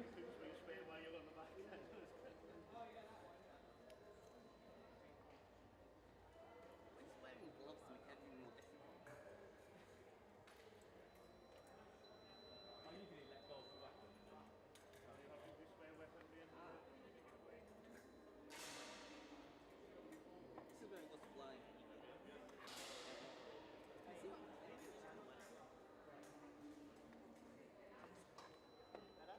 swing straight while you're on the back. When he's wearing gloves to make everything more difficult. I usually let go of the weapon. You have to display weapon being away. This is where it goes flying. See? Maybe it's on the way. Better?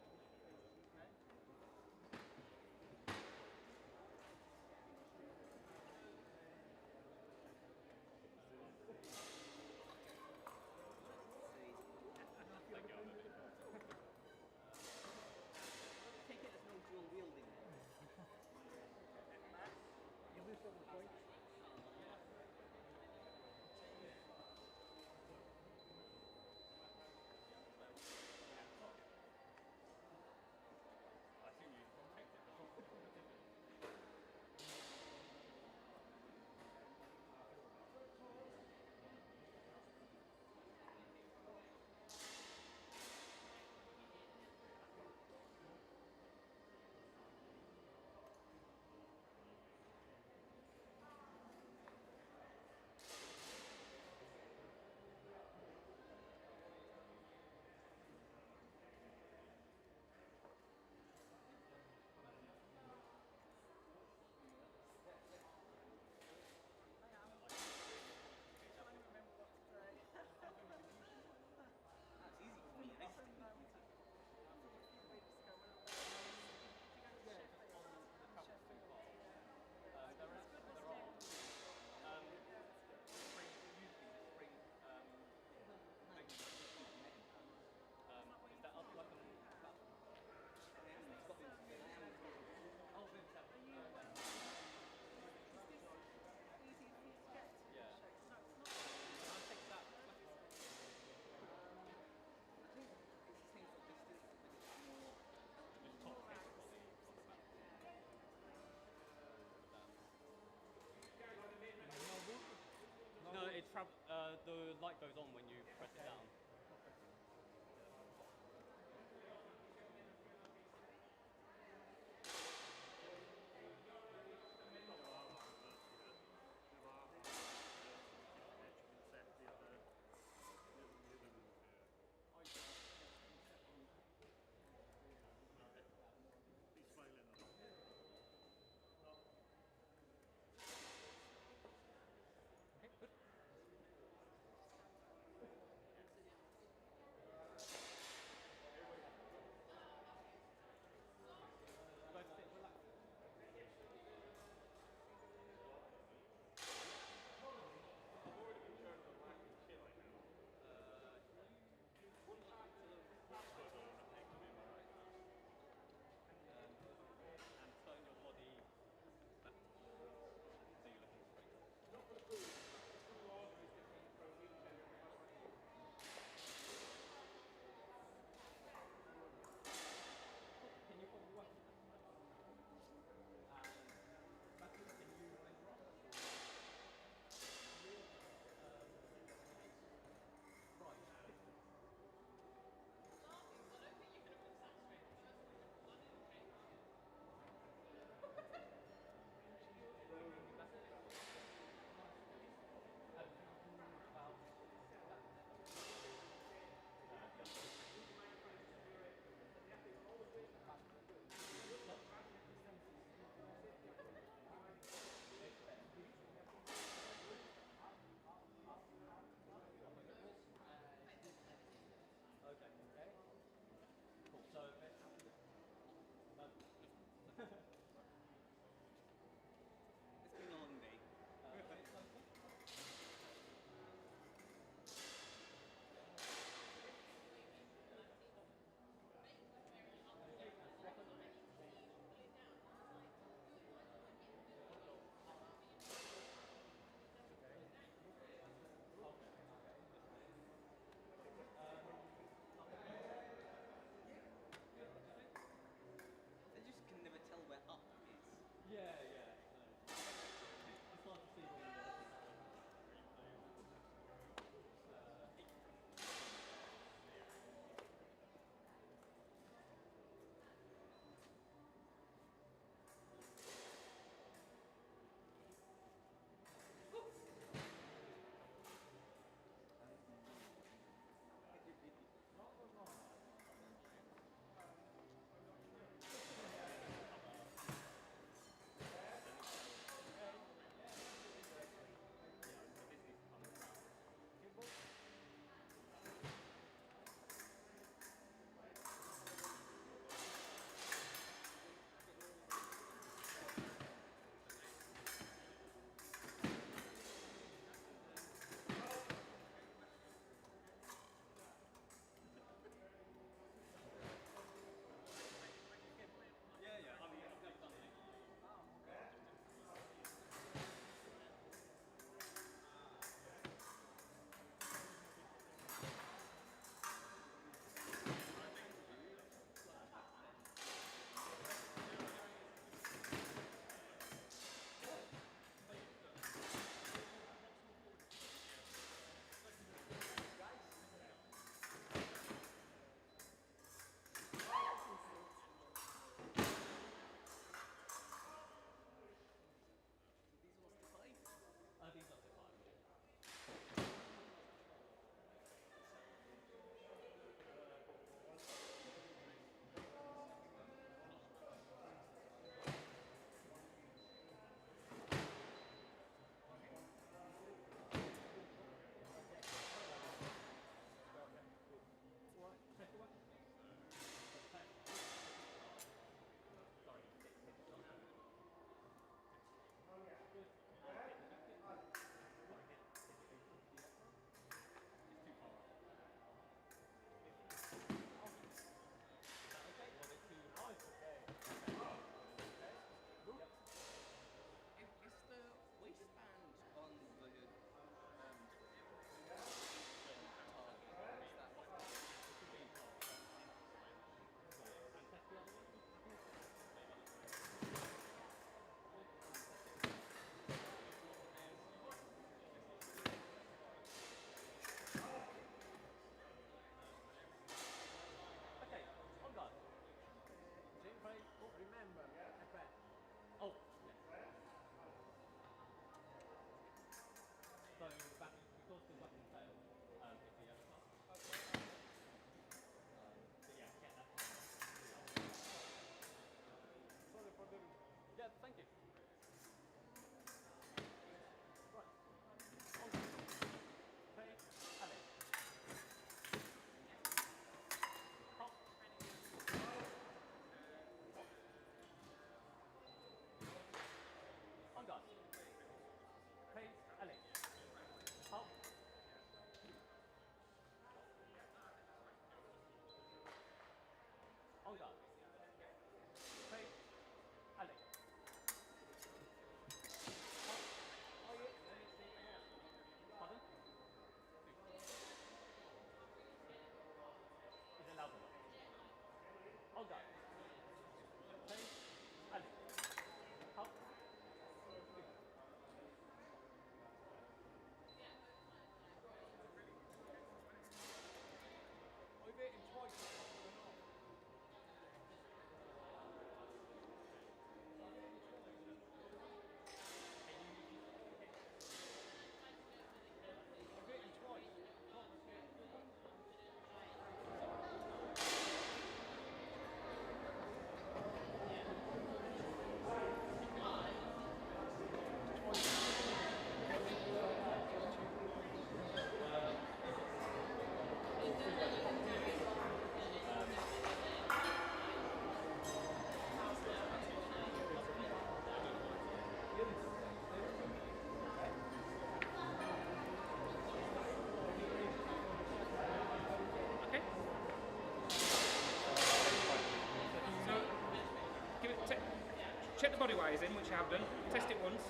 check the body wires in, which I have done. Test it once.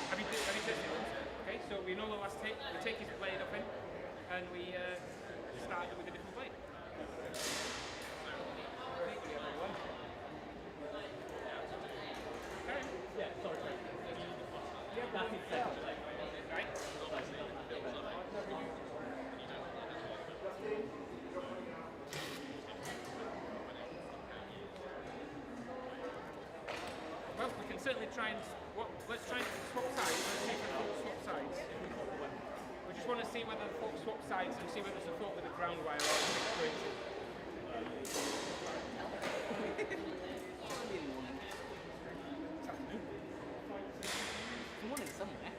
Have you tested it once? Okay, so we know the last take. We take his blade off him, and we start with a different blade. Thank you, everyone. Okay. Yeah, sorry. Yeah, that's exactly Right. Well, we can certainly try and let's try and swap sides. Let's see if the folk swap sides. We just want to see whether the folk swap sides and see whether it's a folk with a ground wire or a mixed bridge. Morning somewhere.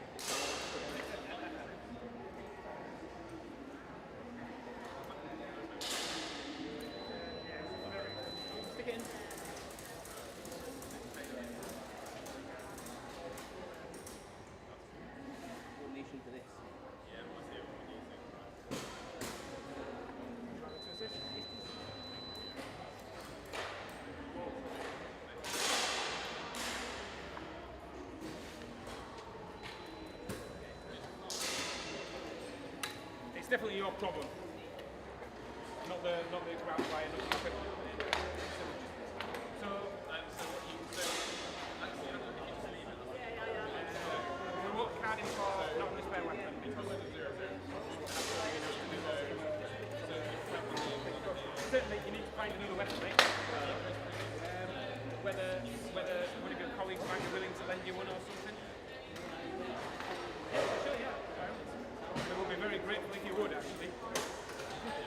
Stick it in. Coordination for this. It's definitely your problem, not the ground wire. Not the so we won't card him for not the spare weapon because certainly you need to find another weapon, mate. Whether one of your colleagues might be willing to lend you one or something. Yeah, sure, yeah. We would be very grateful if you would, actually.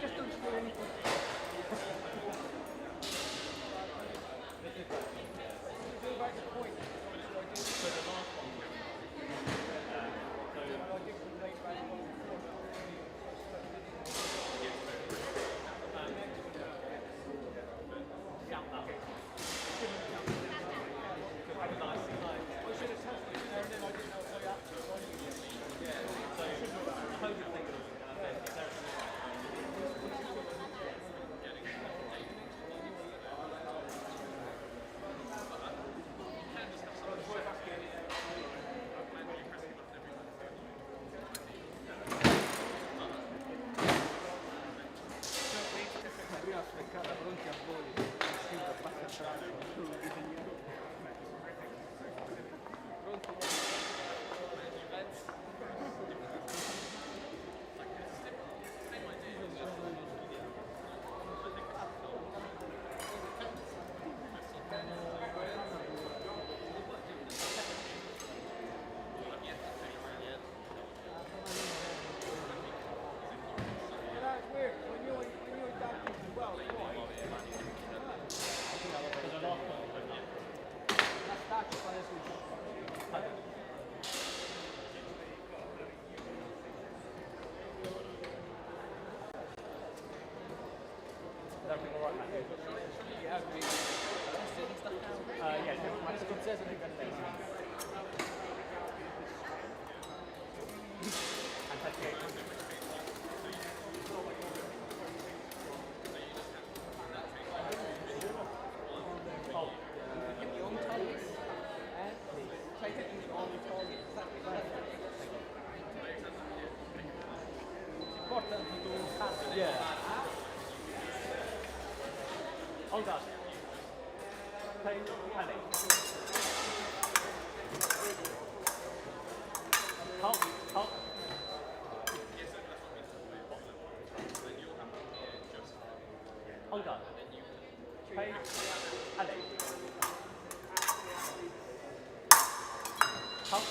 Just don't do anything. Go back to the point. So the last one. I did the late back one before. Shout out. I should have tested it there and then I didn't know if I actually wanted it. Yeah. So I hope you think of Prima sprecata pronti a voli. Sì, passa braccio. Pronti? That's weird. When you adapt as well, why? That's why this was. everything all right, Matthew? Yeah, we tested and stuff now. Yeah, different matches. It says it again later. And testing. Oh, Get your own targets. Try taking your own targets. It's important to do something. yeah. On guard. Play panic. Halt, halt. On guard. Play panic. Halt.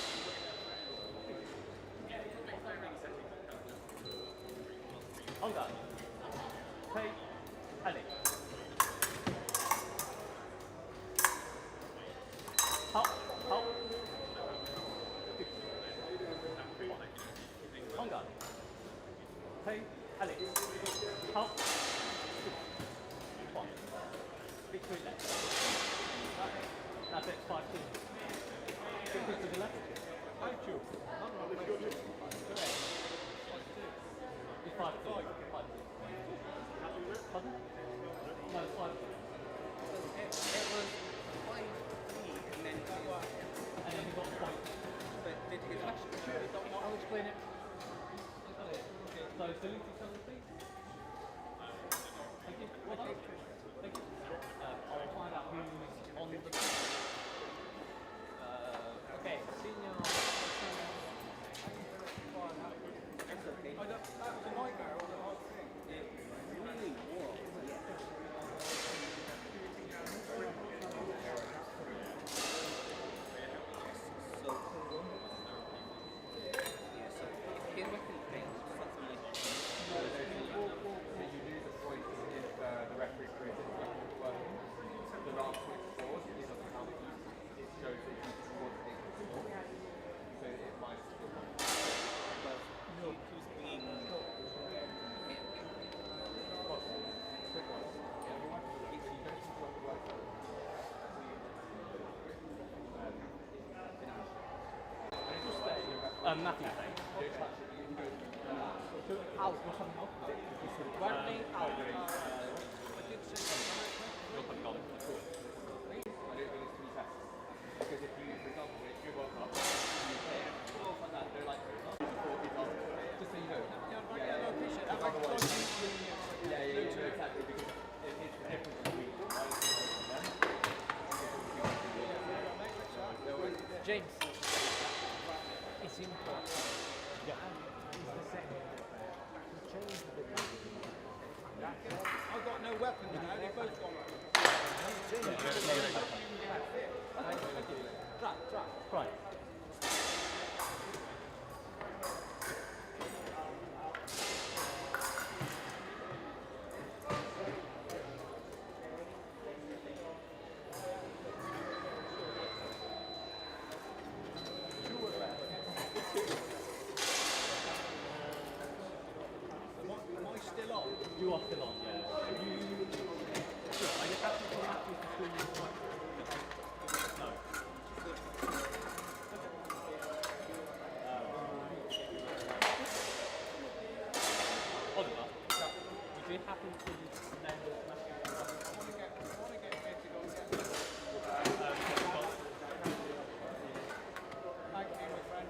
On guard. Play panic. Halt, halt. On guard. Play Alex. Halt. One. Victory left. That's it, 5-2. Victory to the left. 5-2. It's 5-2. 5-2. Pardon? No, it's 5-2. It was 5-3 and then salute each other, please. Thank you. Well done. Thank you. I'll find out who's on the okay, senior. That was a nightmare all the whole thing. It really was. So, yeah, so here we can paint something like You do the points if the referee created a record working. The last point scored is on the count. It shows that you scored a score. So it might still count. but who's being Quick one. If you don't score the work, Nothing. So out or something else? Running out. I don't think it's too fast. Because if you, for example, if you woke up, you play golf and that, they're like, just so you know. Yeah, because otherwise, exactly, because it's the difference between James. It's important. Yeah. I've got no weapons now, they've both gone. Right. Am I still on? You are still on, yeah. Sure, I guess that's what happens between you. No. Oliver, would you happen to name the smash? I want to get fitted on get thank you, my friend.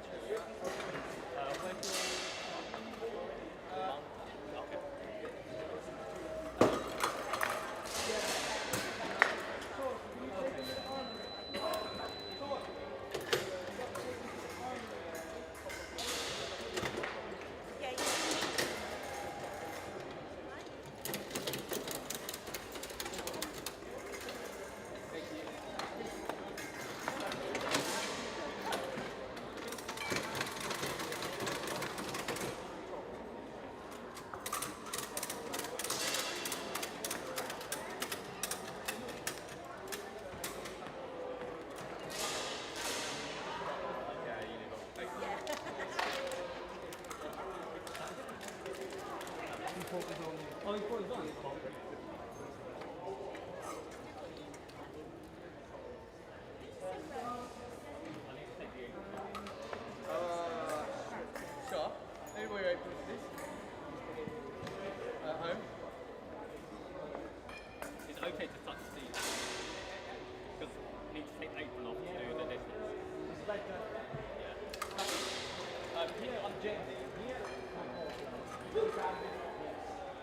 Oh, he's got his on. Sure. Maybe we're open to this. At home. It's okay to touch the because you need to take the apron off to do the distance. It's like here I'm James. Here.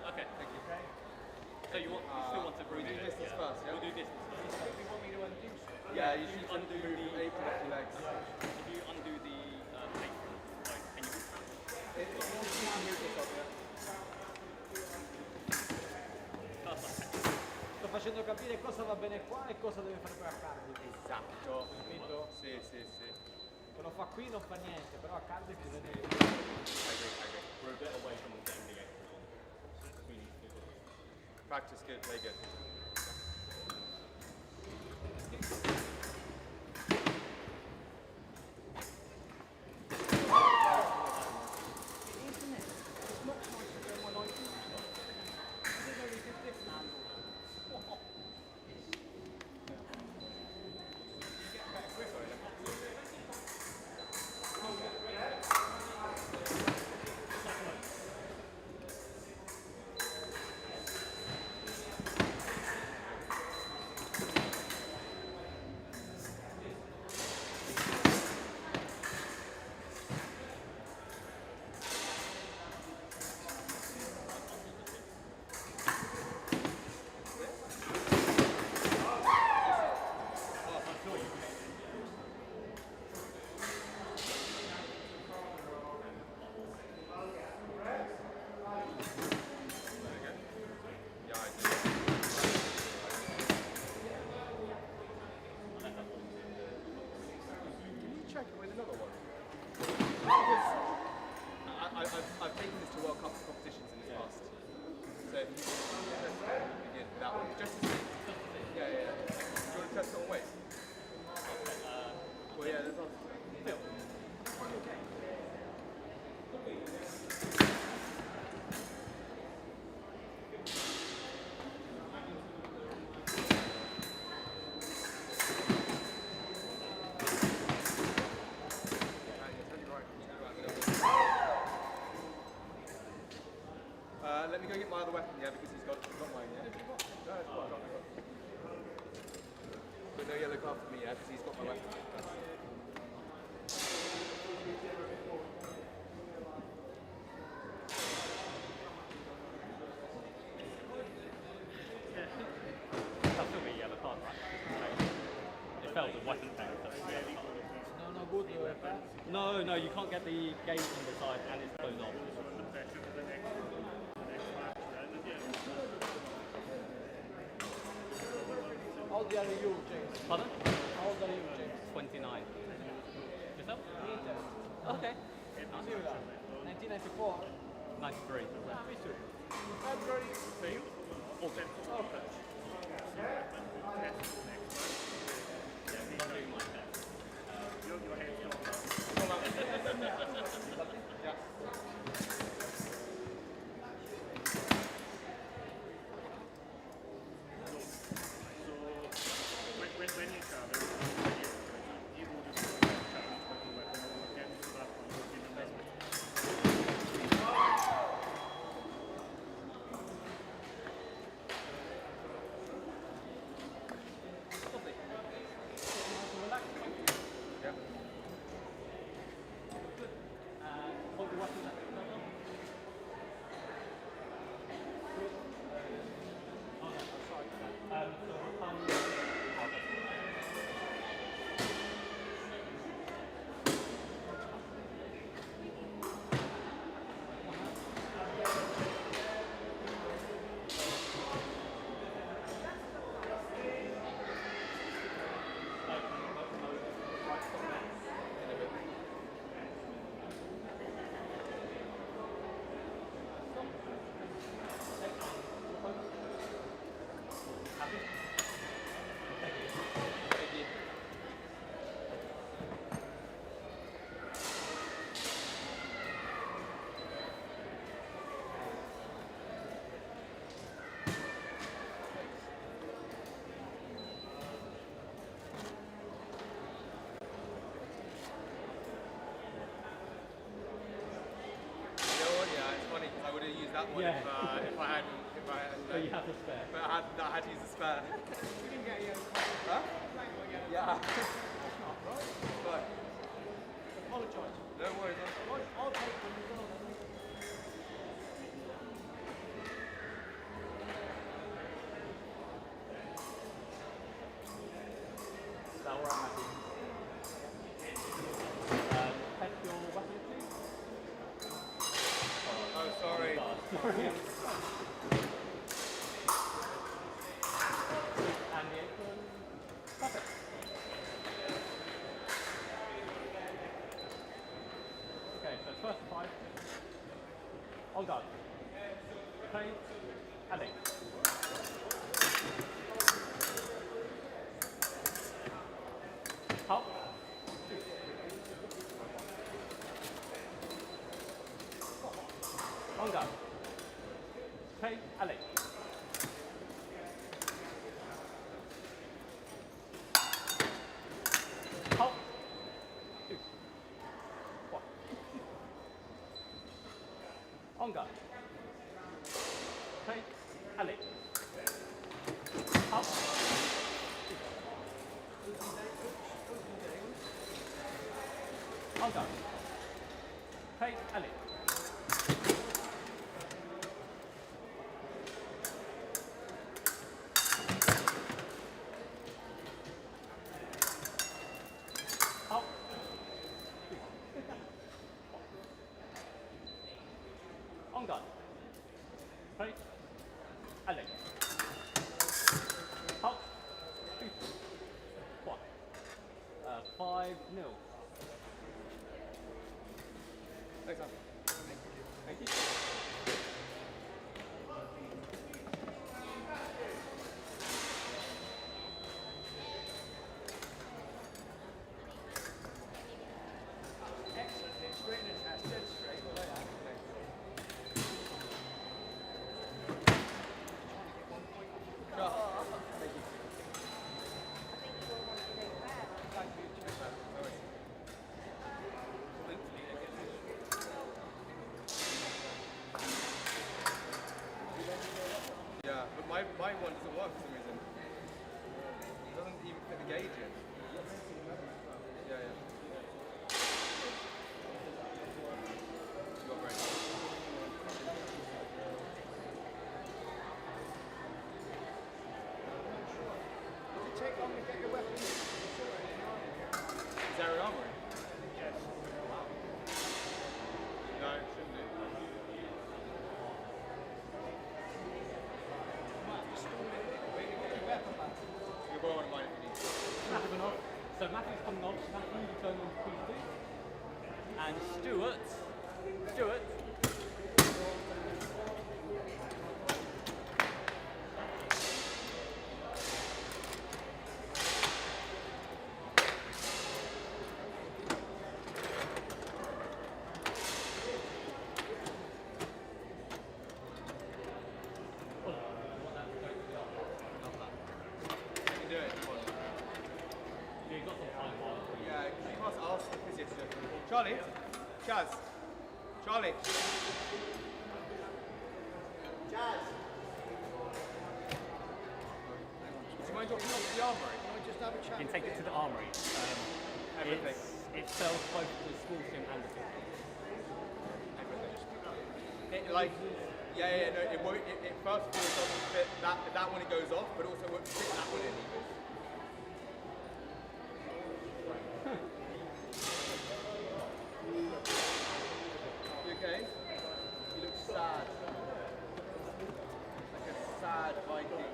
Okay, thank you. So you still want to We do distance first, yeah? We'll do distance. You want me to undo stuff? Yeah, you should Undo move the the apron off your legs. If you undo the apron, like, can you? Sto facendo capire cosa va bene qua e cosa deve fare per a cardio. Esatto. Capito? Sì, sì, sì. Se lo fa qui non fa niente, però a cardio bisogna. We're a bit away from getting the apron on. Practice good, play good. here look after me, yeah, because he's got my weapon. That's still be a yellow card, right? It felt it wasn't fair. No, you can't get the gate on the side and it's closed off. The pressure for the next match, then again. How old are you, James? Pardon? How old are you, James? 29. Yourself? Okay. 1994. 93. Me too. February. Okay. Your head's when you travel, you go to travel with the weapon again, so that would be the best. Hold the weapon there. That one Yeah. if I had So you have to spare. but I had to use a spare. You didn't get a yellow card. Huh? Yeah. But Apologise. no worries. I'll take them as well. Is that alright, Matthew? Test your weapon, please. Oh, sorry. Sorry. And the apron. Perfect. Okay, so first five. On guard. Play. Adding. Hop. On guard. Play. Alley. Hop. 2. 1. On guard. Play. Alley. Hop. 2. On guard. Play. Alley. Up. On guard. Play. Alley. Up. 2. 1. 5-0. Thanks, man. Thank you. Excellent. It's straight in his ass. Dead straight. I like that. Yeah, but my one doesn't work for some reason. It doesn't even fit the gauges. So Matthew's coming on. Matthew, you turn on P2. And Stuart. You can do it if you want. Yeah, you got some time while. Yeah, you must ask the physician. Charlie? Chaz? Charlie? Chaz? Do you mind dropping off the armory? Can I just have a chat? You can take it to the armory. Everything. It sells both the school sim and the field. No, it won't, it first of all it doesn't fit that one, it goes off, but also won't fit that one in either. You okay? You look sad. Like a sad Viking.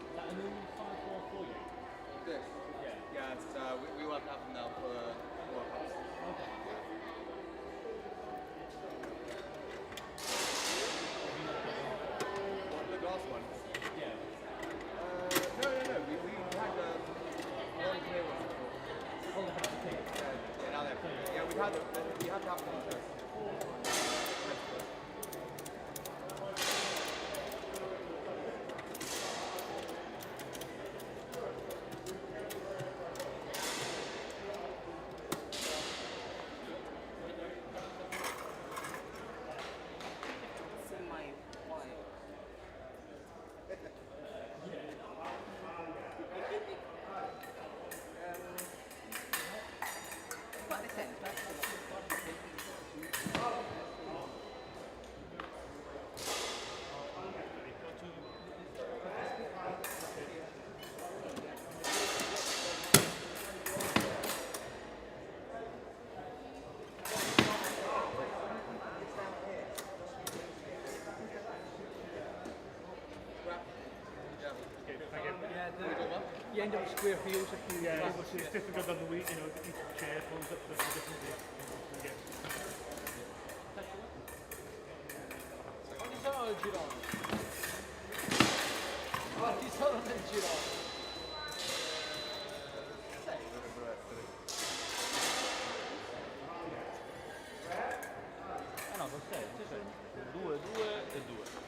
Is that a new 5-4 for you? This? Yeah. Yeah, it's, we will have to have them now for World Cups. Okay. What, the last one? Yeah. No. We had non-clear ones before. Oh, they have to take. Yeah, now they're yeah, we had to have contest. It's in my wallet. Quite the same. You end up with square fields if you Yeah, travel it's, to it's it. difficult on the week, you know, each chair pulls up the different bits. Yeah. Quanti sono nel girone? Quanti sono nel girone? Ah no, con 6. 2, 2 e 2.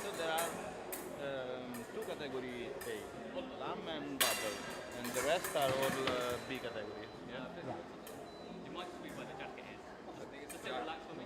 So there are two category A, lamb and double, and the rest are all B category. Yeah. You might see where the jacket is. It's a bit relaxed for me.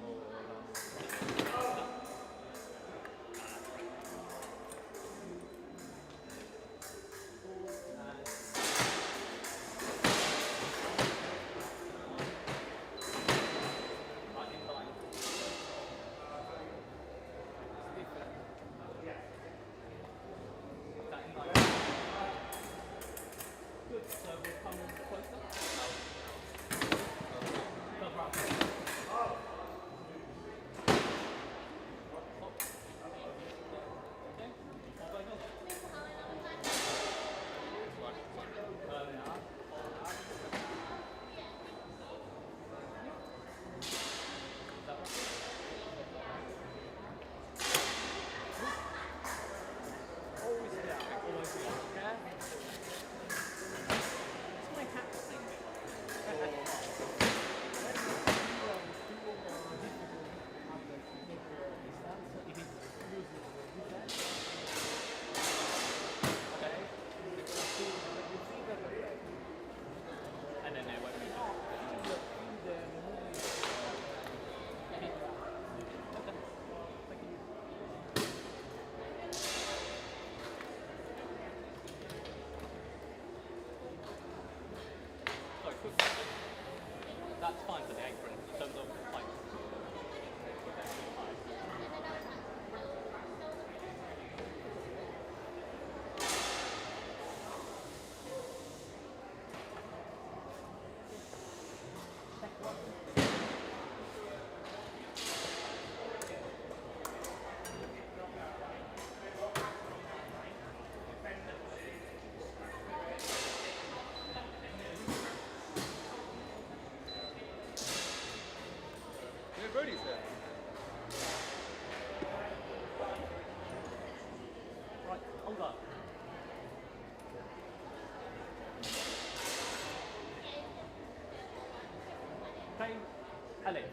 allez.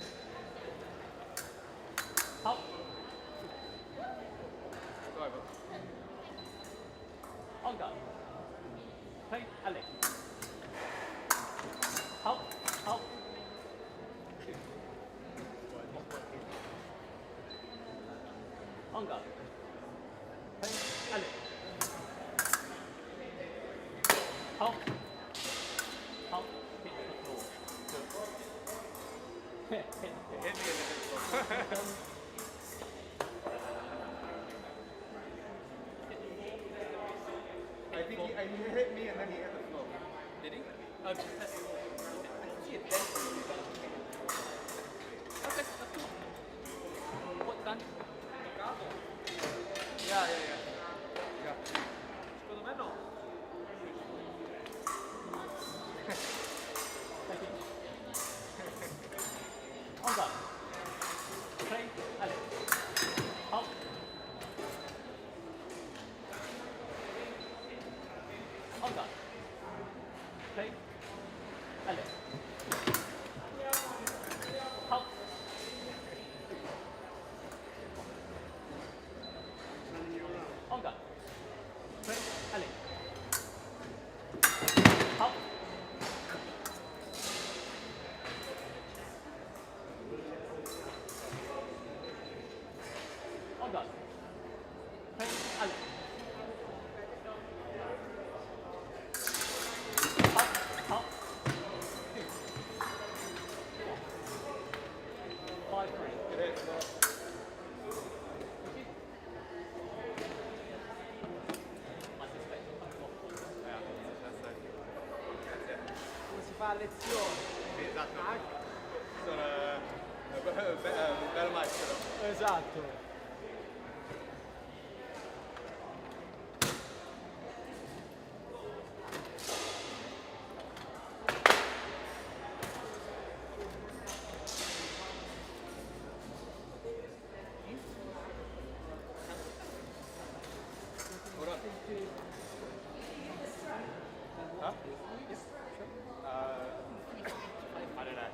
Hop. En garde. Prêt, allez. Hop, hop. En garde. Prêt, allez. Hop. Hop. Hit the floor. Good. I think he hit me and then he hit the floor. Did he? Oh, just test the wall. I can see a dent in it. Okay, that's cool. What's done? Yeah. For the medal. En garde. Prêt, allez. Hop. En garde. Prêt, allez. Hop. En garde. Prêt, allez. Hop. En garde. Prêt, allez. Hop, hop. 5-3. I suspect you'll come off. Come si fa a lezione? Sì, esatto. Sono bel maestro. Esatto. I don't know.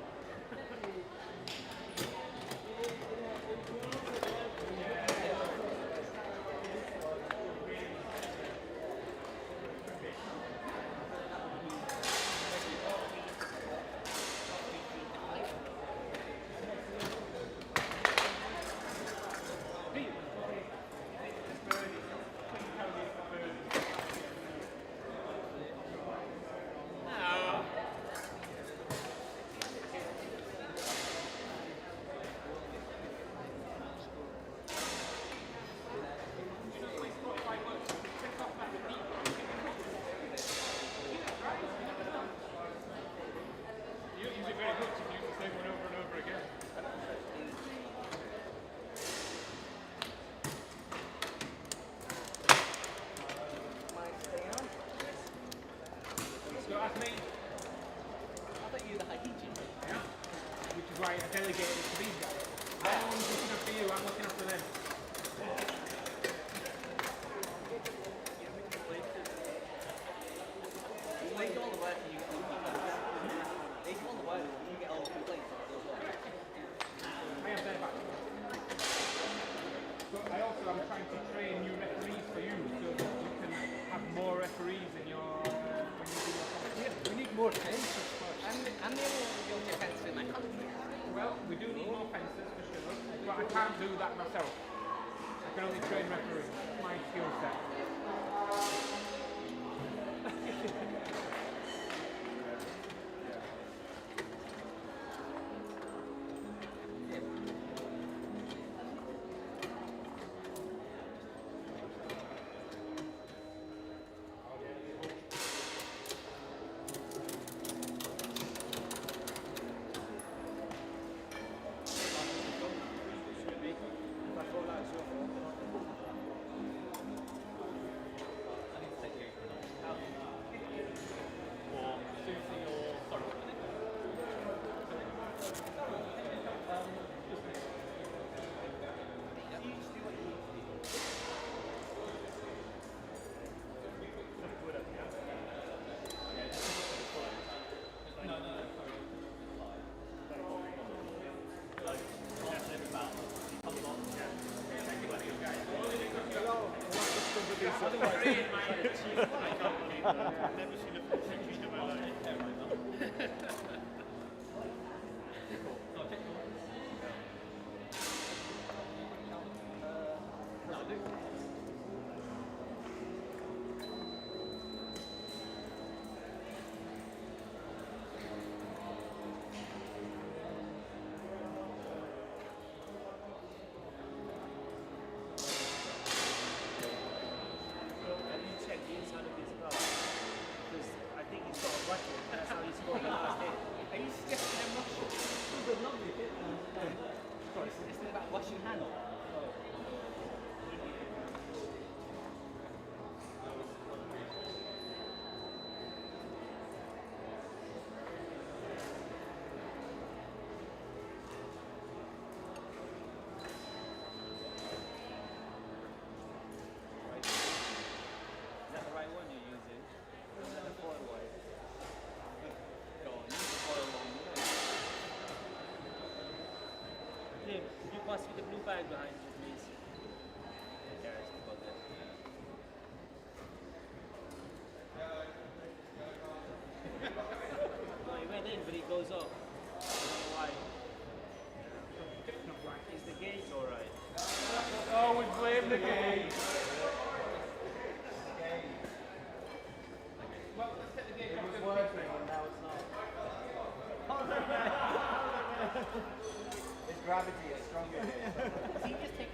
Right, I delegated it to these guys. I'm looking after you, I'm looking after them. They do all the work and you get all the complaints. They do all the work and you get all the complaints. I have their back. But I also am trying to train new referees for you so that you can have more referees in your when you do your competition. We need more fences first. I'm the only fence in my country. Well, we do need more fences for sure, but I can't do that myself. I can only train referees. That's my skill set. I can't believe that. I've never seen a full machine in my life. Have you checked the inside of his glove? Because I think he's got a bucket. That's how he scored the last hit. Are you suggesting a Russian? Sorry, so this thing about washing hands. Is that the right one you're using? Or is that the foil one? Go on, use the foil one. Liam, could you pass me the blue bag behind you, please? Yeah, it's got that. No, he went in, but he goes up. I don't know why. Is the gauge alright? Oh, we blame the game. Well, let's get the gauge off. It's working, and now it's not. It's gravity, it's stronger. Does he just take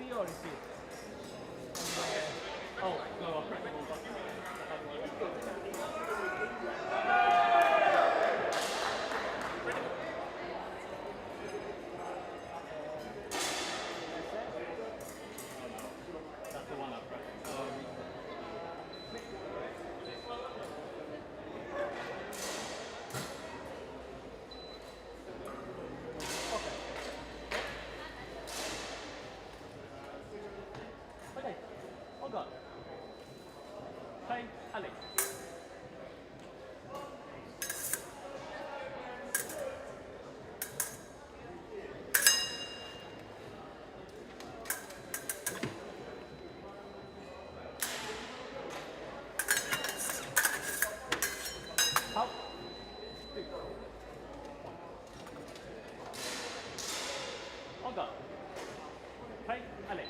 T or is it? Oh, no, I'll press it. That's the one I pressed. Okay, hold on. Play Alex. Out. Hold on. Play Alex.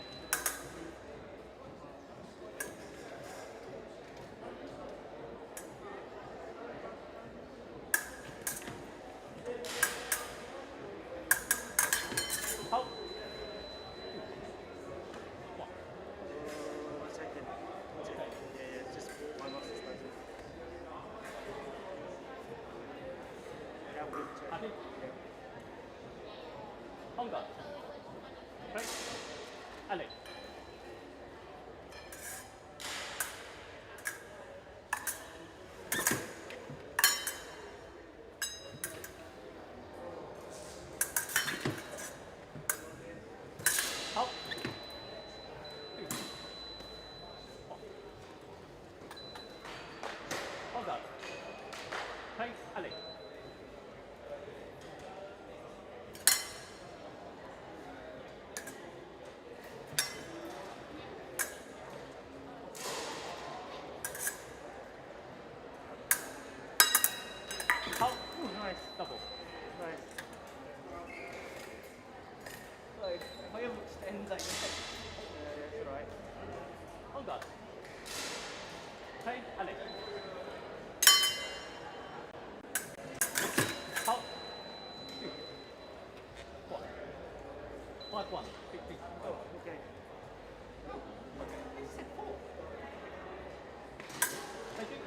Out. 1 second. Yeah, it's just my muscles started. Yeah, I'm good. Check. Happy? Yeah. Hold on. Play Alex. Out. Hold on. Play Alex. Out. Nice. Double. Nice. Like, if I overextend, like, Yeah, it's alright. Hold on. Play Alex. Out. 2. 1. 5-1. Big, big. Oh, okay. Thank you.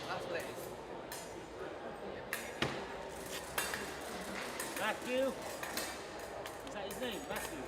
that's what it is. Matthew! Is that his name? Matthew?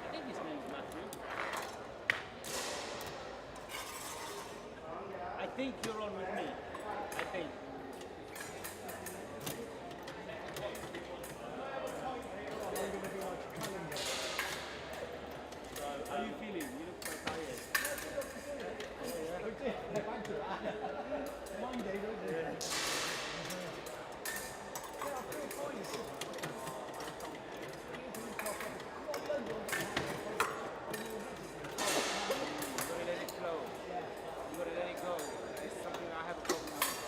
I think his name's Matthew. I think you're on with me. I think. How are you feeling? You look quite tired. You gotta let it flow. You gotta let it go. It's something I have a problem with.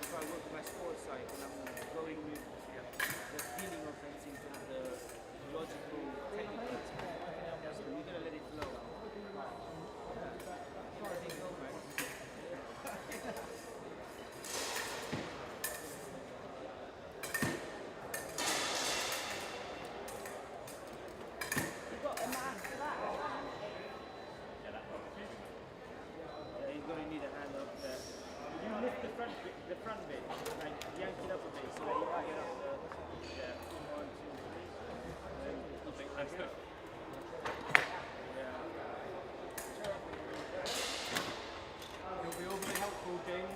If I work my sports side and I'm going with the feeling of things instead of the logical, technical aspect. So you gotta let it flow. Let it go, man. Yeah, you're gonna need a hand up there. You lift the front bit, like yank it up a bit so that you can get up the. Yeah. 1, 2, 3. That's good. Yeah. You'll be overly helpful, James.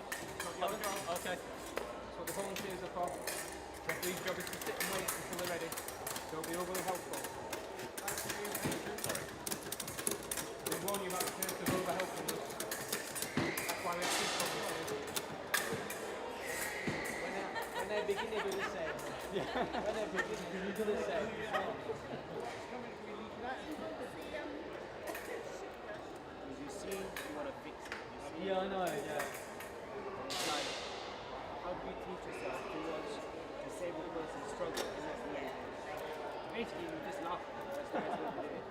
Not your job. Okay. That's what the volunteers are for. Referee's job is to sit and wait until they're ready. Don't be overly helpful. They warn you about the curse of over helping us. That's why we have kids volunteers. do the same. Whenever you do the same. Because you see, you want to fix it. You see, Yeah, I know, yeah. it's like, how do you teach yourself to watch disabled person struggle? And that's the end. Basically, you just laugh. That's the best way to do it.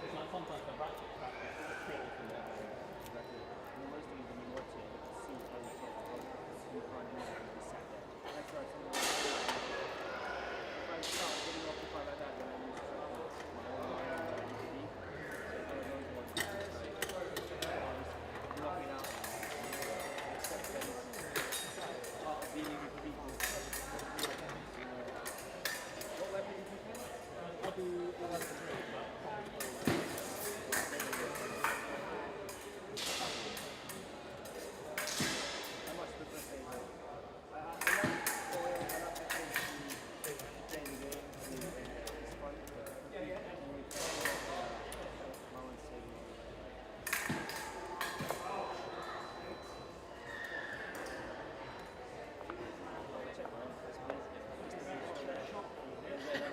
It's like sometimes the practice. And the worst thing is when you watch it, you see how you talk about it. You can't do it. You sat there. That's why someone if I start getting occupied like that, then I lose track of my deep. So those ones, blocking out, acceptance, dealing with people. What weapon did you pick? I'll do the rest of the I much prefer Saber. I like actually playing the game. It's fun. Yeah. My one's Saber. Check my own first, please. Just to make sure that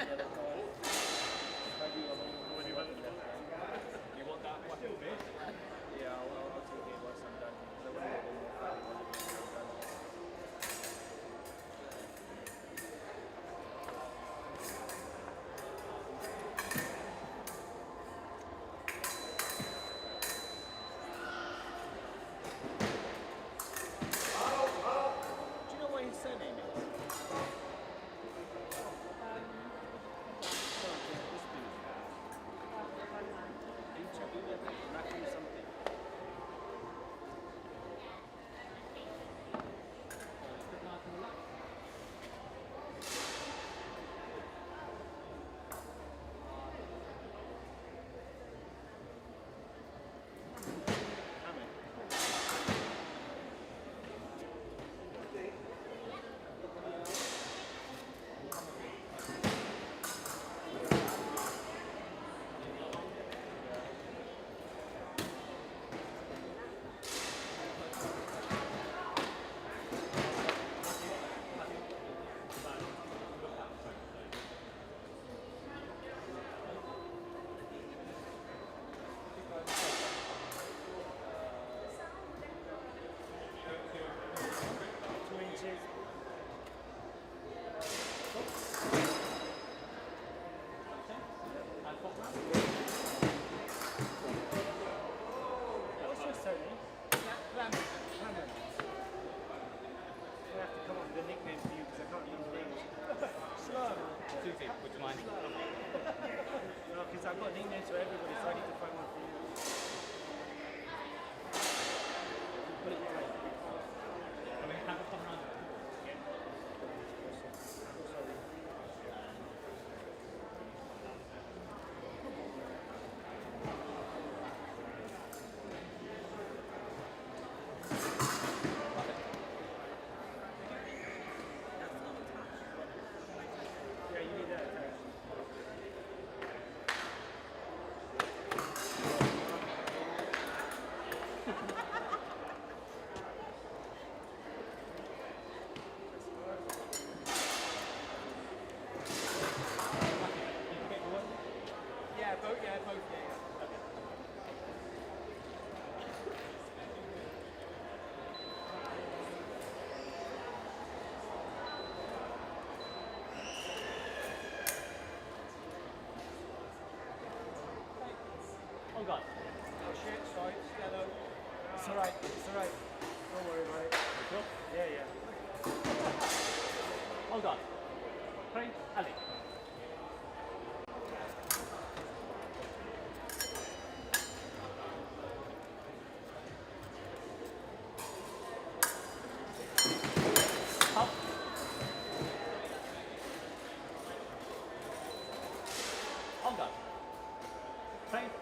the other card. If I do, What do you want? You want that weapon first? yeah, I'll take it once I'm done. I want to get one more fight once I'm done. Do you know what his surname is? This dude. Matthew something. What's your surname? Hammond. Hammond. I have to come up with a nickname for you because I can't remember names. Slow. Susie, would you mind? No, because I've got nicknames for everybody, so I need to find one for you. Put it right. I mean, have a come around. Yeah, you need that. Yeah, both, yeah. Oh god. Oh shit, sorry, Stello. It's alright, it's alright. Don't worry about it. Yeah, yeah. Hold on. Prince Ali. Up. Hold on. Prince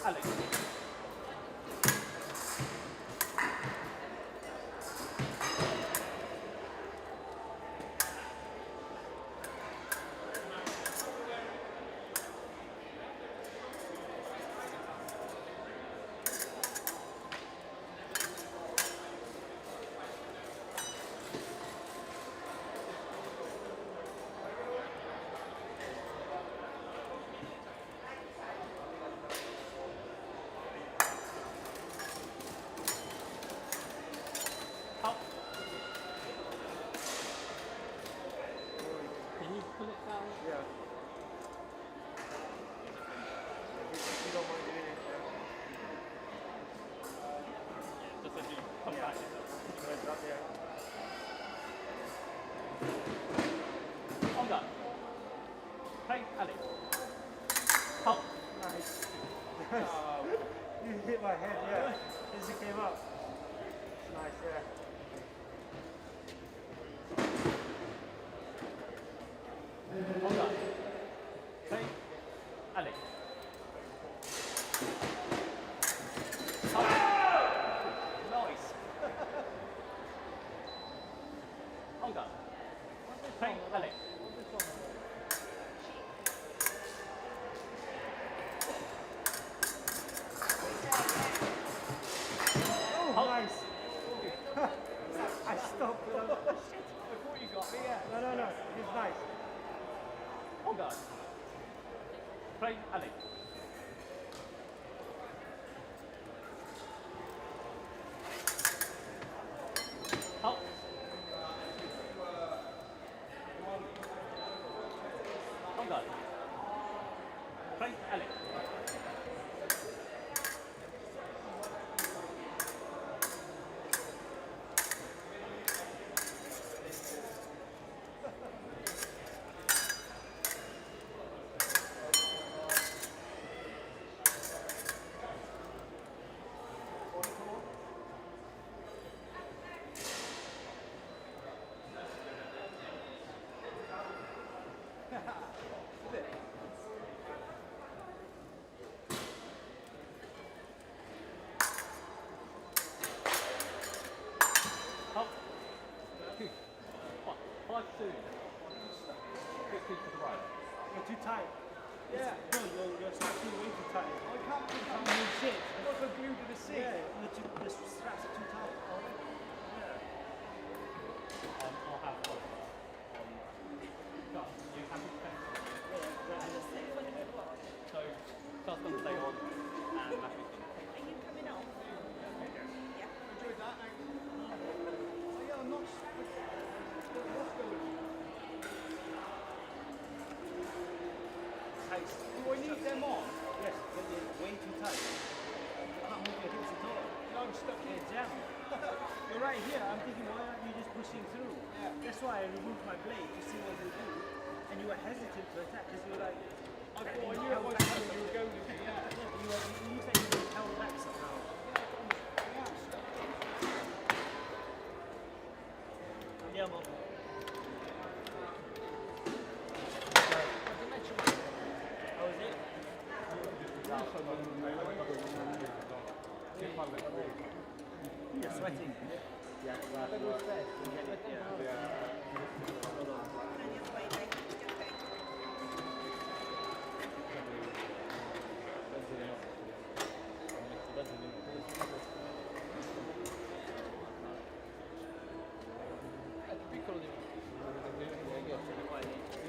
Ali. Play Ali. Halt. Nice. You hit my head, yeah. As it came up. Nice, yeah. Hold on. Play Ali. Halt. Nice. Hold on. Play Ali. Oh, nice. I stopped. I thought you got me, yeah. No. It's nice. Hold on. Play Ali. Halt. Hold on. Play Ali. Halt. Good. What? 5-2. Quick kick to the right. You're too tight. Yeah. No, you're strapping way too tight. I can't be Oh, you shit. What's the glue to the seat? Yeah, the straps are too tight. I'll have one. Gus, you happy to take So, Gus going to stay on and Matthew's going to take. Are you coming off? Yeah. Enjoyed that. Oh, yeah, I'm not. What's going on? Tight. Do I need them on? Yes, but they're way too tight. You can't move your hips at all. No, I'm stuck They're here. jammed. You're right here. I'm thinking, why aren't you just pushing through? Yeah. That's why I removed my blade to see what you do. And you were hesitant to attack because you were like, I thought I knew it was coming. You were going to be. Yeah. you looked like you were held back somehow. Andiamo. How was it? You're sweating.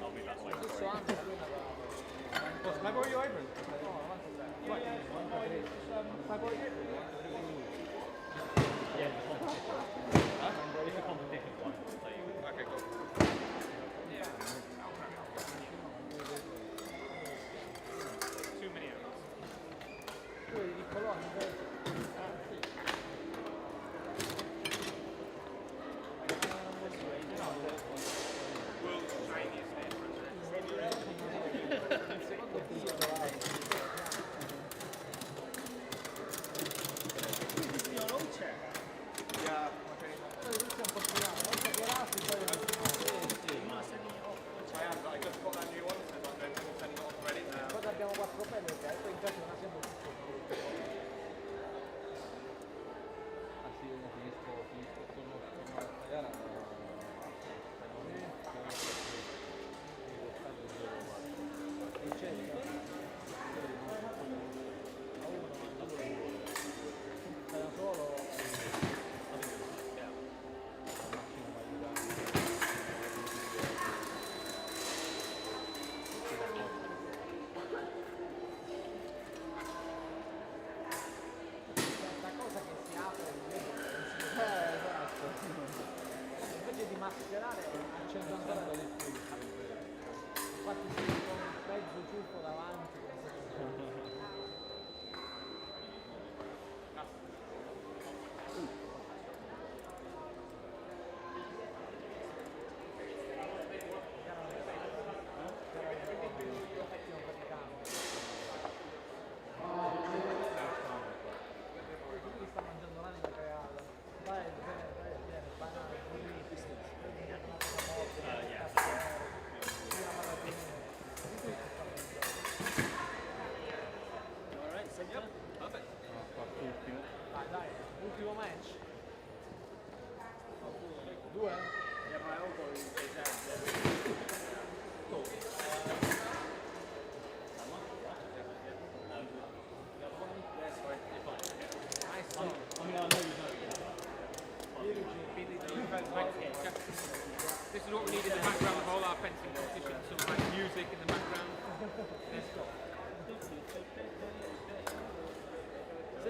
I'll be that way. Can I borrow your apron? Yeah, it's a competition. It's a competition.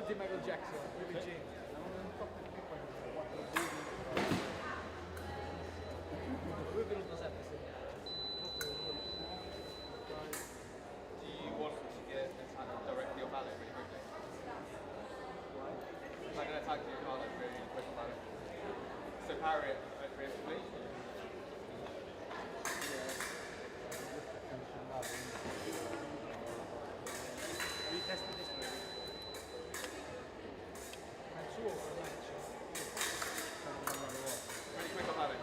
di Michael Jackson, Billie Jean. Do you want to get attacked directly or ballot really quickly? Like an attack to your car, like really quick ballot. So parry it preemptively. We tested this already. Really quick on ballot.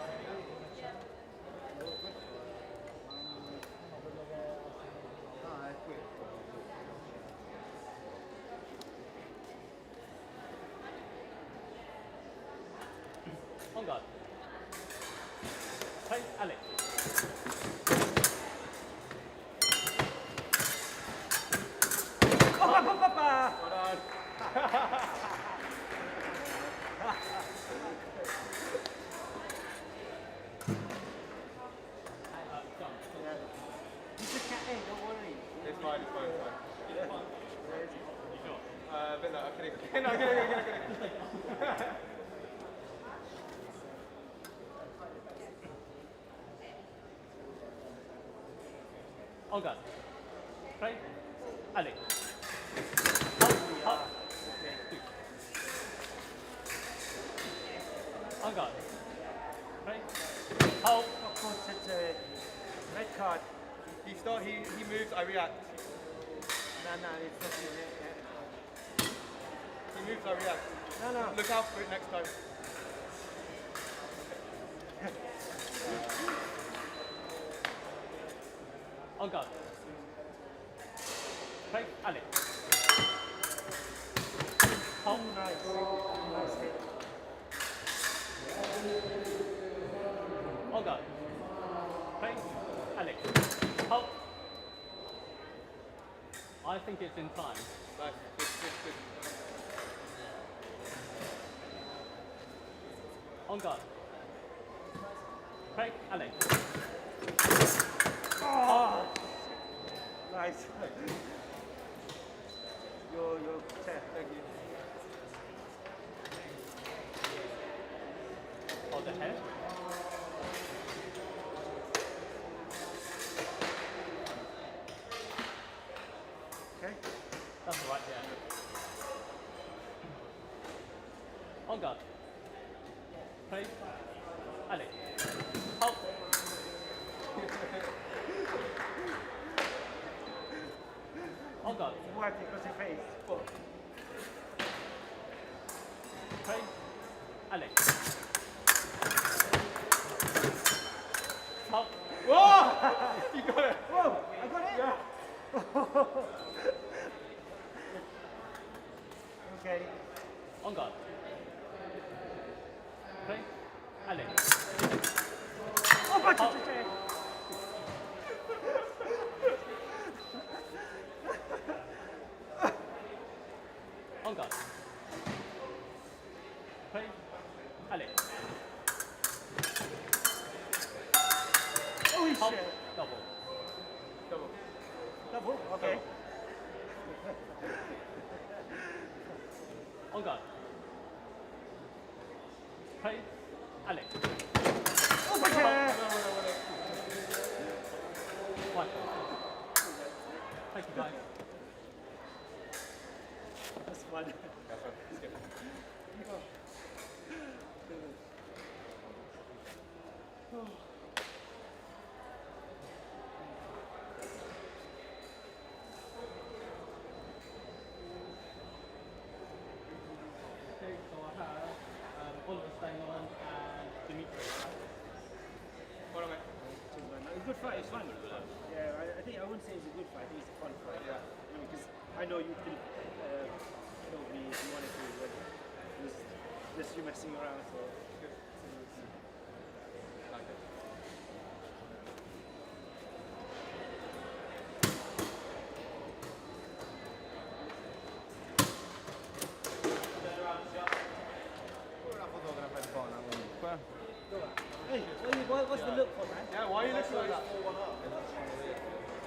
On guard. Play Alex. You just can't, hey, don't worry. It's fine, it's fine, it's fine. Bit like, I'm kidding. No, I'm kidding. On guard. Play Alex. Up. On guard. Play. Hold. Of course, it's a red card. He moves, I react. No, it's not a red card. He moves, I react. No. Look out for it next time. On guard. Play Alex. Hold. Nice hit. On guard. Play Alex. Hold. I think it's in time. Nice. Good. On guard. Play Alex. Nice. Your tap. Thank you. Hold the head. Okay. That's all right, yeah. On guard. Play Alex. Hold. On guard. Wipe it across your face. Play Alex. Hold. You got it. Whoa! I got it? Yeah. Okay. On guard. Play Alex. Oh, my Hold. On guard. Play Alex. Holy Hold. shit. Double. Double? Okay. On guard. Play Alex. Oh, my God. Right. Thank you, guys. That's fun. Okay, so I have Oliver staying on and Dimitri. What am I? It's a good fight, it's fun. Yeah, I think I wouldn't say it's a good fight, I think it's a fun fight. Yeah. Because I know you could kill me if you wanted to, but it was just you messing around, so. Like it. Una fotografa è buona comunque. Hey, what's the look for, man? Yeah, why are you looking like that?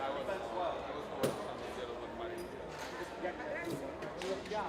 I was Yeah.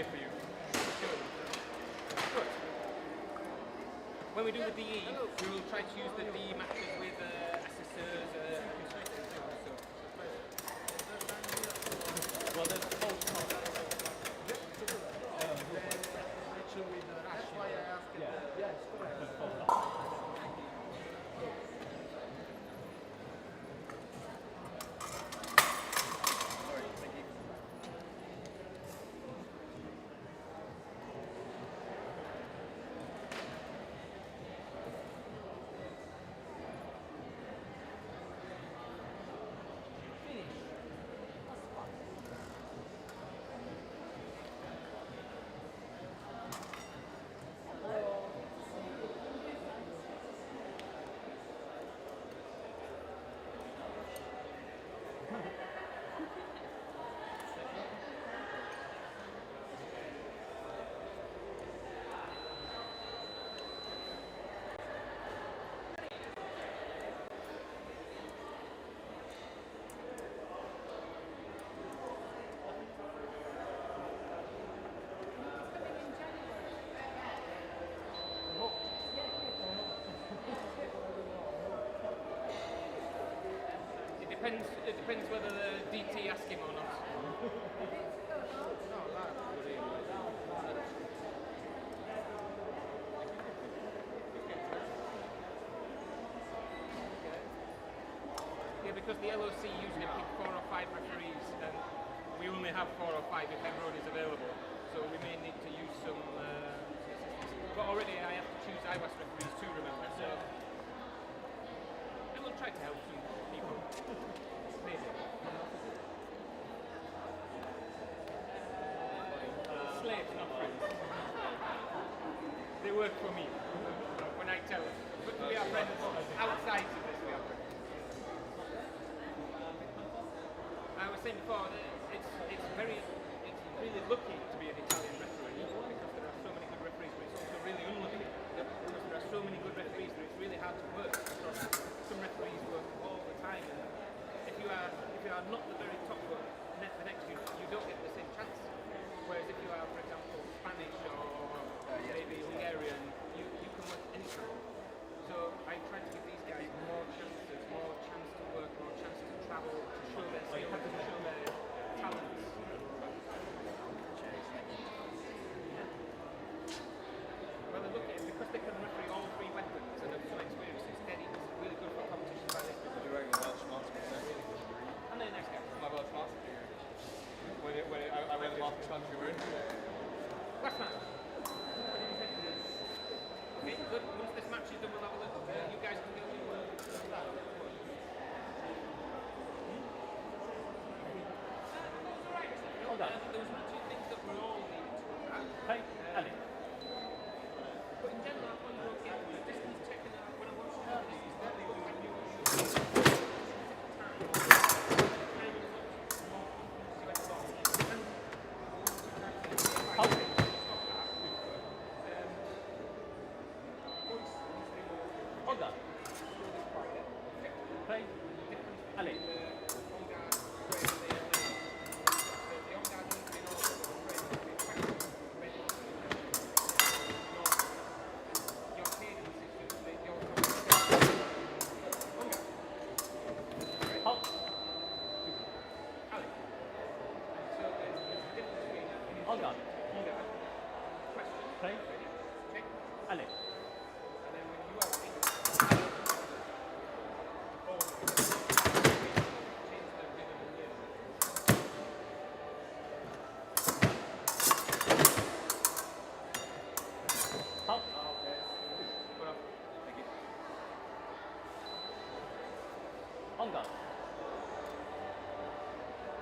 way for you. Good. When we do the DE, we will try to use the DE matches with assessors and so. Well, there's the whole It depends whether the DT ask him or not. Yeah, because the LOC usually pick 4 or 5 referees, and we only have 4 or 5 if everyone is available. So we may need to use some. But already I have to choose IWAS referees too, remember? So I will try to help some people. Maybe. Slaves, not friends. They work for me when I tell them. But we are friends outside of this. We are friends. I was saying before, it's really lucky to be an Italian referee because there are so many good referees, but it's also really unlucky because there are so many good referees that it's really hard to work. Because some referees work all the time, and if you are not the very top one, the next you don't get the same chance. Whereas if you are, for example, Spanish or maybe Hungarian, you can work anytime. So I try to give these guys more chances, more chance to work, more chance to travel, to show their skills, to show their talents. Well, look at it, because they can referee all 3 weapons and have some experience, it's really good for competitions like this. You reckon Welsh Moss? And then next guy. My Welsh Moss? When I went off the country, we're in Last man. Okay, good. Once this match is done, we'll have a look. You guys can go to Hold on. there was 2 things that were all needed to look at. Hey, Ellie. But in general, I wonder, okay, the distance checking when I watch the movies, that they look at you. Hold on. Hey, Ellie. Hold on. Hey, Ellie. On guard.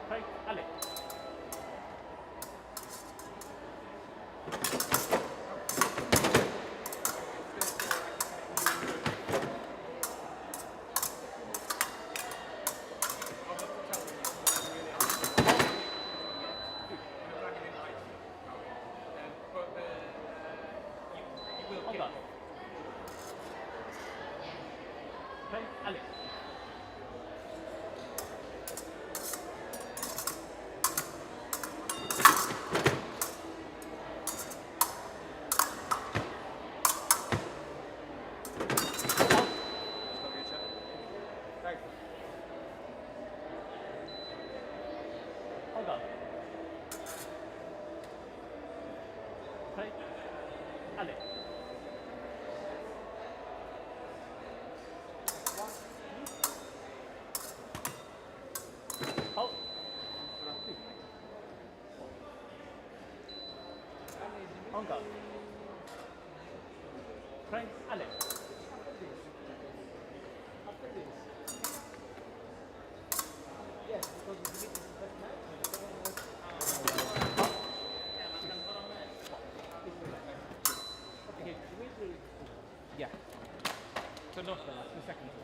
Hey, allez. Encore. Prêt? Allez. Halt. Encore. Prêt? Allez. Yes, because we believe it's the first match. Okay, Dimitri. Yeah. So no, the second one.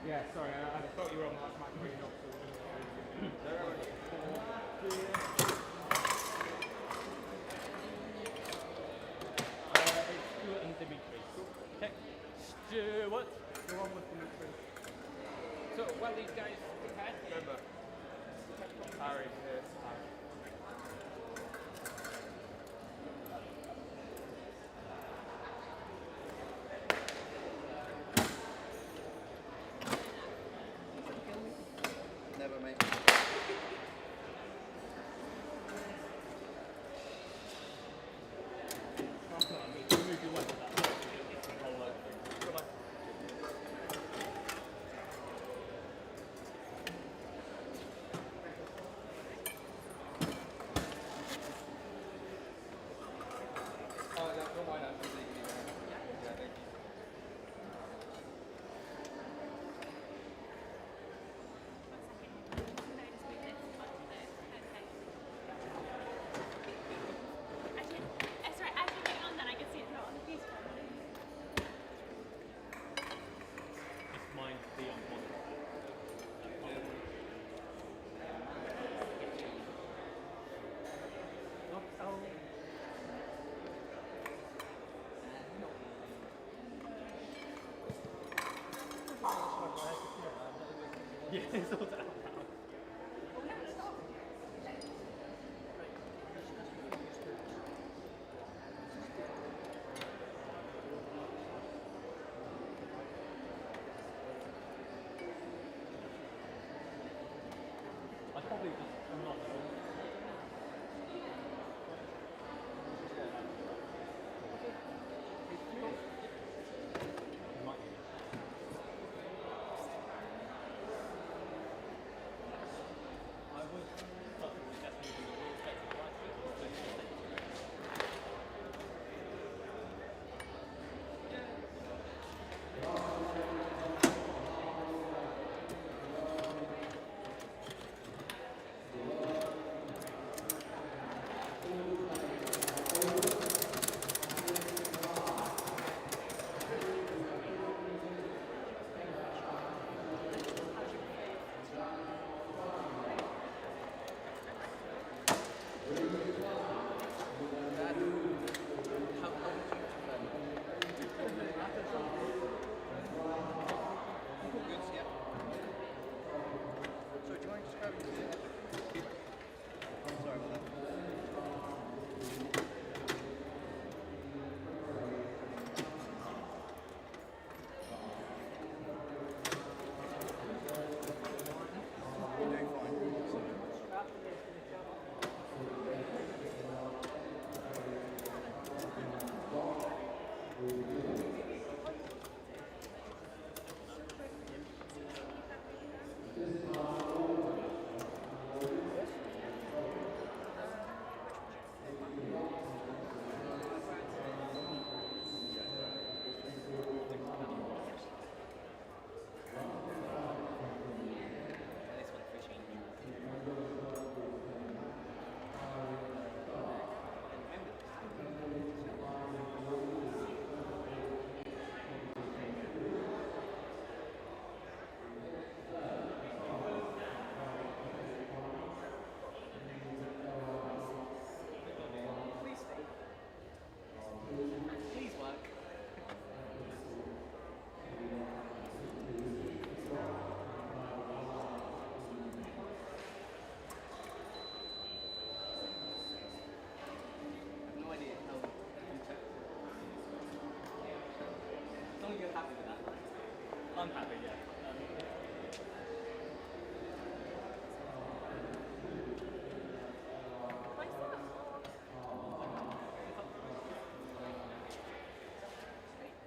Yeah, sorry, I thought you were on last match, but you're not. It's Stuart and Dimitri. Okay. Stuart. The one with Dimitri. So while these guys prepare, Remember, Harry here. Never, mate. Move your leg with that. Roll over. Come on. Oh, yeah, don't mind that. Yeah, thank you. Sorry, as you get on, then I can see it on the piece. Just mind the one. Yeah, it's all down. I'd probably just not. Might be.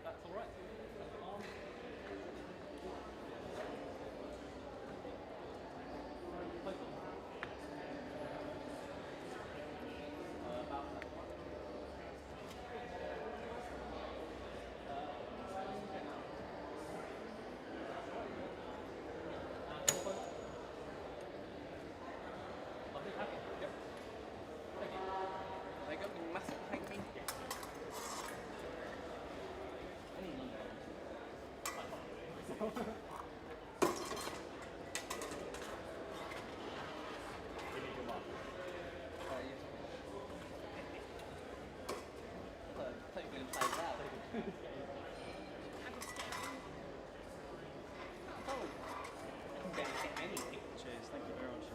That's all right. Arm. Close on. About that. Lovely, happy? Yep. Thank you. They got me massive hanging. Cheers, thank you very much.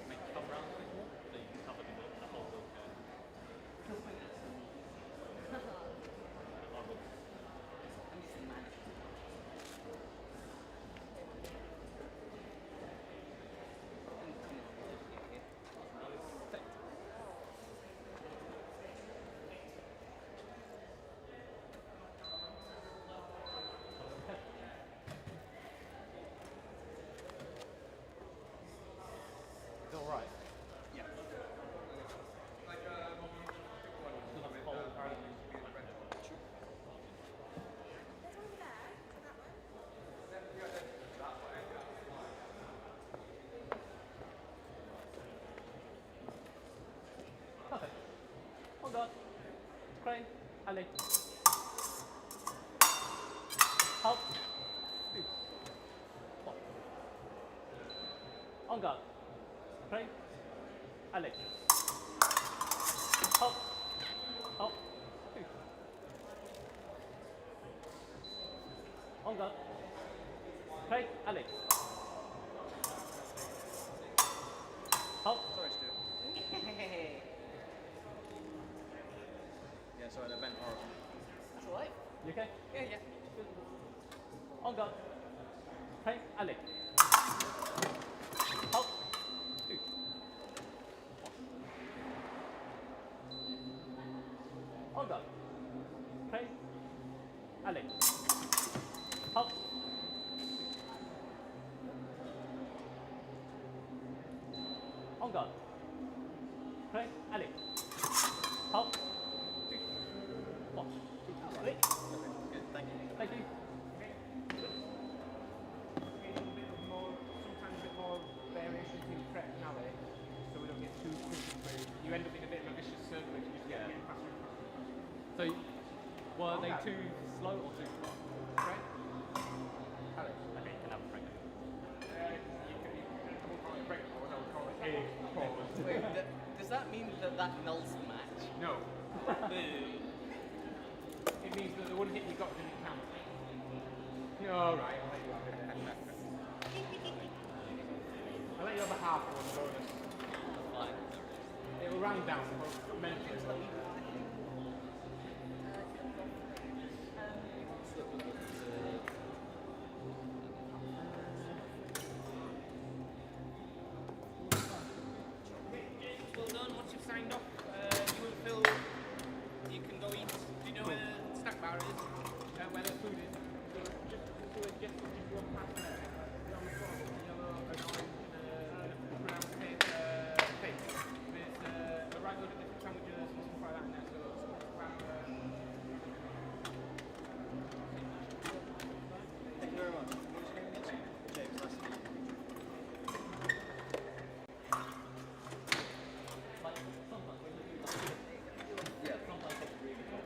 Make you come round a bit more, so you can cover the whole wheelchair. It's all right. Yeah. Perfect. Hold on. Crane. Allez. Help. Pop. On guard. Crane. Allez. Hop. Hop. On guard. Crane. Allez. Hop. Sorry, Stuart. Yeah, sorry, they bent horrible. That's all right. You okay? Yeah, yeah. On guard. Crane. Allez. Hop. On guard. Crane. Allez. Hop. On guard. Crane. Allez. Hop. One. Good, thank you. Thank you. Sometimes a bit more variations in correctionality, so we don't get too quickly through. You end up in a bit of a vicious circle if you just get getting faster and faster. So, were they too slow or too fast? Right? Alex? Okay, you can have a break. I won't call it a break pause, I would call it a pause. Wait, does that mean that nulls the match? No. It means that the one hit you got didn't count. All right, I'll let you have it. I'll let you have a half one bonus. Fine. It will round down mentally. Well done, once you've signed off, you will feel you can go eat. Do you know where the snack bar is? Where the food is. Just walk past there. On the floor, yellow, an orange, and a brown cake. With a right load of different sandwiches and stuff like that in there. So grab. Thank you very much. What was your name again? James, nice to meet you. Like, sometimes when you do that, Yeah. sometimes it's really good.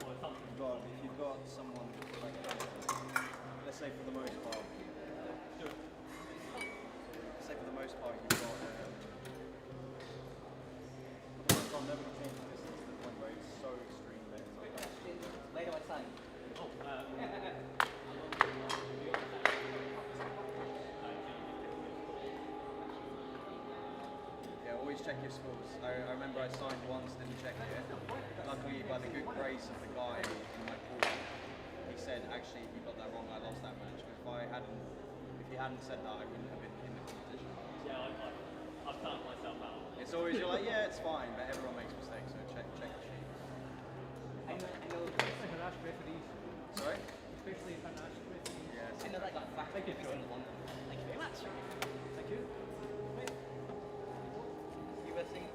Or something. God, if you've got someone, like, let's say for the most part, you've got, I'll never change this to the point where it's so extreme that it's like, Where do I sign? Oh, check your scores. I remember I signed once, didn't check it. Luckily, by the good grace of the guy in my pool, he said, actually, you got that wrong, I lost that match. If he hadn't said that, I wouldn't have been in the competition. Yeah, I've found myself out. It's always, you're like, yeah, it's fine, but everyone makes mistakes, so check the sheet. I know, especially international referees. Sorry? Especially international referees. Yeah. I know that got back. Thank you, Sean. Thank you very much. Thank you. You were saying.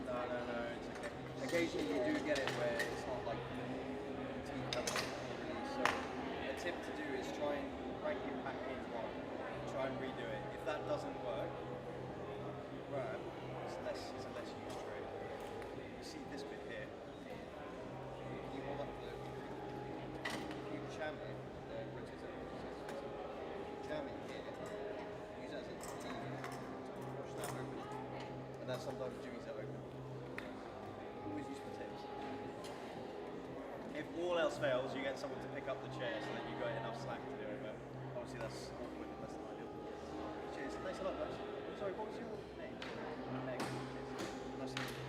No, it's okay. Occasionally you do get it where it's not like team comes release. So a tip to do is try and crank it back in one. Try and redo it. If that doesn't work, grab. It's a less used trick. You see this bit here. You hold up the you jam it, rotator, jam it here. Use that as a lever to push that open. And then sometimes jimmies that open. Always use the tips. If all else fails, you get someone to pick up the chair so that you got enough slack to do it. But obviously that's awkward and less than ideal. Cheers. Thanks a lot, guys. Sorry, what was your name? Meg. Cheers. Nice to meet you.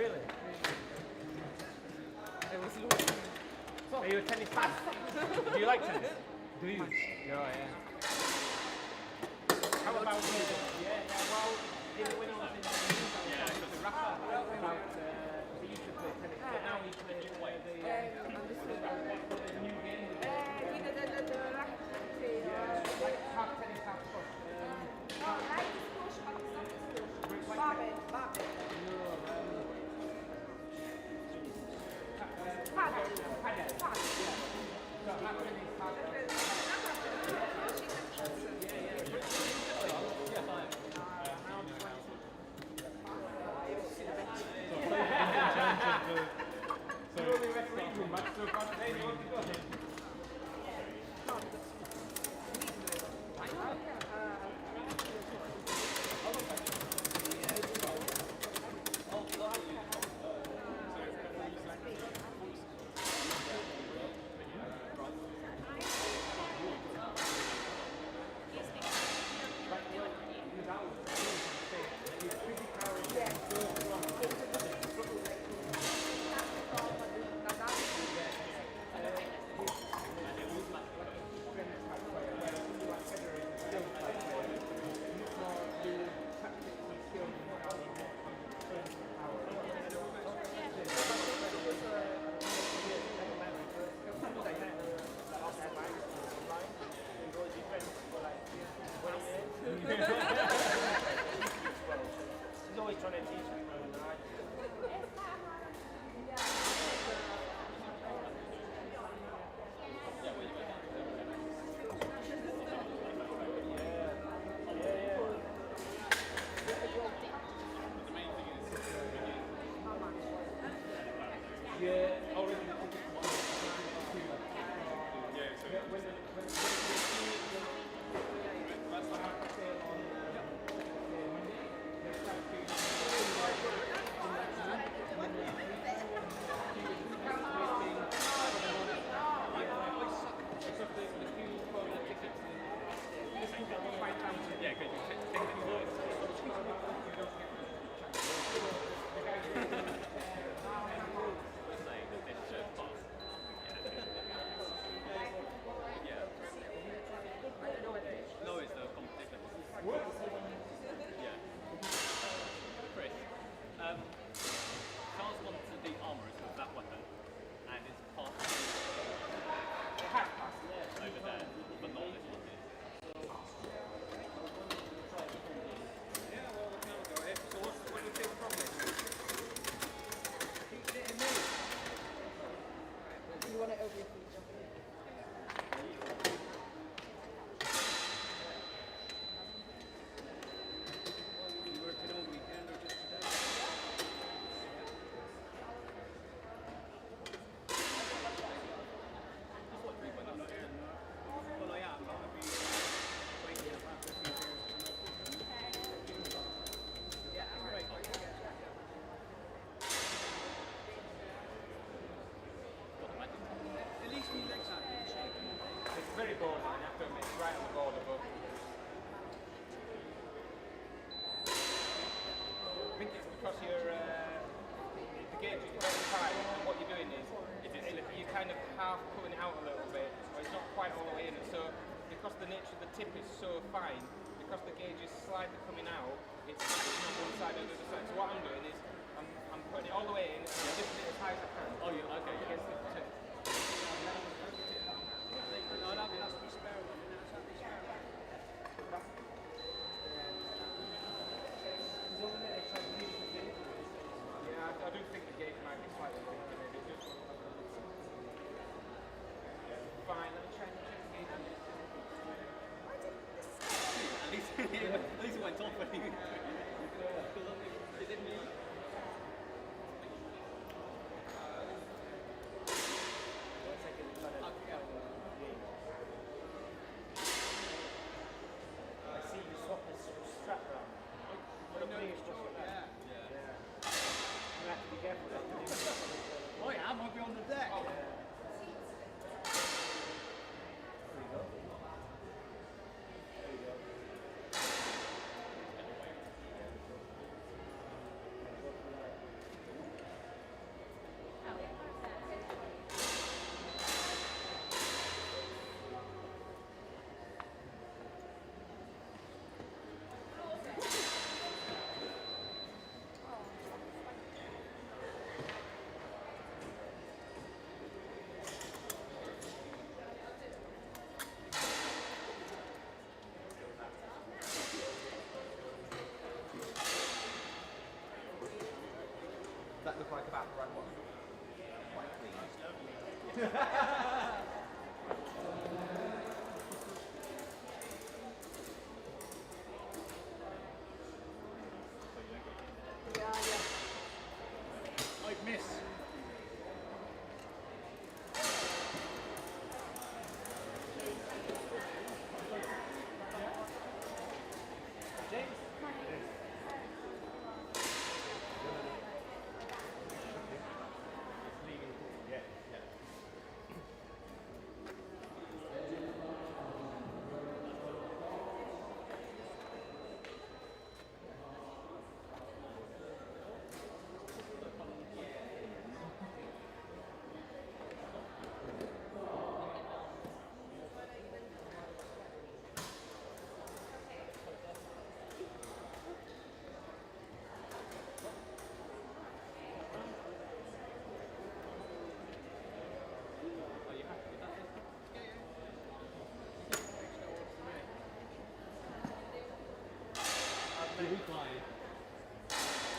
Really? It was Louis. Are you a tennis fan? Do you like tennis? Do you? Yeah, yeah. How about well, when I was in the news, I was talking to Rafa about he used to play tennis, but now he plays the new game. Like half tennis, half squash. He's always trying to teach me. No, it's the competition. Yeah. Chris, Charles wants to be armorers with that weapon, and it's past over there, but not this one. You want it over your feet. It's very borderline, I have to admit, it's right on the border, but I think it's because you're the gauge is very tight, and what you're doing is you're kind of half pulling it out a little bit, or it's not quite all the way in, and so because the nature of the tip is so fine, because the gauge is slightly coming out, it's catching on one side and the other side. So what I'm doing is I'm putting it all the way in and I'm lifting it as high as I can. Oh, yeah, okay, yeah. Against the tip. Yeah, I do think the gauge might be slightly bigger, maybe. Just fine, let me try and check the gauge. At least it went off when you... Is it me? Does that look like about the right one? Quite clean. I'd miss.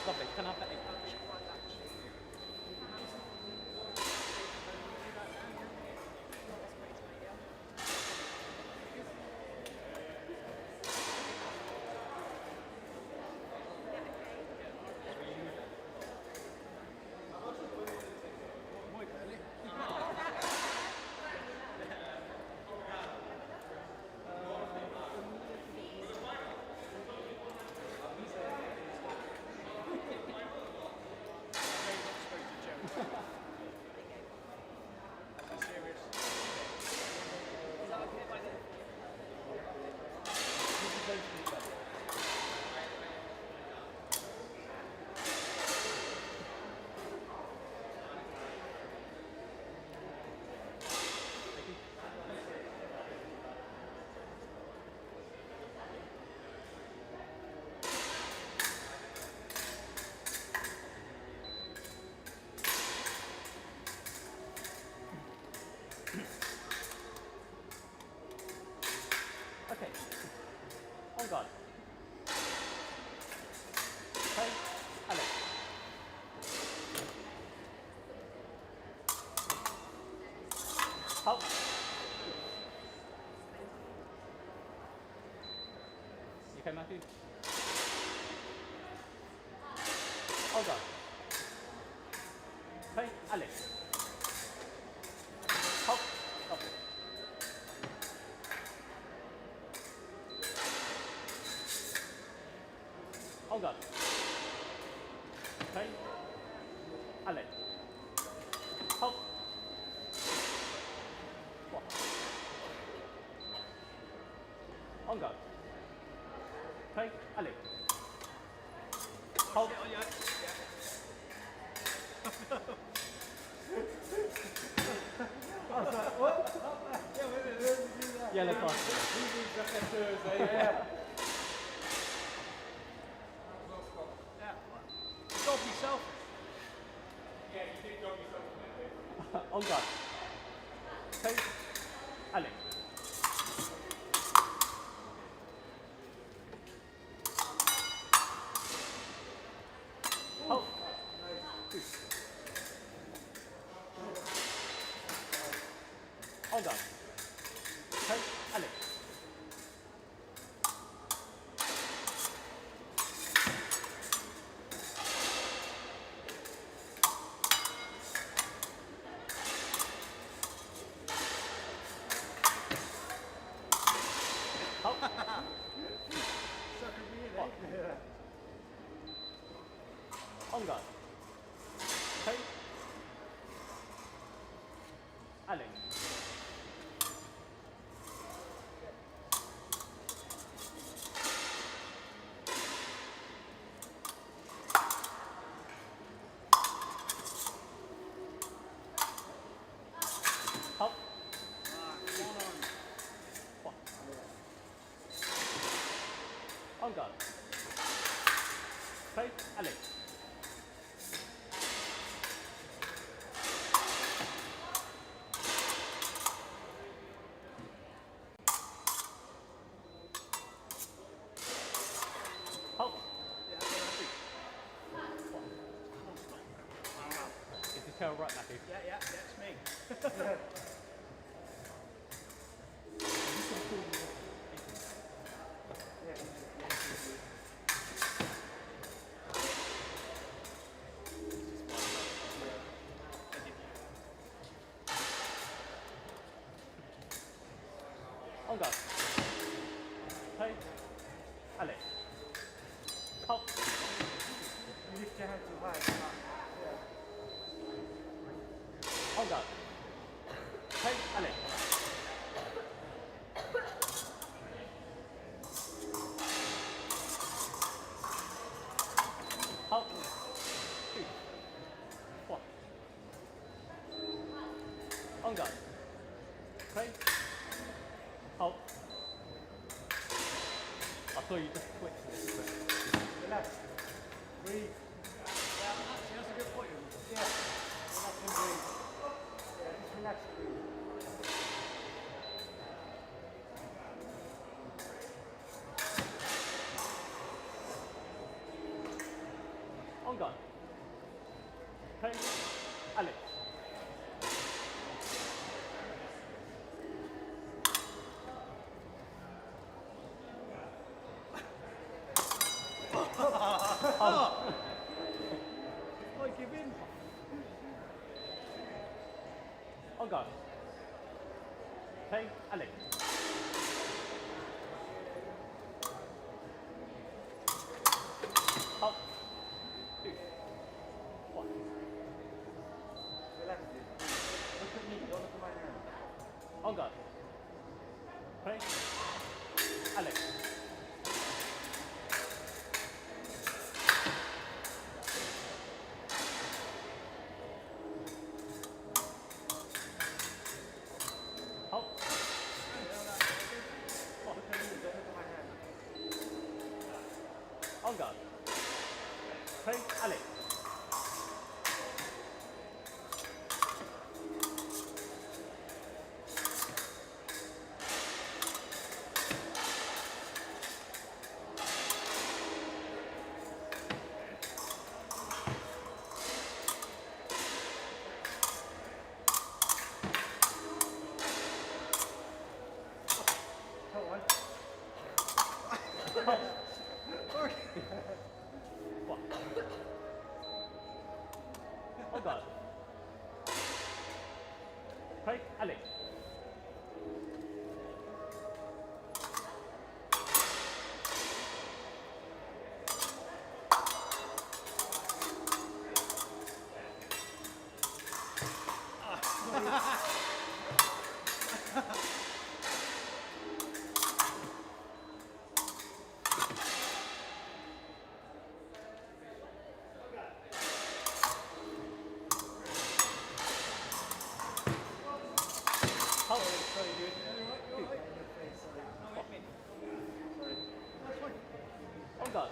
Lovely. Can I have that? Okay. On guard. Okay. Alex. Halt. You okay, Matthew? On guard. Okay. Alex. Halt. Lovely. Hold on. Okay. Alex. Hold. What? On guard. Okay. Alex. Hold. Yellow card. Stop yourself. On guard. Okay. Alex. Hold. On guard. Okay. Alex. Hold. On guard. Okay. Alex. Hold. What? On guard. Okay. Alex. Kel right, Matthew. Yeah, that's me. On go. Hey. Alex. Halt. You lift your hand too high. On go. Hey, Alex. Halt. 2. 1. On go. Hey. Halt. I saw you just twitch there. Relax. Breathe. Yeah, actually, that's a good point. Yeah. Relax and breathe. Yeah, just relax and breathe. On go. Hey, Alex. Oh, give in. On go. Hey, Alex. Up. 2. 1. Relax. Look at me. Don't look at my hand. On go. Hey, Alex. Up. Look at me. Don't look at my hand. On go. Hey, Alex. Come on. 1. On go. Hey, Alex. Halt. Sorry, dude. 2. Sorry. On go.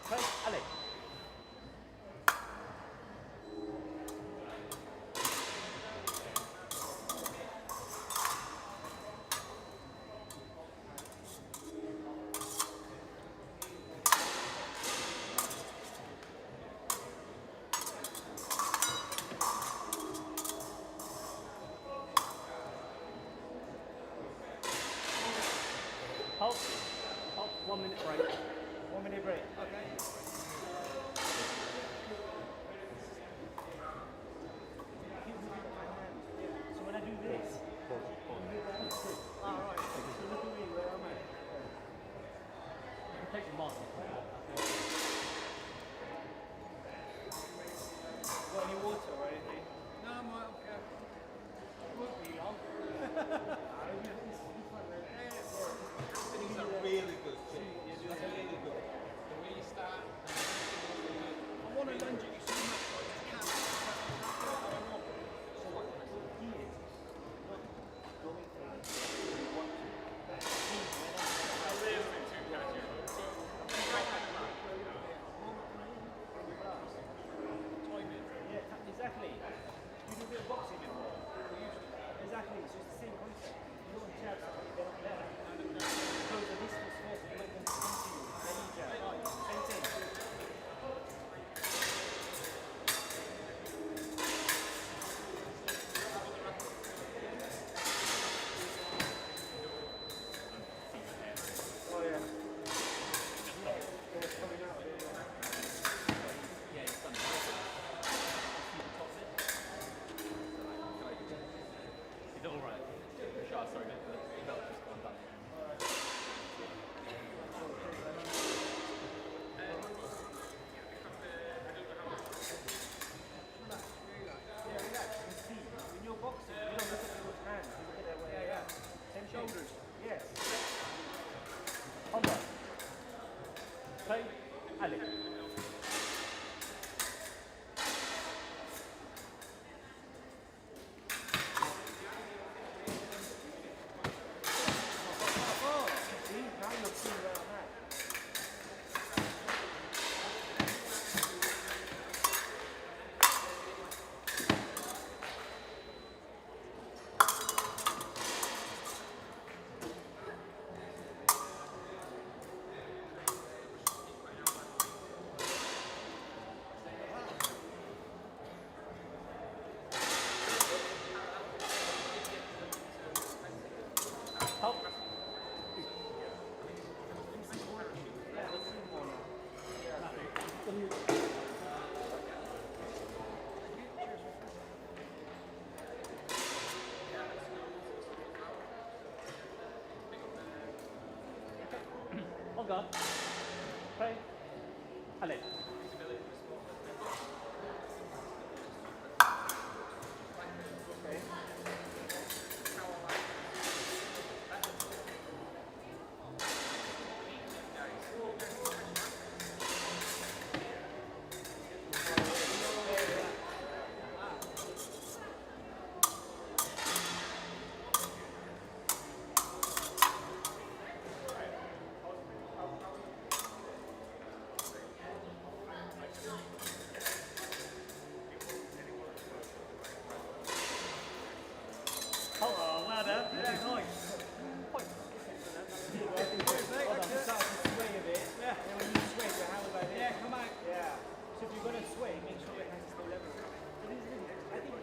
Hey, Alex. guard. Play. Allez. Oh, well done. Yeah, nice. Yeah, come on. Yeah. So if you're going to sway, make sure your hands stay level. I think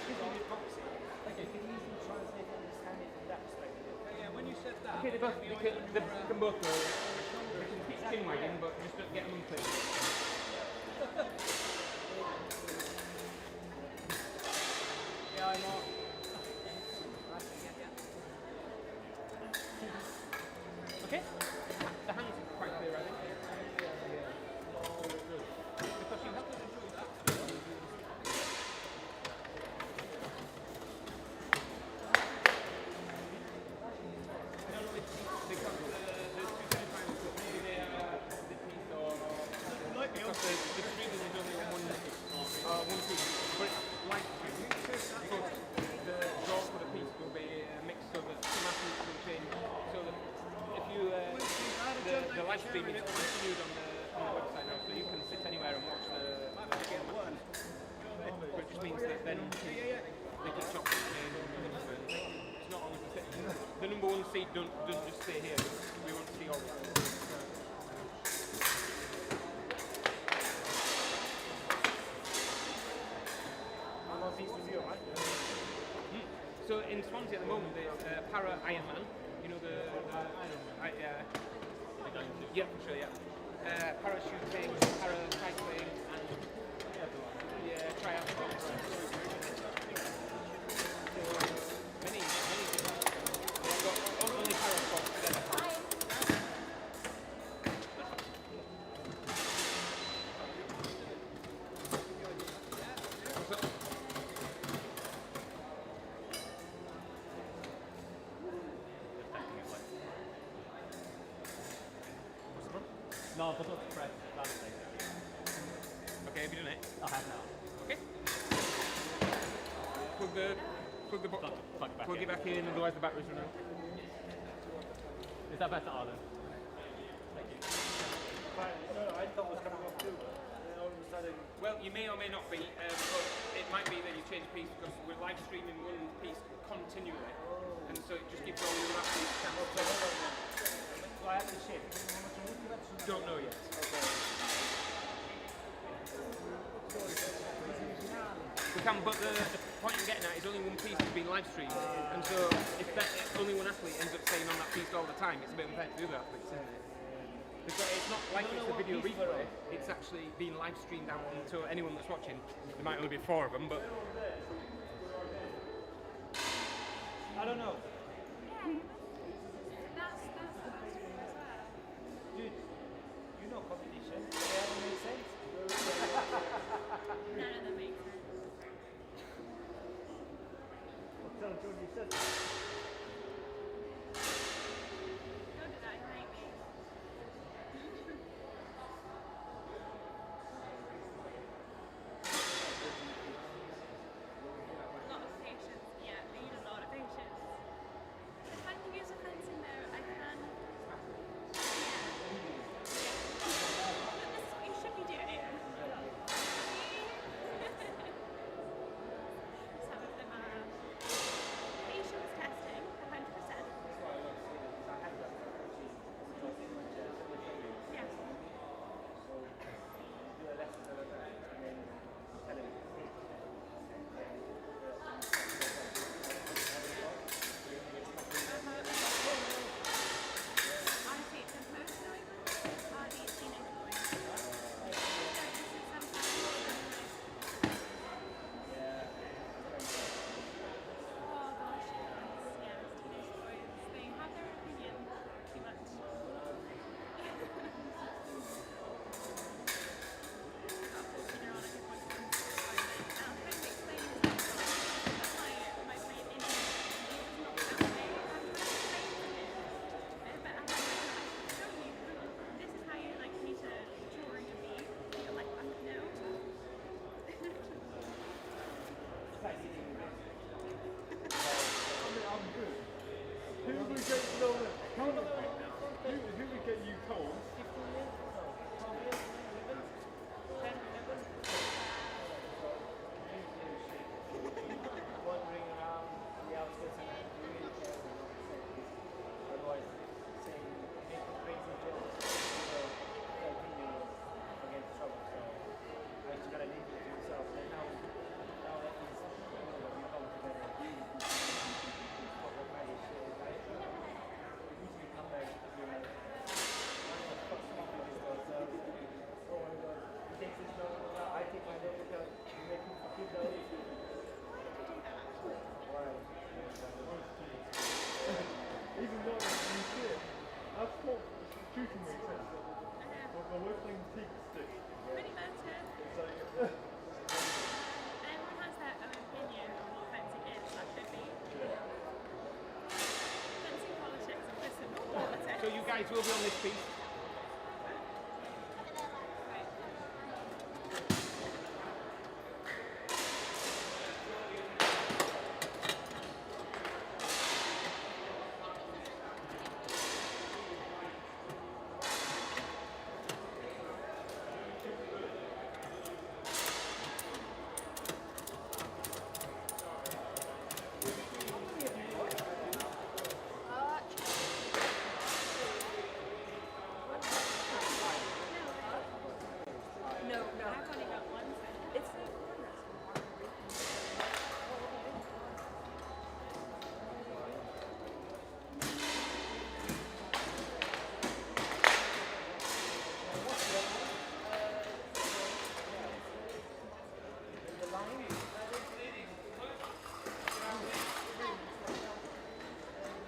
because you're boxing, you can easily translate and understand it from that perspective. Yeah, when you said that, okay, they can both go. They can keep chin wagging, but just don't get them unclear. Yeah, I know. Okay? The hands are quite clear, I think. Because you have to enjoy that. I don't know if because the two semi-finals, but maybe they are the piece or because the streaming is only on one piece. But like so the draw for the piece will be a mix so that some athletes will change. So that if you the live stream is continued on the website now, so you can sit anywhere and watch the game matches. But it just means that then they can chop and change and it's not always the number one seed doesn't just stay here. We want to see all of it. So in Swansea at the moment, there's Para Ironman. You know the yeah, for sure, yeah. Parachuting, paracycling, and triathlon. So many different. They've got only parasports together. No, but not press. Okay, have you done it? I have now. Okay. Plug it back in, otherwise the batteries run out. Is that better, Arlen? I thought it was coming off too. Then all of a sudden, Well, you may or may not be, but it might be that you change piece because we're live streaming one piece continually, and so it just gives all your athletes a chance to. So I have to shift. Don't know yet. We can, but the point I'm getting at is only one piece is being live streamed, and so if only one athlete ends up staying on that piece all the time, it's a bit unfair to the other athletes, isn't it? Because it's not like it's a video replay, it's actually being live streamed out, and so anyone that's watching, there might only be 4 of them, but I don't know. That's true as well. Dude, you know competition. They haven't made sense. None of them make sense. Tell Jordan you said that. Don't do that, you hate me. A lot of patience. Yeah, I need a lot of patience. If I can use a fence in there, I can. Yeah. But this is what you should be doing. Some of them are patient shooting makes sense. But we're playing teak stick. Pretty much, So, everyone has their own opinion on what fencing is, that should be. Fencing politics and personal politics. So you guys will be on this piece. No, I've only got one set. It's the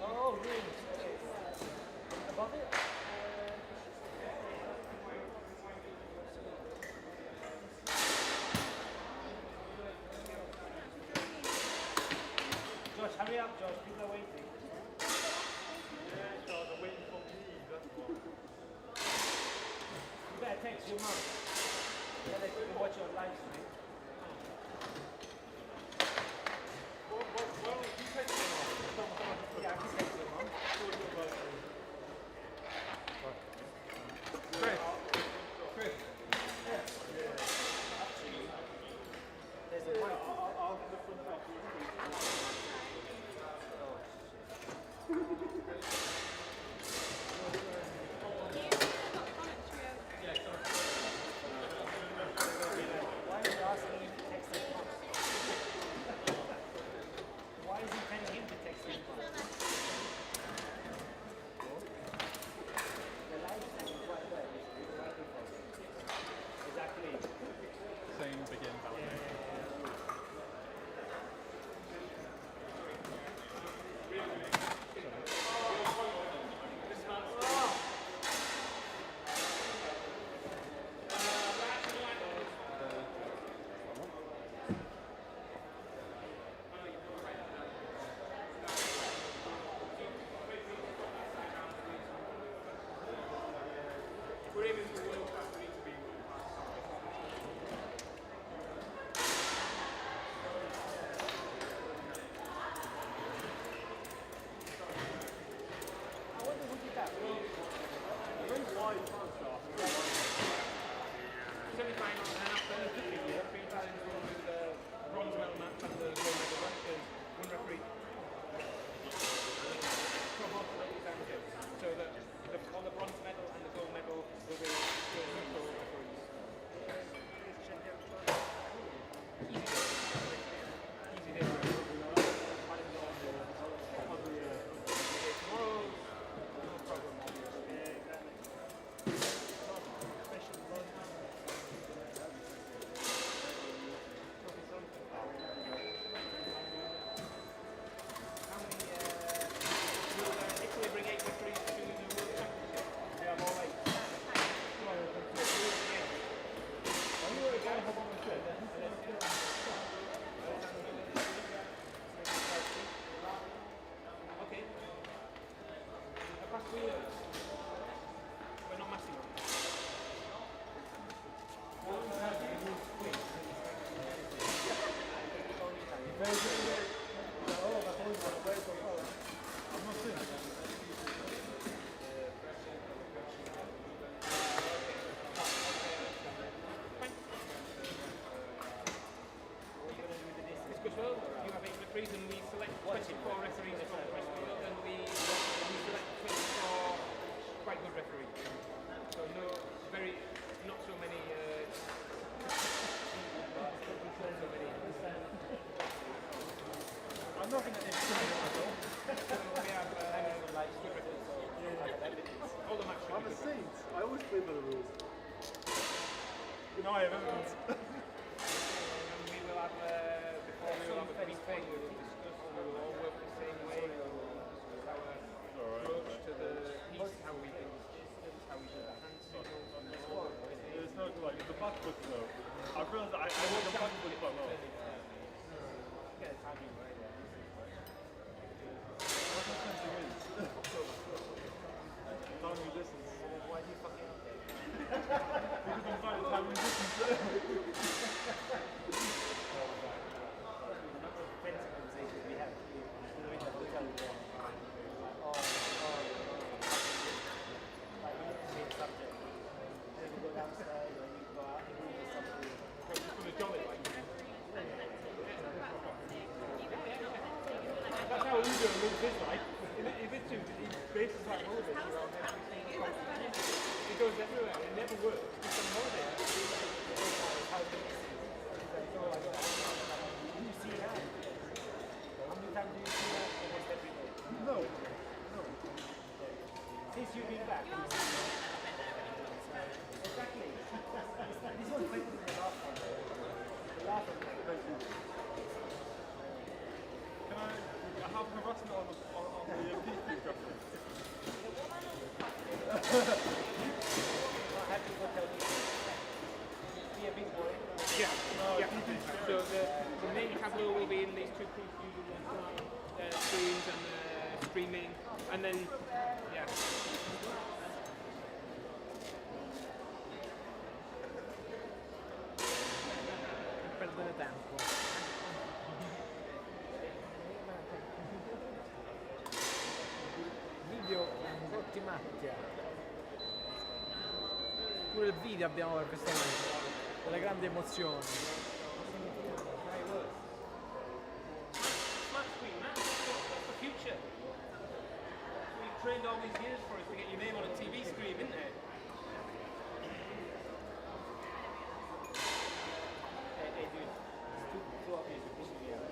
Oh, really? Above it? Josh, hurry up, Josh. People are waiting. yeah, so they're waiting for me. That's what. You better text your mum. Tell her you can watch your live stream. Well, you take them off. Yeah, I can text your mum. Chris. Chris. There's a mic. I'll do the front off. Why are you asking him to text his mum? Why is he telling him to text his mum? The live stream is right there. It's right before. Exactly. Same begin. We're aiming for world class. We need to be world class. I wonder who did that. Semi-final and then after the three Italians go with the bronze medal match and the gold medal match. There's one referee. For both of those exams. So that on the bronze medal and the gold medal will be neutral referees. Easy day. Tomorrow, no problem. How many, will Italy bring 8 referees to the World Championship? They have all 8. Okay. I pass to you. We're not Massimo. It's good well. You have 8 referees and we select 24 referees from Westfield and we select 24 quite good referees. So not so many I'm not going to so we have good referees. All the matches. I'm a saint. I always play by the rules. No, I have evidence. And we will have before we will have a briefing. We will discuss. We will all work the same way. Our approach to the piece, how we think. how we do the hand signals on the squad. There's no like the back foot though. I realised that I want the back foot quite well. Get the timing right there. What the sensing is? Timing distance. Why do you fucking up there? Because I'm trying to timing distance. Fencing conversations we have. We have to tell them. Like, you need to change subject. Then you go downstairs or you go out and you do something. We're just going to jolly like. That's how we do it with his life. If it's too, he basically like holidays around everything. He goes everywhere. It never works. Just on holiday. You see that? How many times do you see that almost every day? No. Since you've been back. Exactly. This one's better than the last one. The last one. Can I have harassment on the PC graphics? Not happy to go tell you. Be a big boy. Yeah. So the main Tableau will be in these two pieces screens and streaming, and then yeah. Perdere tempo. Video forti macchia. Pure il video abbiamo per questo momento. Della grande emozione. Smart screen, man. That's the future. We've trained all these years for us to get your name on a TV screen, isn't it? Hey dude, it's too obvious to push me out.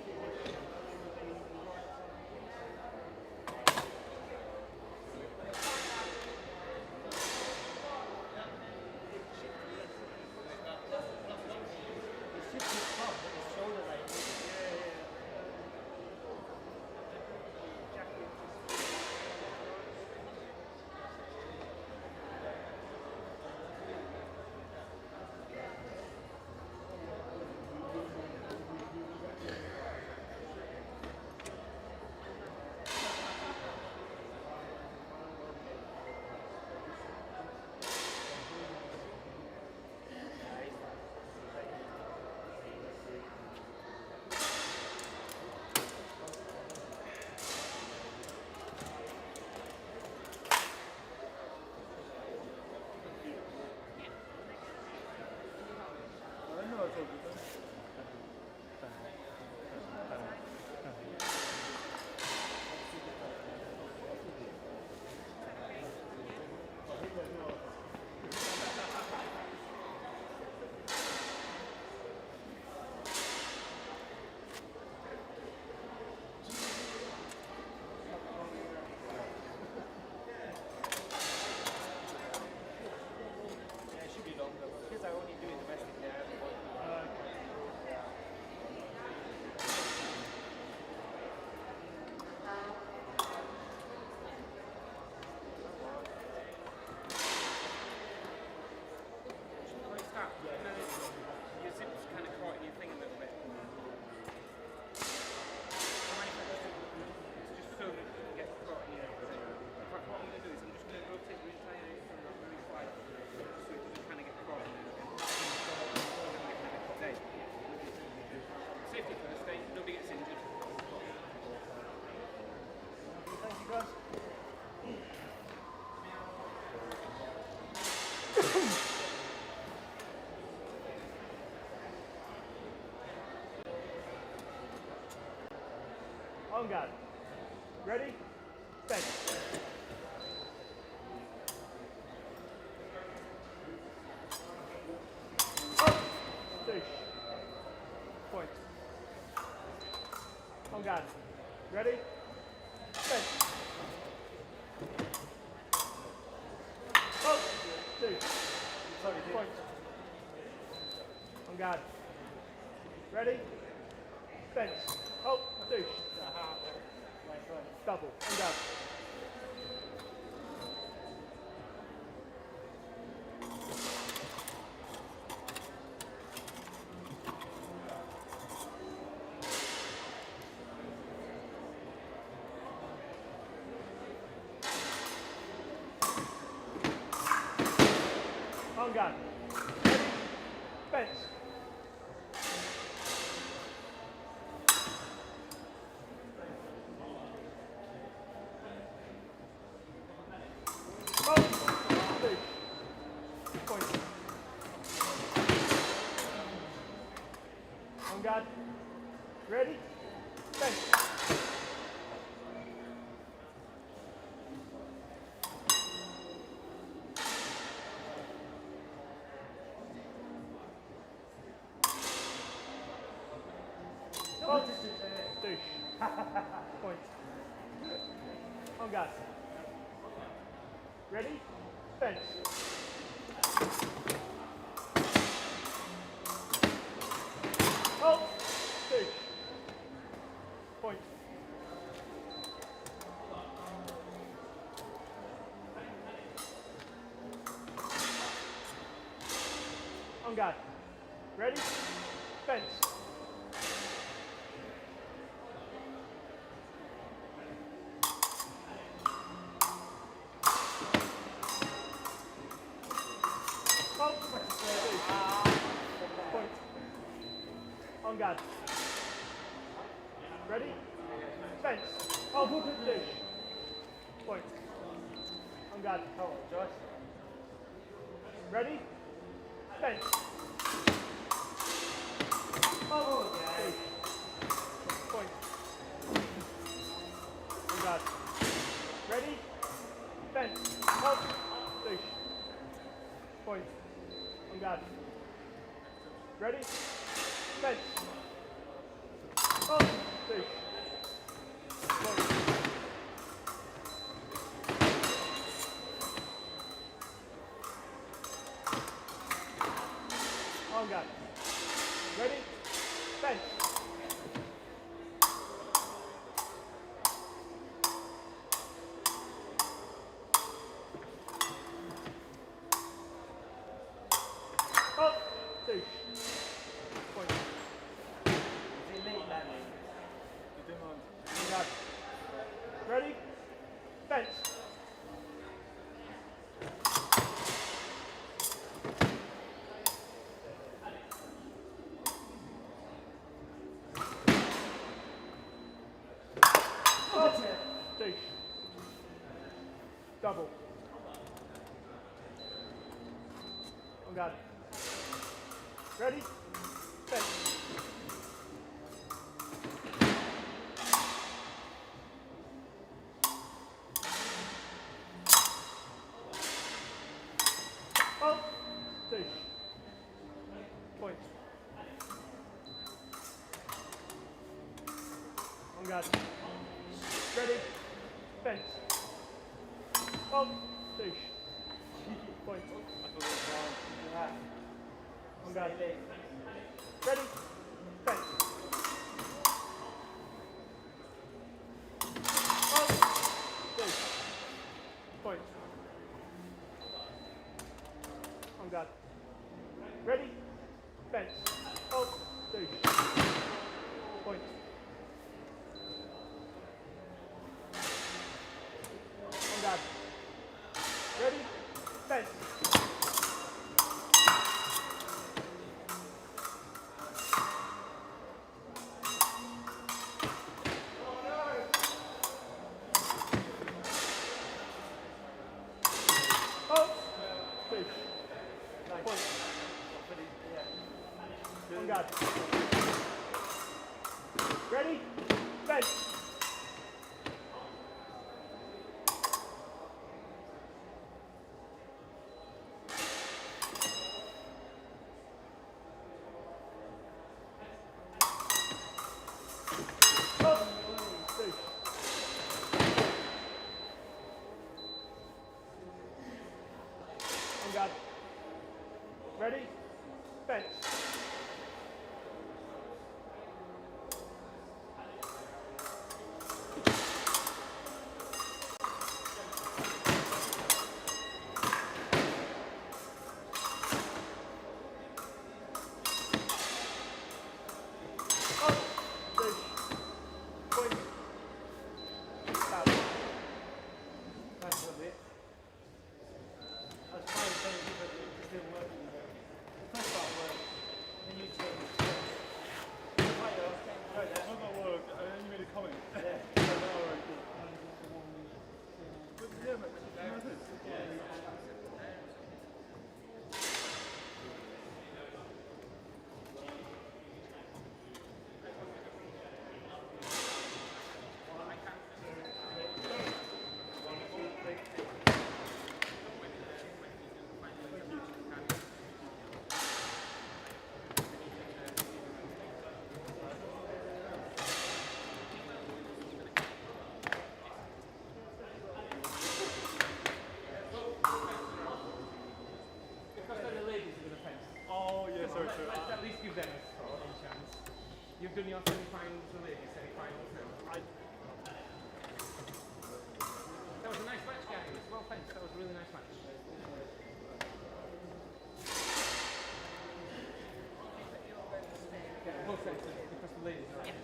On guard. Ready? Bench. Up. Douche. Point. On guard. Ready? Bench. Up. Douche. Point. On guard. Ready? Bench. Up. Douche. Double. On guard. On guard. Ready? Fence. Oh, two. Point. On guard. Ready? Fence. Oh, douche. Point. On guard. Ready? Fence. Oh, douche. Point. On guard. Ready? Fence. Oh, point. On guard. Ready? Fence. Oh, douche. Point. On guard. Oh, Josh. Ready? Fence. Oh, douche. Point. On guard. Ready? Fence. Oh, douche. Point. On guard. Ready? Fence. Oh, douche. Point. On guard. Ready? Fence. Oh, douche. Point. On guard. Ready? Fence. Oh, douche. Double. On guard. Ready? Fence. Oh, douche. Point. On guard. Ready? Fence. Oh, douche. Point. On guard. Ready? Fence. Oh, douche. Point. On guard. Ready? Fence. Oh, douche. Point. On guard. Ready? Fence. Oh, douche. Point. On guard. Ready? Fence. Oh, douche. On guard. Ready? Fence. you've done your semi-finals, the ladies semi-finals now. That was a nice match, guys. Well, thanks. That was a really nice match. Both sets, because the ladies are right.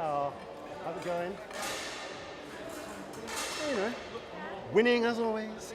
Oh, how's it going? You know, winning as always.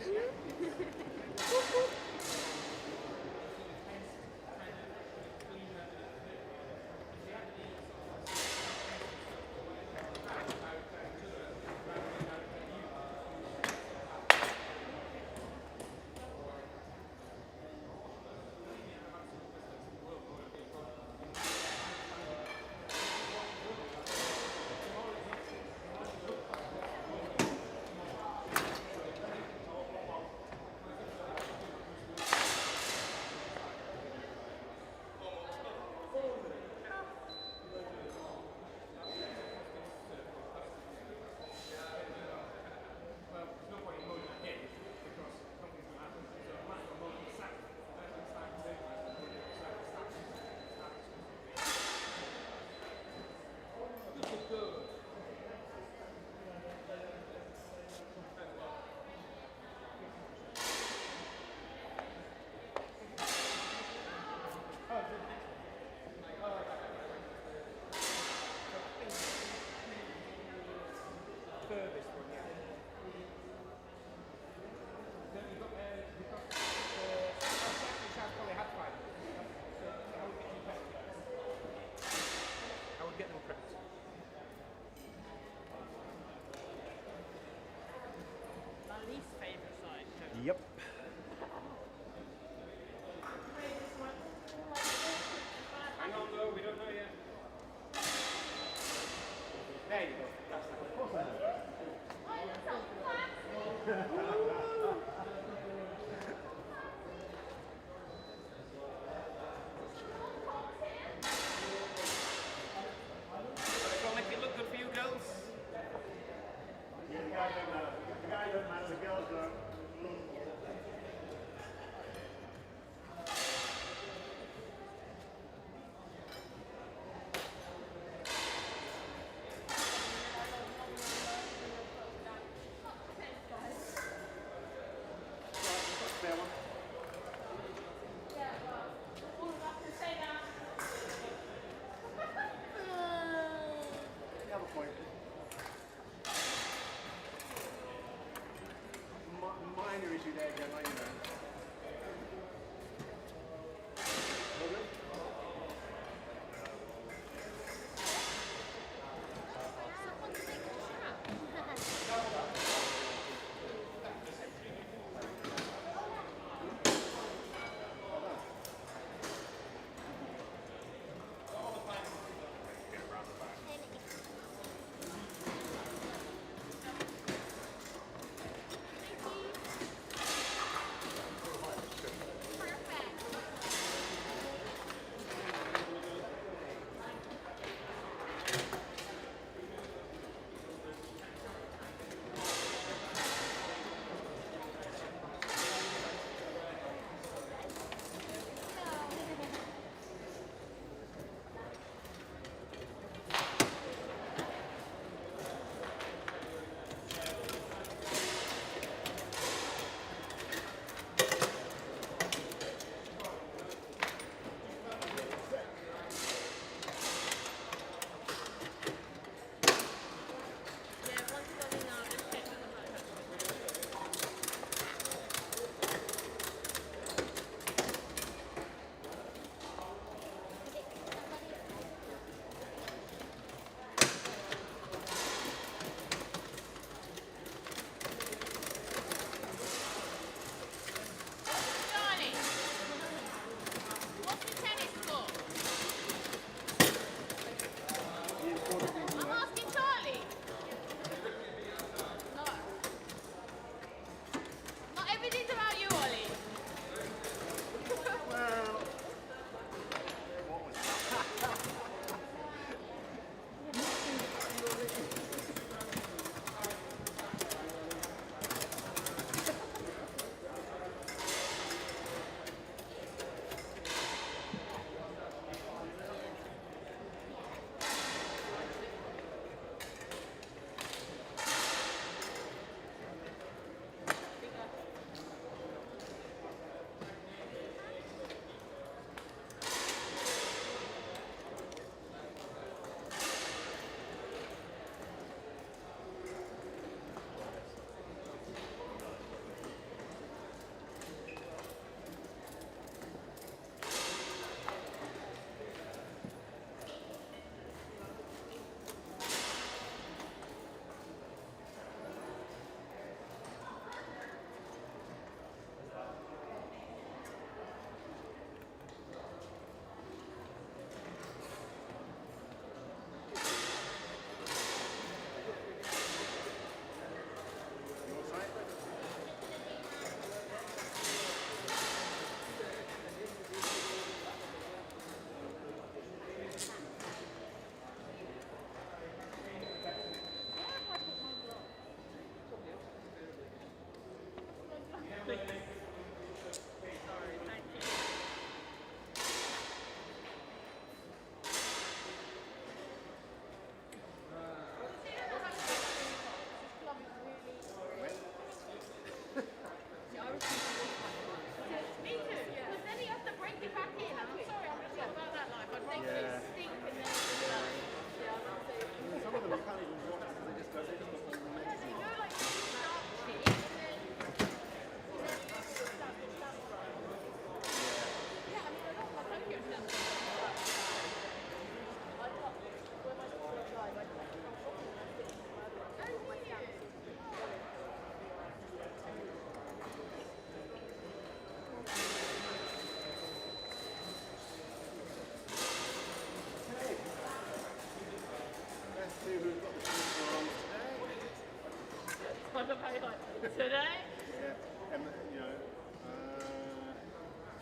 Today? Yeah. And, you know,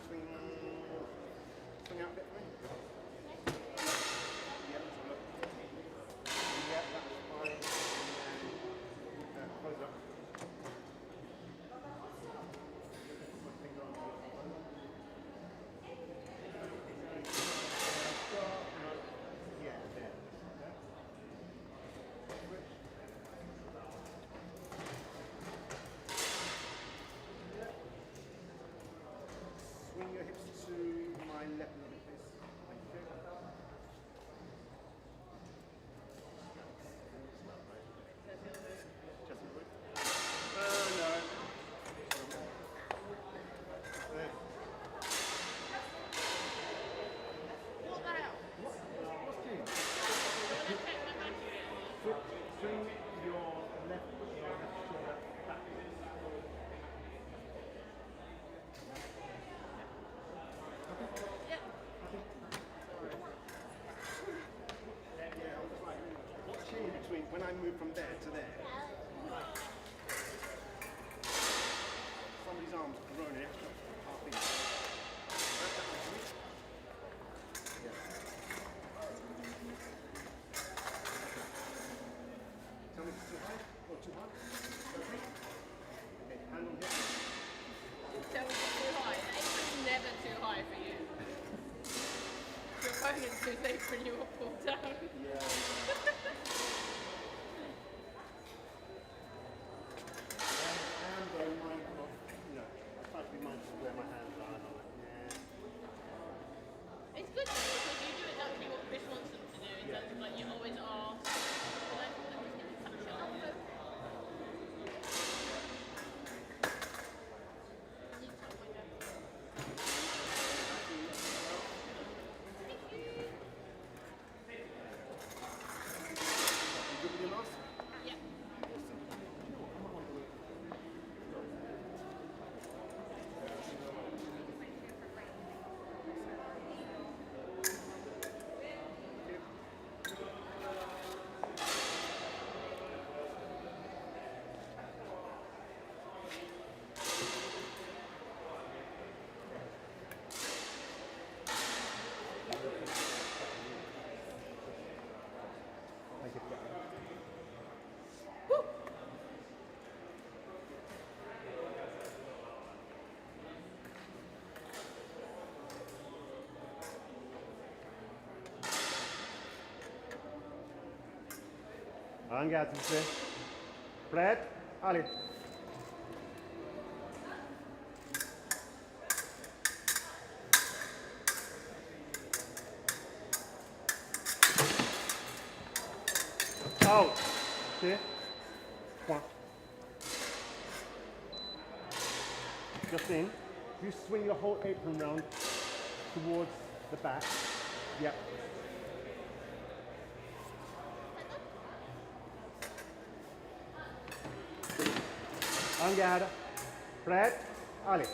swing out a bit for me. Yeah, let's have a look. Yeah, that's fine. And close up. Put my finger on the yeah, there. Swing your hips to my left a little bit, please. Thank you. Just a bit. No. There. What the hell? What's changed? Did I check my battery? Swing your left shoulder back. Yeah. Yeah, I'm just like, what's changed between when I move from there to there? Somebody's arm's grown an extra half inch. Tell me if it's too high or too hard. Okay. Okay, hand on hip. Tell me it's too high. It's never too high for you. Your opponent's too safe when you will fall down. I am very mindful of, you know, I try to be mindful of where my hands are and all that. Yeah. It's good though because you do exactly what Chris wants them to do in terms of like you always are. Like, I'm just gonna touch it off. You touch my jacket. You good with your mask? Yeah. Thank you. Engage, s'il vous plaît. Prête? Allez. Out. Okay. Point. Justine, you swing your whole apron round towards the back. Yep. En garde. Prête? Allez.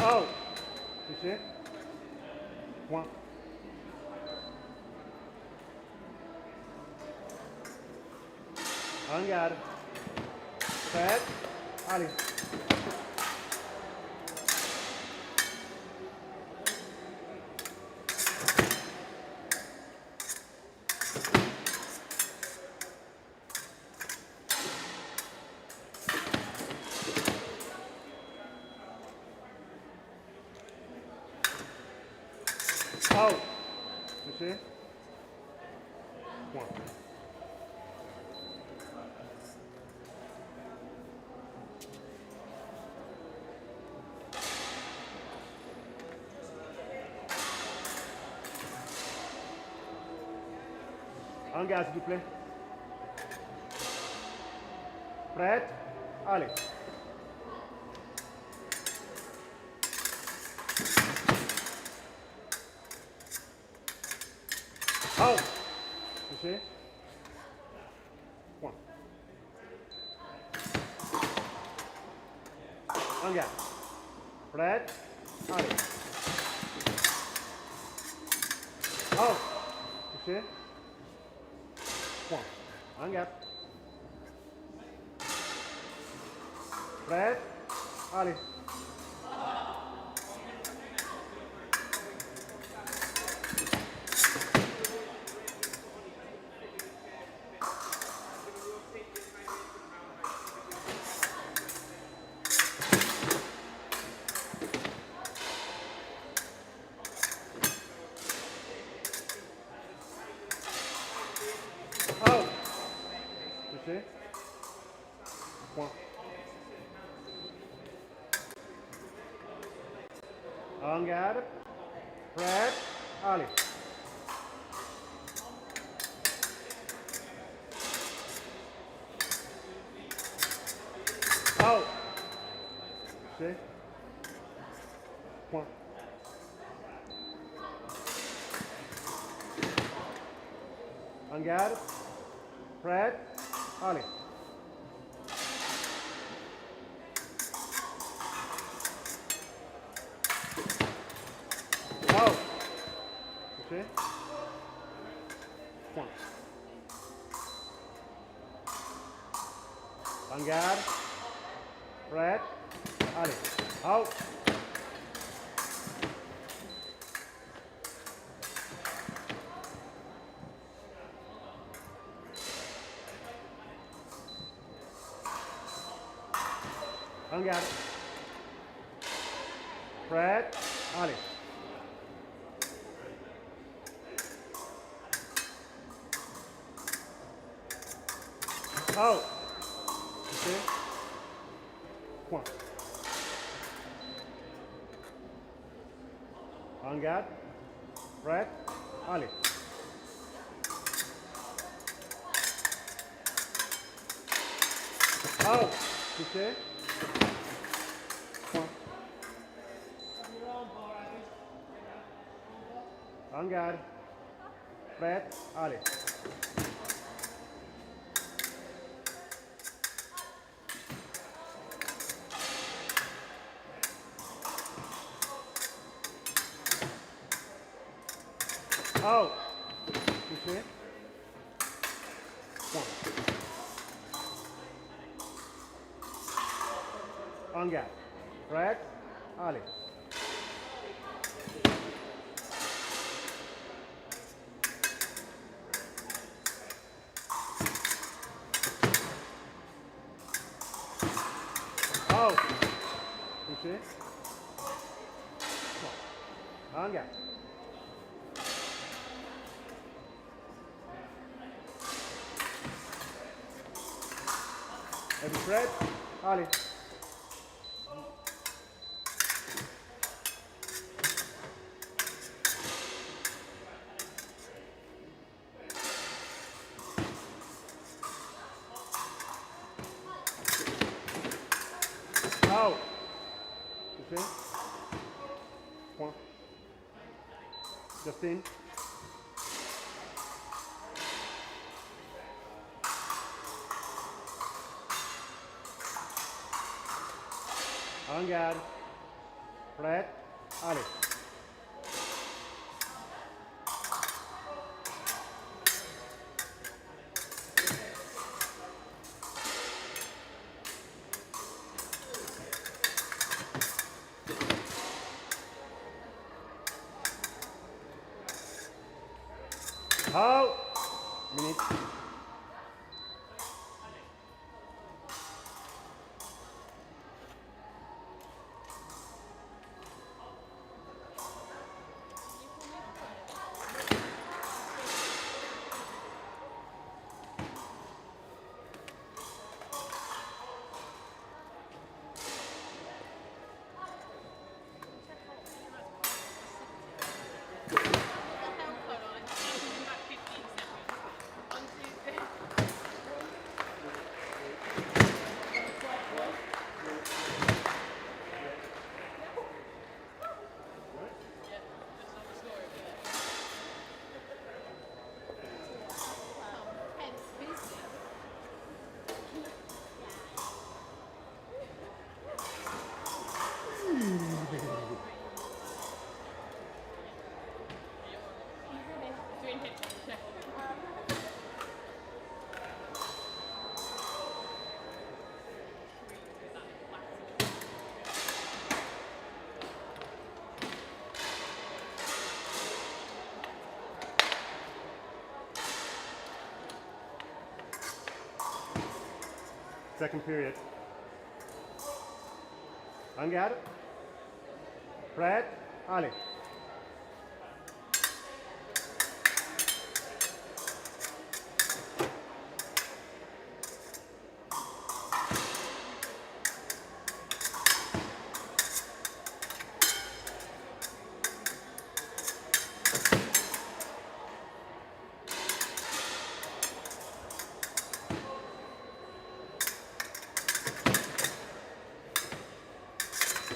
Oh! Touché. Point. En garde. Prête? Allez. Out. Touché. Point. En garde, s'il vous plaît. Prête? Allez. Out. You see? One. On gap. Fred. Ali. Out. You see? One. On gap. Fred. Ali. Out. You see? One. En garde. Fred. Ali. Out. See? One. En garde. Fred. Ali. Out. You see? One. En garde. Fred. Ali. Out. En garde. Fred. Ali. Out. You see? One. En garde. Fred. Ali. Out. You see? One. En garde. Fred. Ali. Out. You see? One. En garde. Fred. Ali. Out. You see? One. En garde. Heavy Fred. Ali. Out. You see? One. Justine. En garde. Fred. Ali. Out. Minute. Second period. En garde. Prêt. Allez.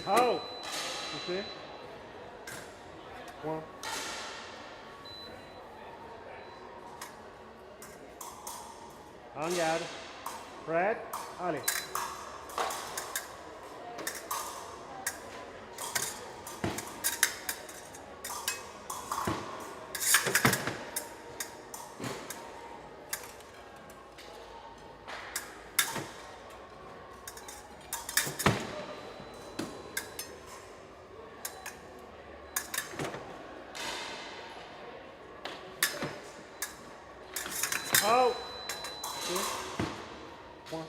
Out. Touché. Point. En garde. Prêt. Allez. Out. Touché. Point.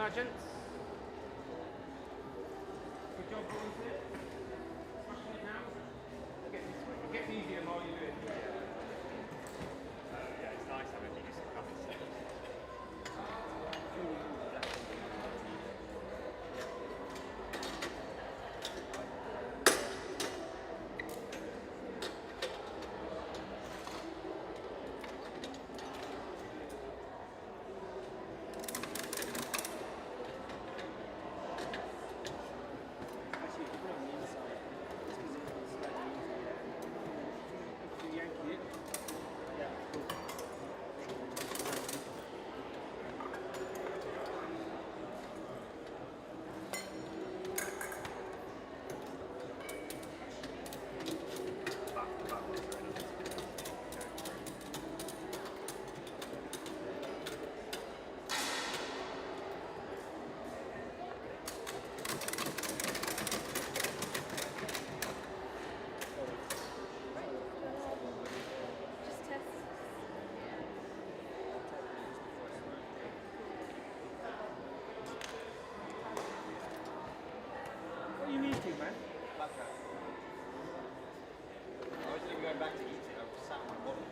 sergeants. Good job going for it. Smashing it now. It gets easier the more you do it. Yeah, it's nice having a decent coffee set. Actually, if you put it on the inside, just because it's slightly easier. If you yank it, yeah, cool. Just test. What are you eating, man? Black cat. I was even going back to eating. I was sat on my bottom.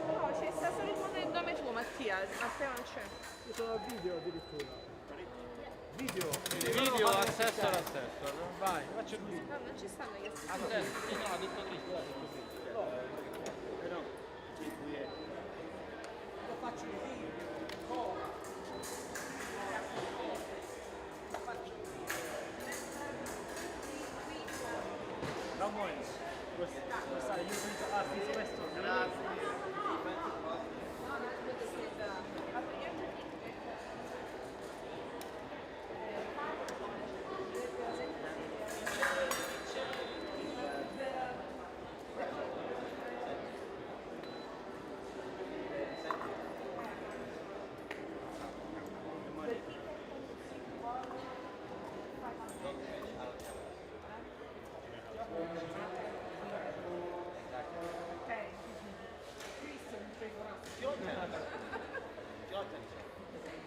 No, ci sta solo il nome tuo, Mattia. A te non c'è. Io sono al video addirittura. Video? Video, assessor, assessor. Vai, faccio il video. No, non ci stanno gli assistenti. Assessor, sì, no, ha detto Cristo. No. Lo faccio il video. Ramon, lo sai, io penso artist questo.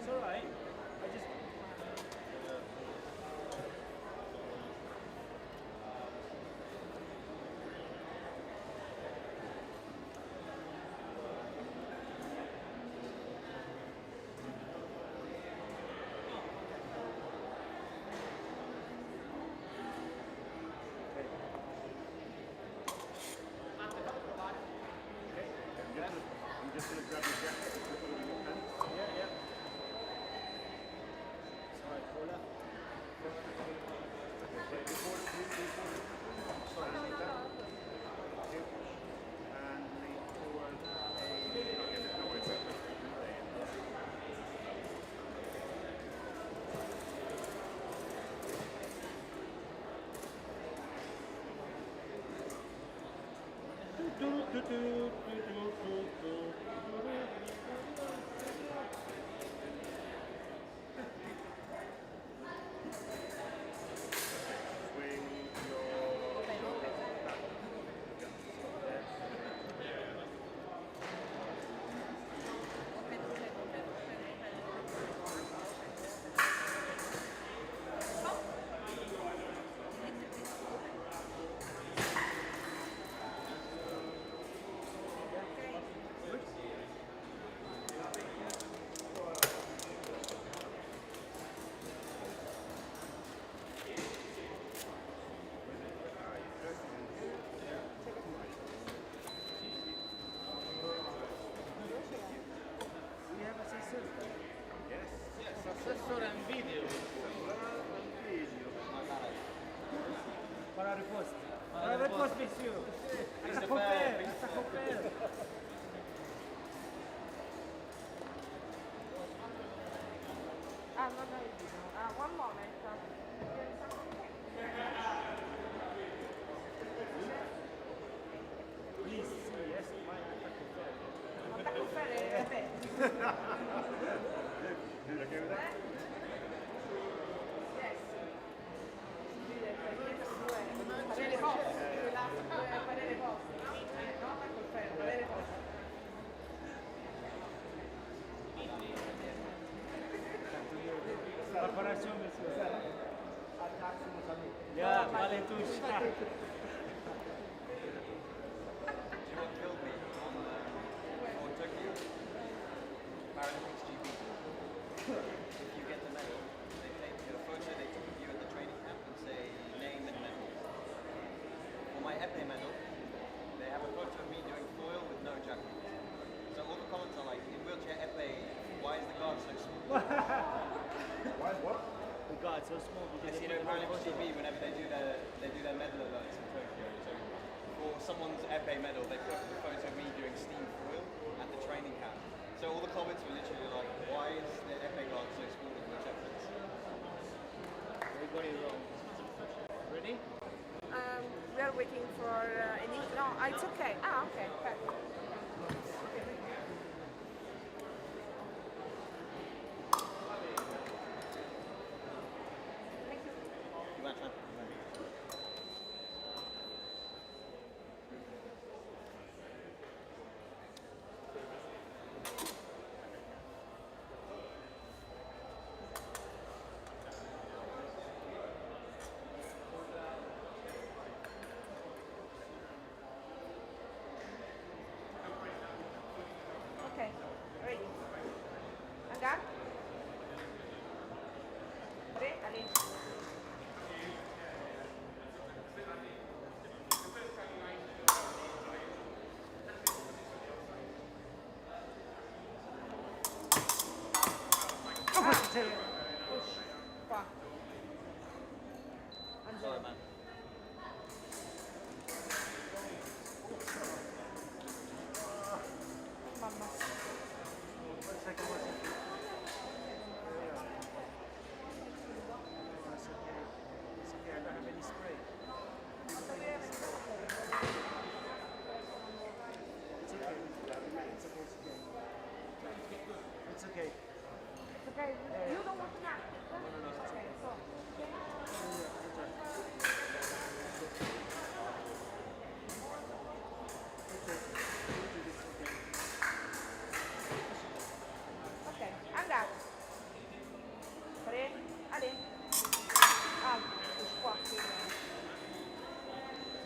It's alright. I just. I'm just going to grab your jacket and put it in your pants. Yeah, yeah. Sorry, Paula. And lean forward no, it's okay. Swing your We have assessor. Assessor and video. Para repost. Para repost, monsieur. Hasta comer, hasta comer. no, no, you don't. One moment. There's something here. Please, yes, my attacco ferro. Attacco ferro, vabbè. You okay with that? Yes. Parere posto, parere posto, no? No, attacco ferro, parere posto. Corporation, monsieur. Yeah, vale touche. Do you know what killed me on Tokyo? Paralympics GP. If you get the medal, they take a photo they took of you at the training camp and say name and medal. For my épée medal, they have a photo of me doing foil with no jacket. So all the comments are like, in wheelchair épée, why is the guard so small? Why? What? The guard so small because Because you know Paralympics GP, whenever they do their medal alerts in Tokyo, so for someone's épée medal, they put the photo of me doing steam foil at the training camp. So all the comments were literally like, why is the épée guard so small in the chaplains? we got it wrong. Ready? We are waiting for any. No, it's okay. Ah, okay, perfect. Thank you. You want to? Okay, ready. Hangar. Ready, allez. Push. Qua. Sorry, man. Mamma. One second, one second. It's okay. It's okay, I don't have any spray. It's okay. It's okay. It's okay. It's okay. It's okay. You don't want to knock it. No, it's Okay, so. Ok, andato. 3, allez. Alto, touche qua.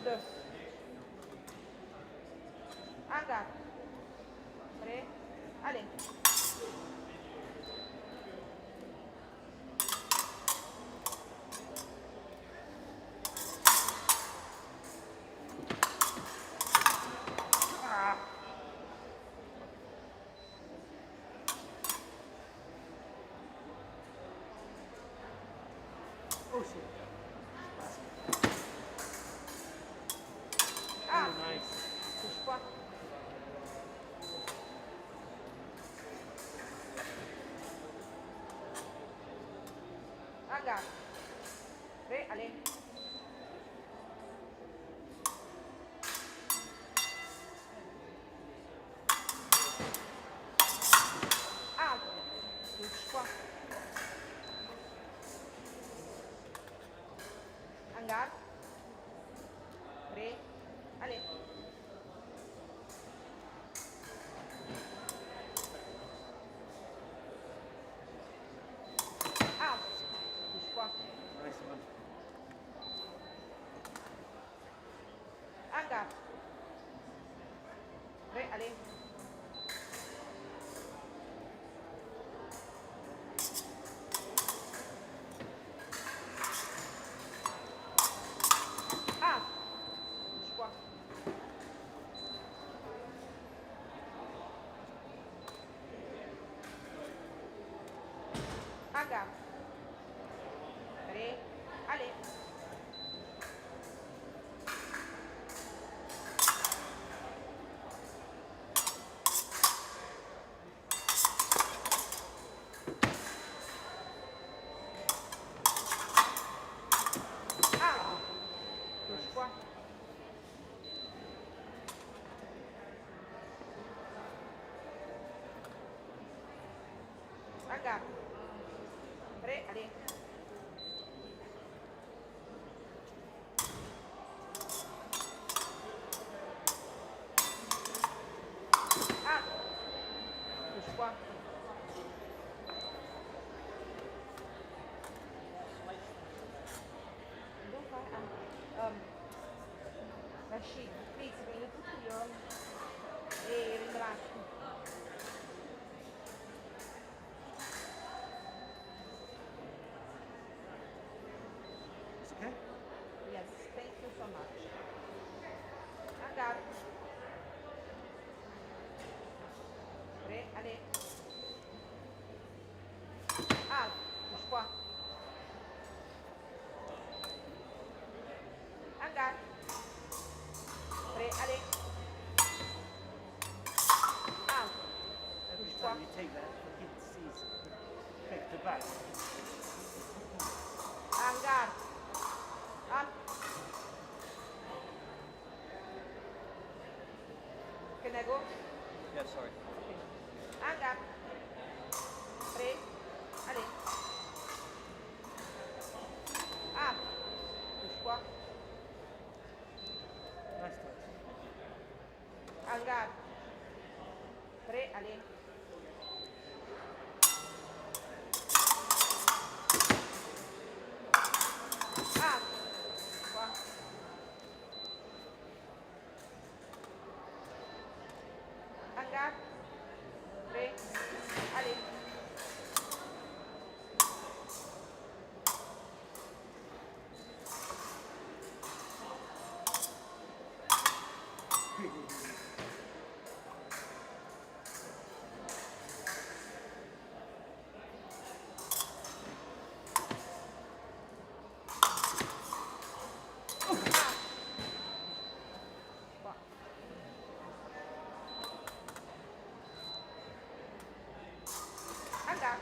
2. Andato. 3, allez. Oh shit. Ah, Nice. touche qua. Andato. 3, allez. Alto. Touche qua. Hangar. 3, allez. Alto. Touche qua. Nice one. Hangar. 3, allez. Ah, touche qua. Hangar. 3, allez. Angkat. 3, allez. Ah. Touche pas. Don't fight. Rashid, please, can you put your rimbraccio? It's okay? Yes, thank you so much. Angkat. 3, allez. Ah, touche pas. Angkat. 3, allez. Ah, Every touche time pas. you take that, the kid sees pick the back. Angkat. Ah. Can I go? Yeah, sorry. Angkat. 3, allez. Ah, touche pas. Nice touch. Angkat. 3, allez. Ah, qua. Angkat. 3, allez. Qua. Angkat.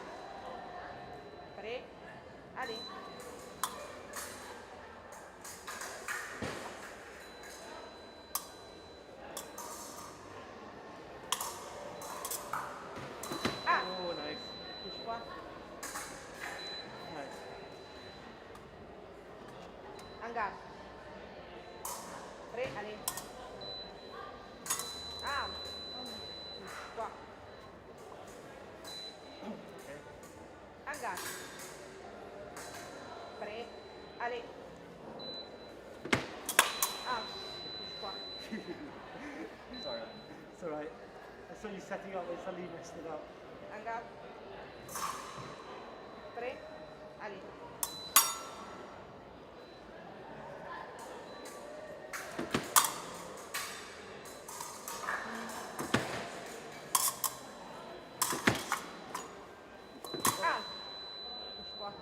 3, allez. Ah, Oh, nice. touche pas. Nice. Angkat. 3, allez. Ah, touche pas. Angkat. 3, allez. Ah, touche pas. Sorry. It's alright. I saw you setting up and suddenly you messed it up. Angkat. 3, allez. Ah, touche pas.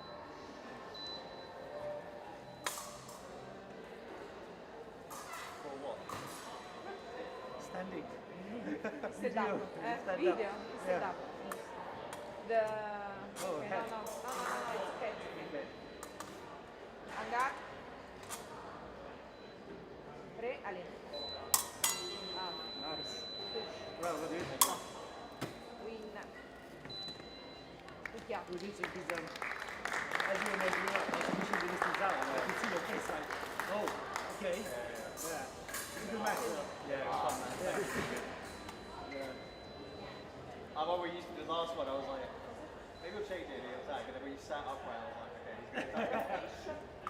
For what? Standing. Sit up. Stand up. Video. Sit Yeah. up. The. Oh, okay, head. no, it's okay. Okay. Angkat. 3, allez. Ah, Nice. touche. Well, what do you think? Win. Picchiato. We did it because as you were measuring up, like pushing the distance out, I could see your face like, oh, okay. Yeah. It's a good match. Yeah, it was fun, man. Yeah. I remember you used to the last one, I was like, maybe we'll change it in the attack, and then when you sat upright, I was like, okay,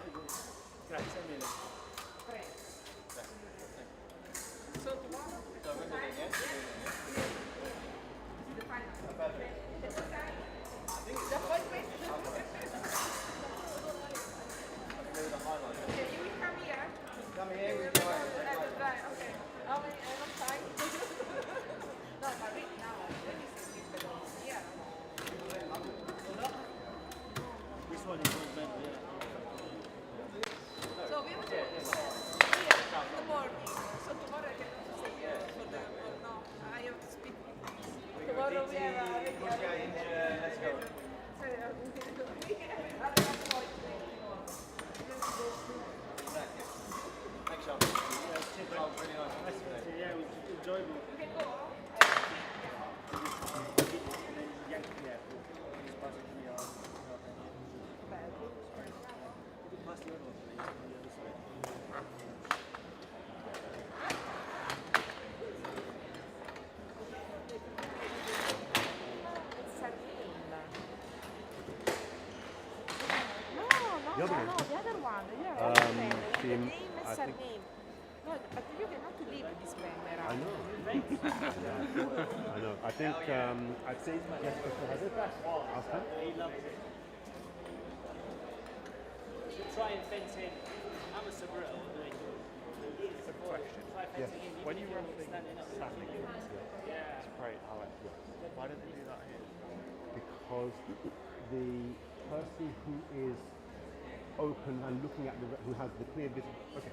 he's going to attack. Grazie mille. 3. So tomorrow, So we're doing it again? the final. Perfect. The appointment. Maybe the highlight. Okay, you will come here. Come here, we I go. will try. Okay. How long time? No, but wait now. Let me see if the here. This one is not bad, yeah. So we will do it here in the morning. So tomorrow I can stay here for the no. I have to speak. Tomorrow we have a Let's go. Thanks, Sean. That was really nice. Nice to see you. Yeah, it was enjoyable. You can go. And then yank, yeah, cool. him. Name I and think. surname. No, but you cannot leave this pen I around. know. I know. I think I'd say Jessica has it. Ask her. He loves it. So try and fence in. I'm a Sabril. It's a question. Try fencing in. When you run things standing up. standing in, Yeah. spray Alex. Why don't they do that here? Because the person who is open and looking at who has the clear vision. Okay.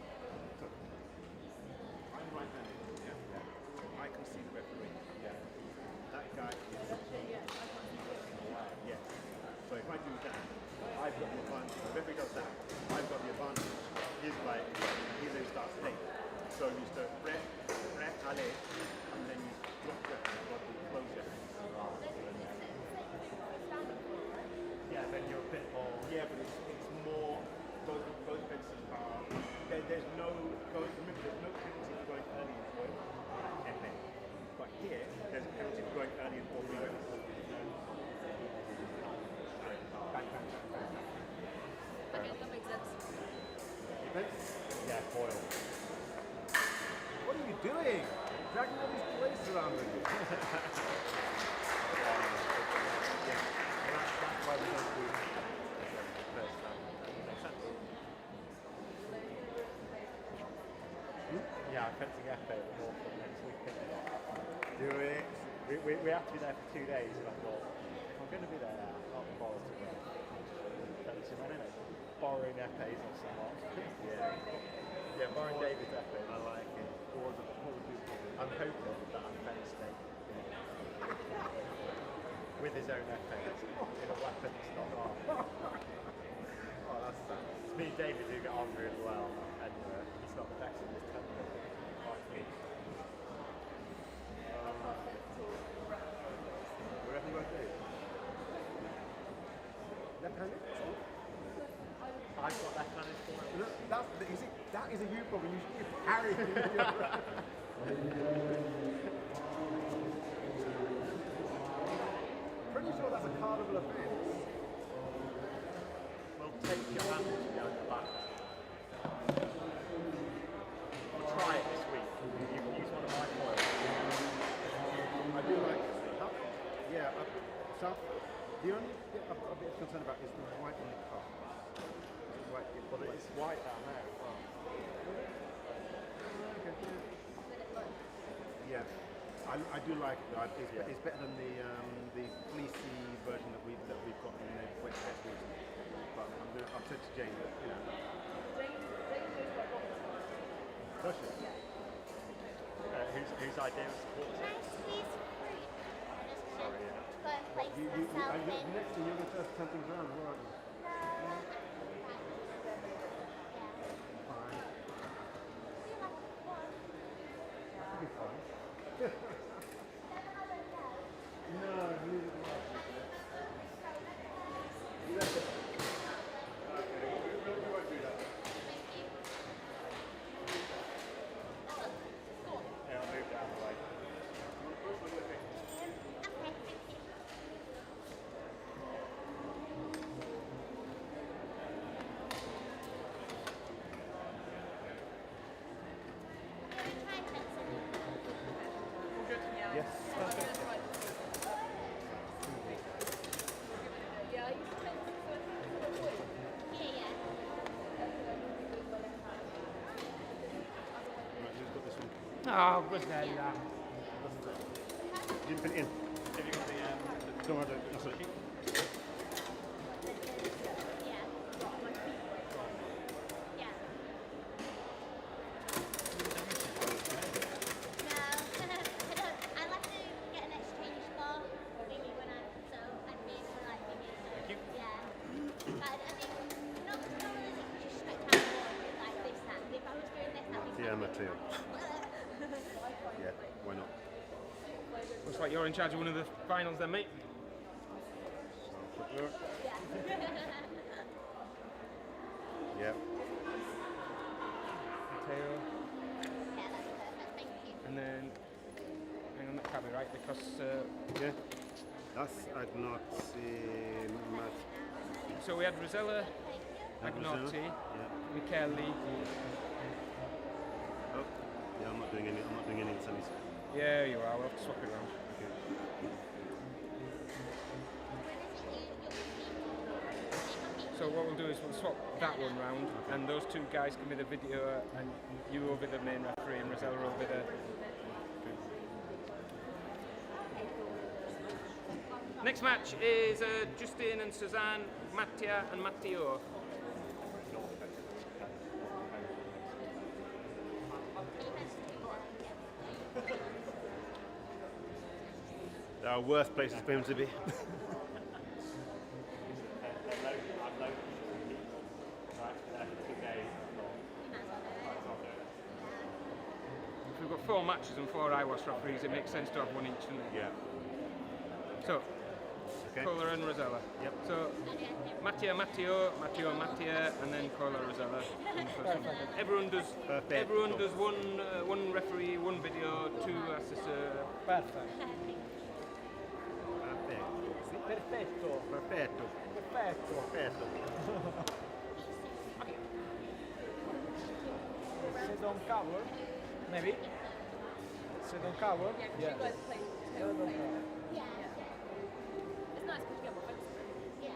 I'm right-handed. Yeah. I can see the referee. Yeah. That guy is. Yes. So if I do that, I've got the advantage. If the referee does that, I've got the advantage. He's like, he then starts tape. So you start ref, allez, and then you drop ref and close your hands. Yeah, then you're a bit more. Yeah, but it's more. Both fences are. There's no going. Remember, there's no penalty for going early in foil. FA. But here, there's a penalty for going early in foil. Okay, that makes sense. Yeah, foil. What are you doing? Dragging all these plates around with you. That's why we don't do first time. Makes sense. Yeah, fencing FA at Norfolk next week. Do it. We have to be there for 2 days, and I thought, if I'm going to be there, I'll borrow to go. Fencing, I don't know, borrowing FAs or someone. Yeah, borrowing David's FA. I like it. I'm hoping that I'm fenced with his own FAs in a weapon that's not mine. Oh, that's sad. It's me and David who get on really well, and he's not the best in this temper. Like me. Whatever you want to do. Left-handed? I've got left-handed for him. Look, that is a you problem. You should be parrying. Pretty sure that's a cardinal offence. Well, take your hand behind the back. I'll try it this week. You can use one of my foils. I do like it. Yeah, so the only bit I'm a bit concerned about is the white on the cup. White, Well, it's white down there as well. yeah, I do like it. It's better than the fleecy version that we've got in the wet water. But I've said to Jane that Push it. Whose idea was to Can I squeeze fruit? Just Sorry, to go and place myself in. next thing you're going to start something around, aren't you? Fine. You'll be fine. No, leave it alone. Yeah, I'll move down the way. Yes. Yeah, I used to fence Right, who's got this one? Oh, Rosella. You didn't put it in. Have you got the Don't worry, that's it. Yeah, Matteo. Yeah, why not? Looks like you're in charge of one of the finals then, mate. Quick look. Yeah. Tail. And then, hang on, that can't be right because Yeah. That's Agnotti. so we had Rosella, That was Agnotti, Yeah. we Kelly. Oh, yeah, I'm not doing any in the semis. Yeah, you are. We'll have to swap it around. So what we'll do is we'll swap that one round, and those two guys can be the video, and you will be the main referee, and Rosella will be the. Next match is Justin and Suzanne, Mattia and Matteo. There are worse places for him to be. If we've got 4 matches and 4 IWAS referees, it makes sense to have one each, doesn't it? Yeah. So, Okay. Cola and Rosella. Yep. So, Mattia, Matteo, Matteo, Mattia, and then Cola, Rosella. Everyone does. Perfect. Everyone does one referee, one video, 2 assessor. Perfect. Perfetto. Perfetto. Perfetto. Perfetto. Perfetto. Sit on cover? Maybe? Sit on cover? Yeah, because you guys play together. Yeah. It's nice because you get more friends. Yeah.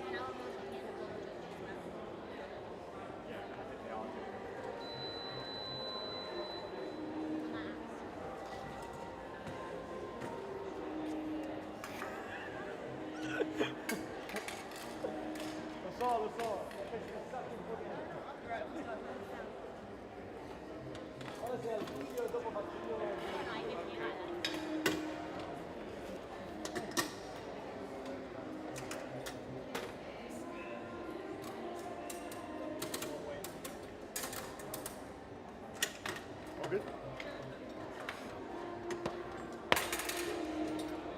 And I'll also get the ball as well. Lo so. Ora se al video dopo faccio io. All good?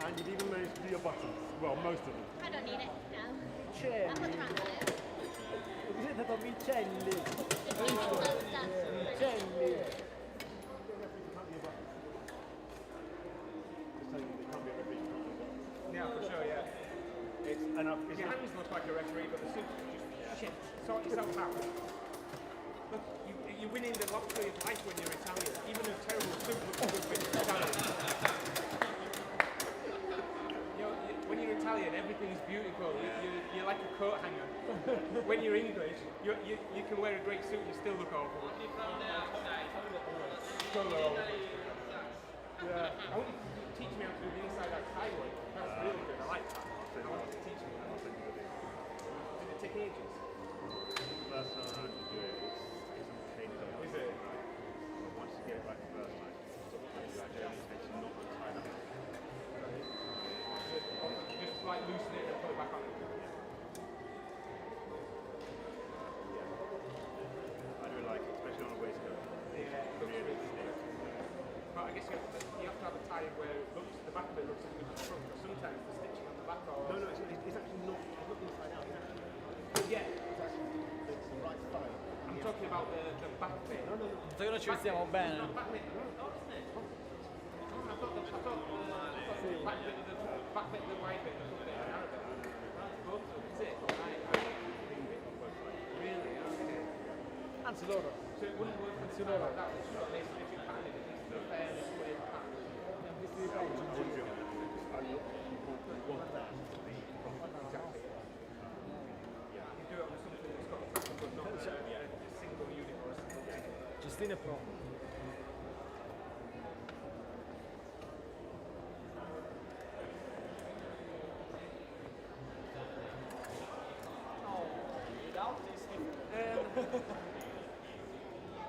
And you've even managed to do your buttons. Well, most of them. I don't need it now. C'è. I'll put them on there. Ho presentato Micelli. It's even closer. Micelli. Yeah, for sure, yeah. It's enough. It's Your hands look like a referee, but the suit is just shit. Sort yourself out. Look, you're winning the lottery of life when you're Italian. Even a terrible suit looks good when you're Italian. When you're Italian, everything's beautiful. You're like a coat hanger. When you're English, you can wear a great suit and you still look awful. Yeah. I want you to teach me how to do the inside out tie work. That's really good. I like that. I want you to teach me that. Did it take ages? First time I do it, it's okay to do. Is it? But once you get it right the first time, I generally tend to not tie them. Just like loosen it and put it back on. I do like it, especially on a waistcoat. Yeah, it looks really stiff. But I guess you have to have a tie where it looks, the back of it looks as good as the front. But sometimes the stitching on the back or... No, it's actually not inside out. It's actually, Yeah. it's the right side. I'm talking about the back bit. No. Che non ci vediamo bene. Not back bit. I thought the back bit of the wide bit, the front bit, and the narrow bit. That's both of them. Is it? Really? Okay. Anzi loro. So it wouldn't work with something like that. It's not basically if you pattern it, it needs to be a fairly square pattern. Exactly. You do it on something that's got a pattern, but not a single unit or a single thing. Justine è pro.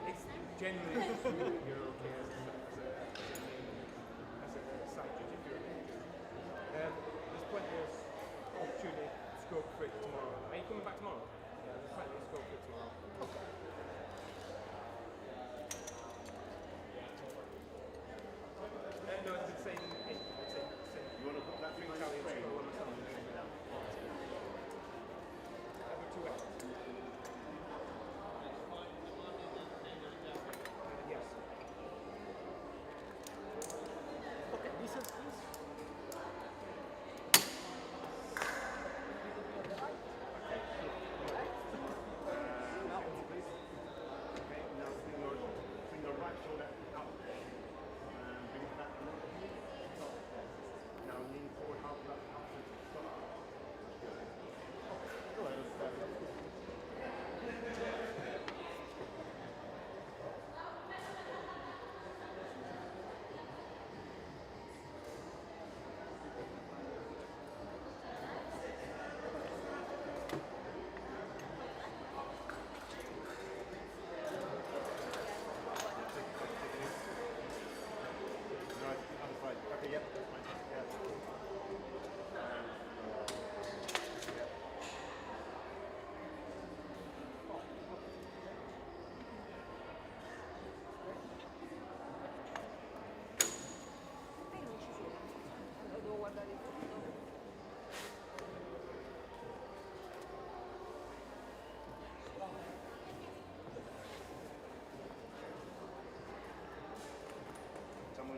It's generally you're okay as a side judge if you're there's plenty of opportunity, scope for it tomorrow. Are you coming back tomorrow? Yeah, there's plenty of scope for it tomorrow. Okay. No, it's the same. You want to put that thing Italian score on or something? Two X. Yes. Okay, listen please.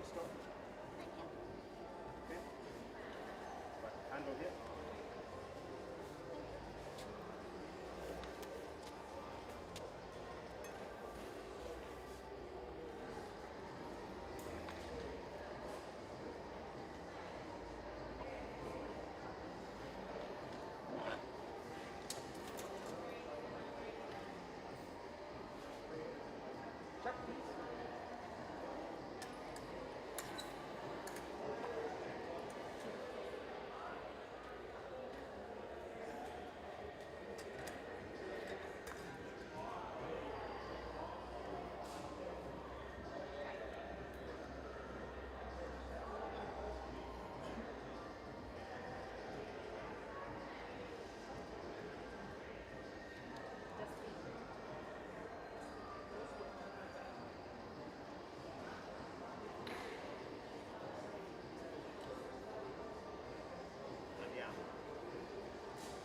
want to stop? Thank you. Okay. Right, hand on here.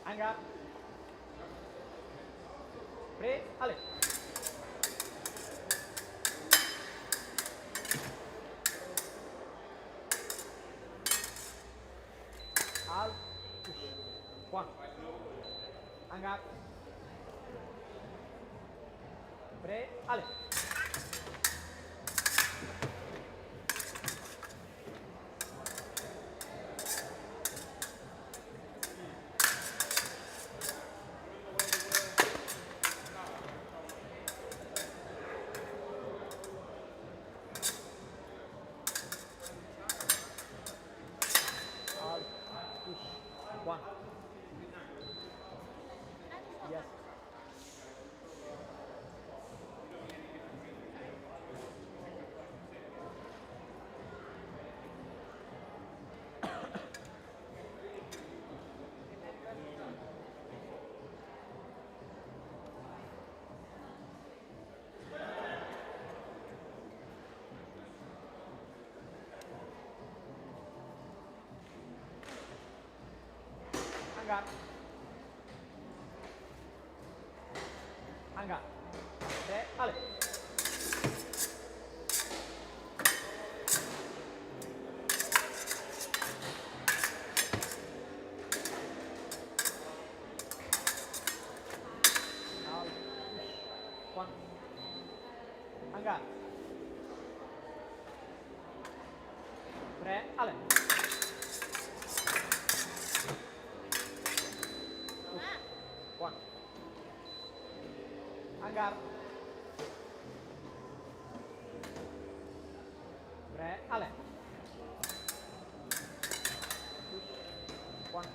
Hang up. Pre, ale. Al, push. One. Hang up. Pre, ale. One. Yes. Hang up. Hang up. Tre, ale. Out, push. One. Hang up. Tre, ale. One. Hang up. Tre, ale. One.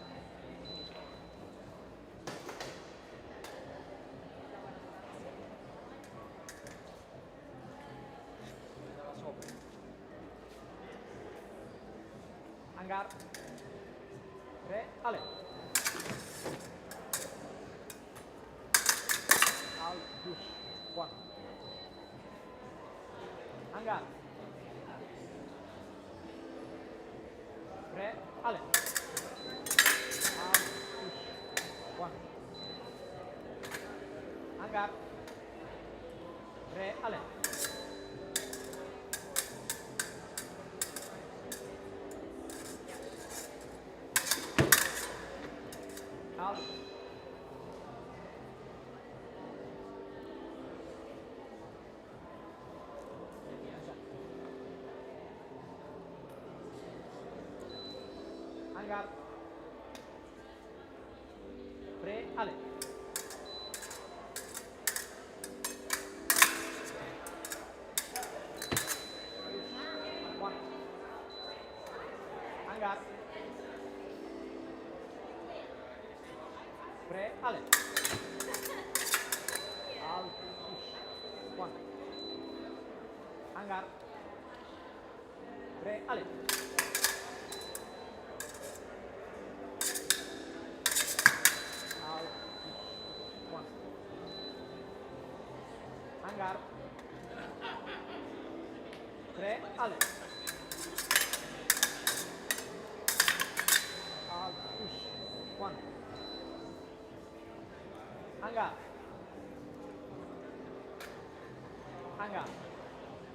Hang up. Tre, ale. Out, push. One. Hang up. Tre, ale. Out, push. One. Hang up. Tre, ale. Out. Hang up. Pre, ale. One. Hang up. Pre, ale. Out, push. One. Hang up. Pre, ale. One. Hang up. Tre, ale. Out, push. One. Hang up. Hang up.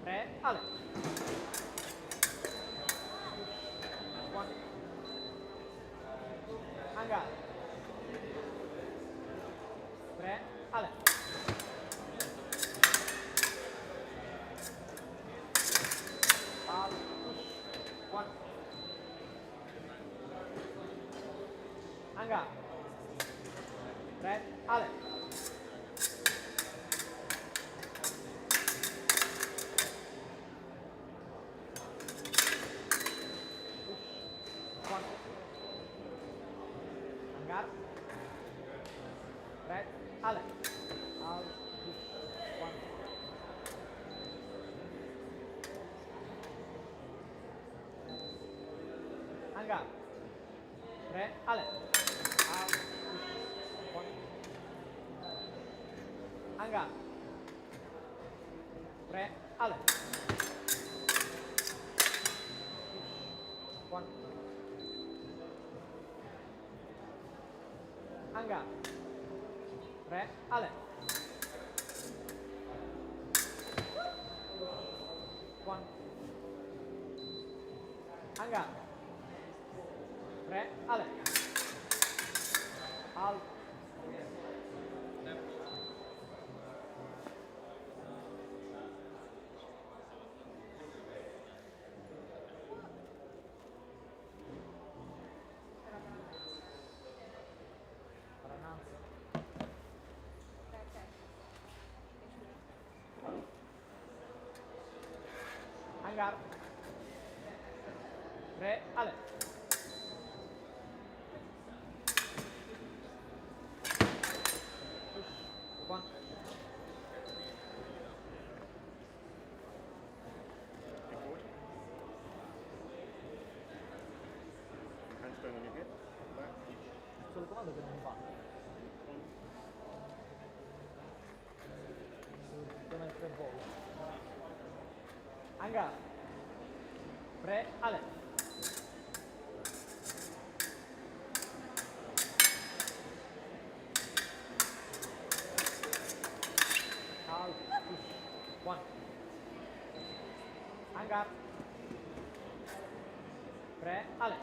Tre, ale. One. Hanga. 3. Ale. Out. Push. 1. Hanga. 3. Ale. One. Hangar. Red. Ale. Out. Push. One. Hangar. Red. Ale. Out. Push. One. Hangar. Red. Ale. Push. One. Hanga. 3. Ale. One. Hanga. 3. Ale. Out. Hangar. 3. Ale. Push. One. Handstand on your hip. Back. Solo comando che non va. Come 3 volte. Hangar. 3. Ale. Out. Push. 1. Hangar. 3. Ale.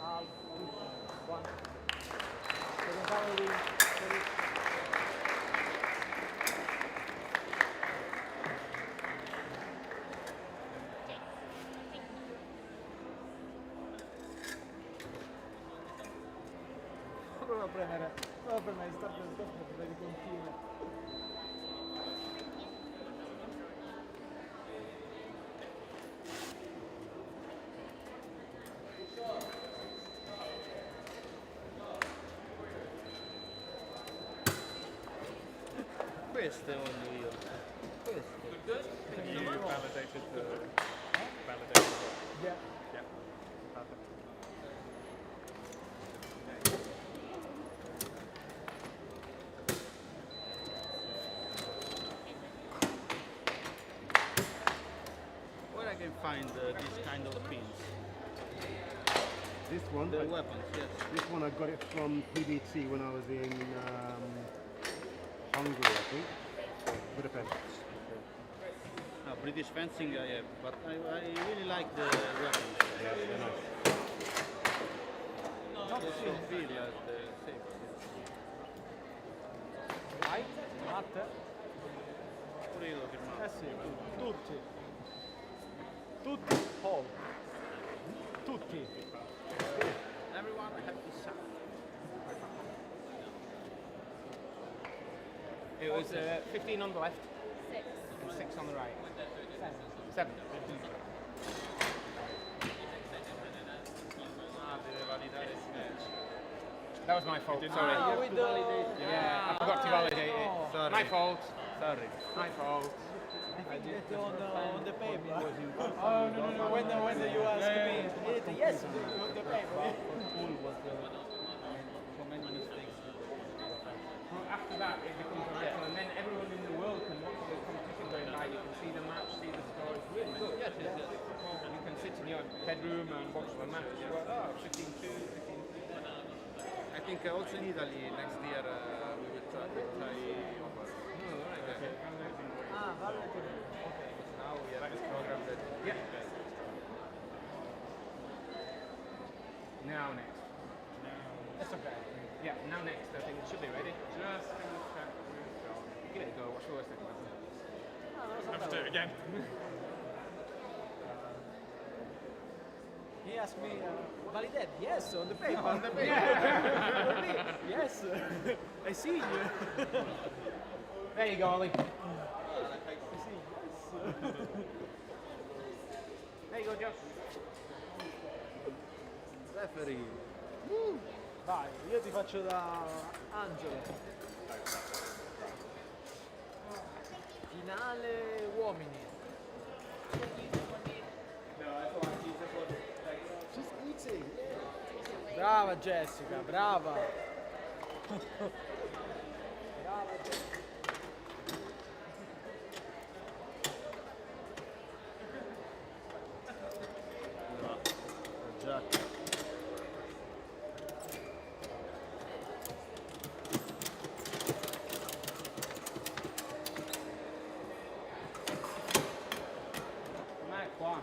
Out. Push. 1. Second time we prova a premere start perché continua. Questo è un io. Questo. You validated the validated the Yeah. yeah. Perfect. Where I can find this kind of pins? This one, The weapons, yes. this one I got it from PBT when I was in Hungary, I think. Budapest. British fencing I have, but I really like the weapons. Yeah, they're nice. Not so feel as the saber. Vai, Matt. Pure io l'ho firmato. Eh sì, tutti. Tutti. Paul. Tutti. Everyone have to sign. It was 15 on the left 6. and 6 on the right. 7. Deve validare il match. That was my fault, sorry. Ah, with the... Yeah, I forgot to validate it. Sorry. My fault. Sorry. My fault. I think that on the paper. Oh, no. When you ask me, yes, the paper. So many mistakes. Well, after that, it becomes a record, and then everyone in the world can watch the competition going by. You can see the match, see the score. It's really good. Yes. You can sit in your bedroom and watch the match. Oh, 15-2, 15-2. I think also in Italy next year we will try over. Oh, right. Okay. Ah, vale. Okay. Now we have this program that. Yeah. Now next. That's okay. Yeah, now next. I think it should be ready. Just gonna check with John. Give it a go. What's the worst that can happen? No, Have to do it again. He asked me, validate? Yes, on the paper. On the paper. For me, yes. I see you. There you go, Ollie. I see, yes. There you go, Josh. Referee. Vai, io ti faccio da Angelo. Finale uomini. Just eating. Brava Jessica, brava. Brava Jessica. Già. Com'è qua?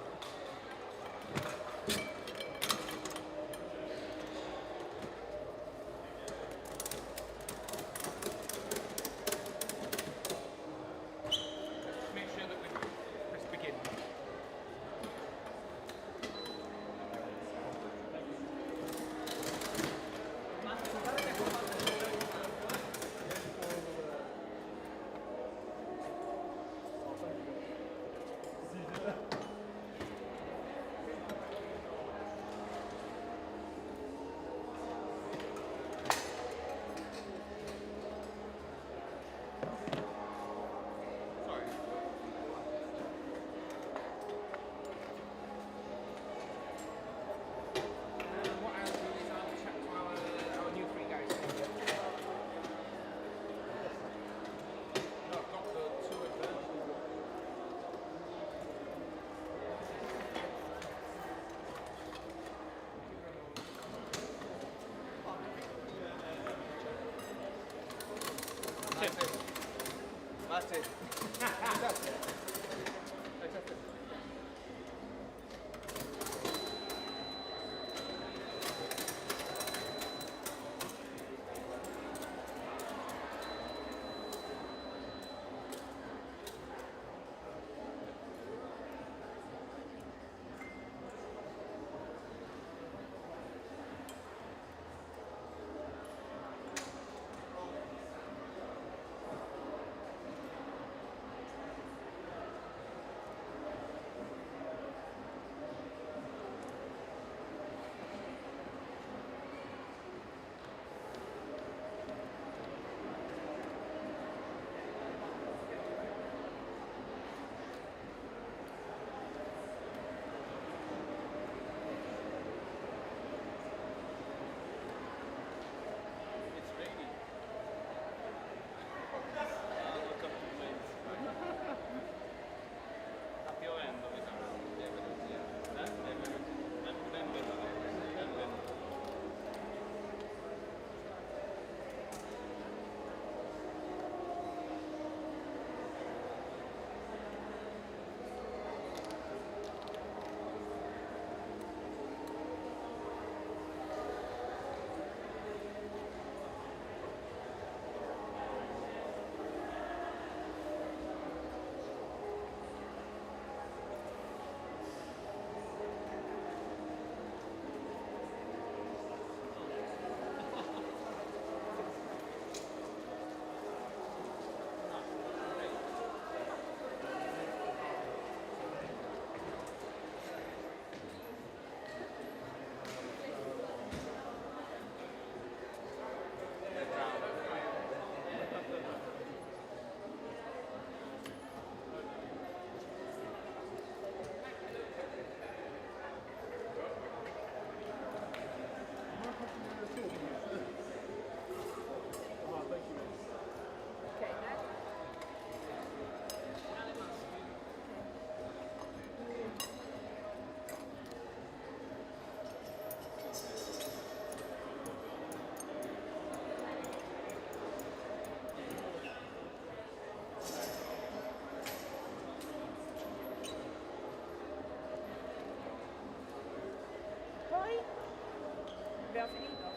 Abbiamo finito?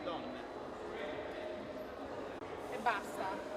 Donne. E basta.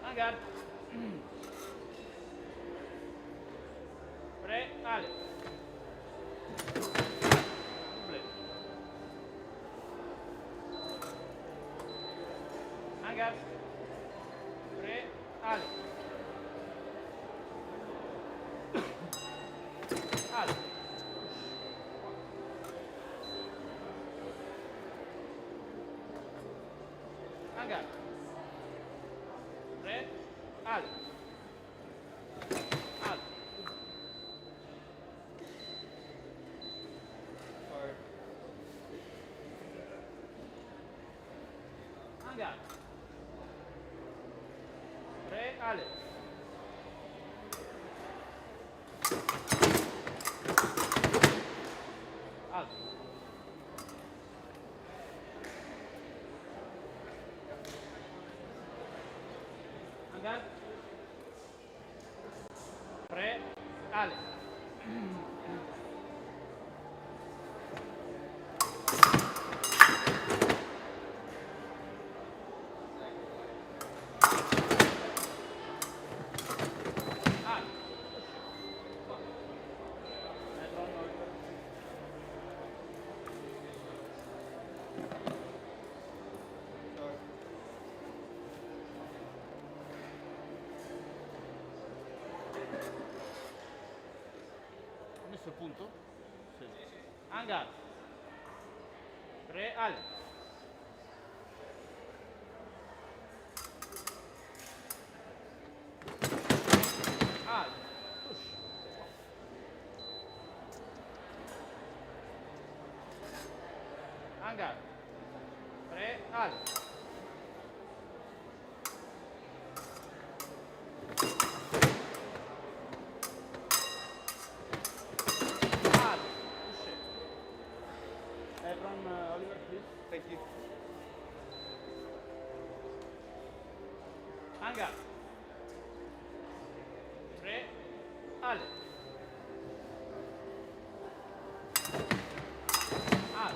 Hangar. Pre, ale. Double. Hangar. Pre, ale. Ale. Hangar. Pre, ale. Ale. Hangar. Pre, ale. Ale. Hangar. Pre, ale. Ho messo il punto? Sì. Hangar. Pre, ale. Ale. Push. Hangar. Pre, ale. From Oliver, please. Thank you. Hangar. Pre, ale. Ale.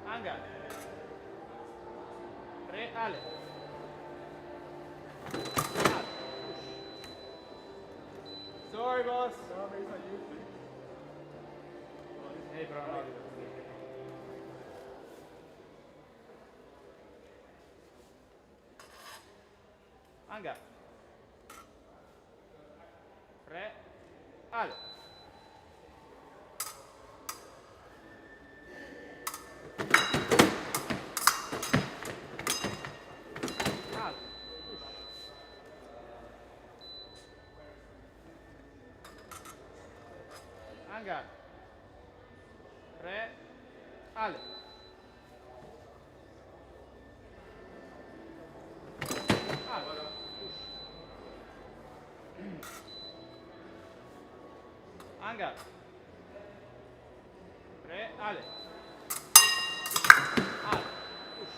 Hangar. Pre, ale. Sorry, boss. Hey, bro. Hangar. Pre, ale. Ale. Hangar. Pre, ale. Ale. Hangar. 3, Ale. Ale. Push.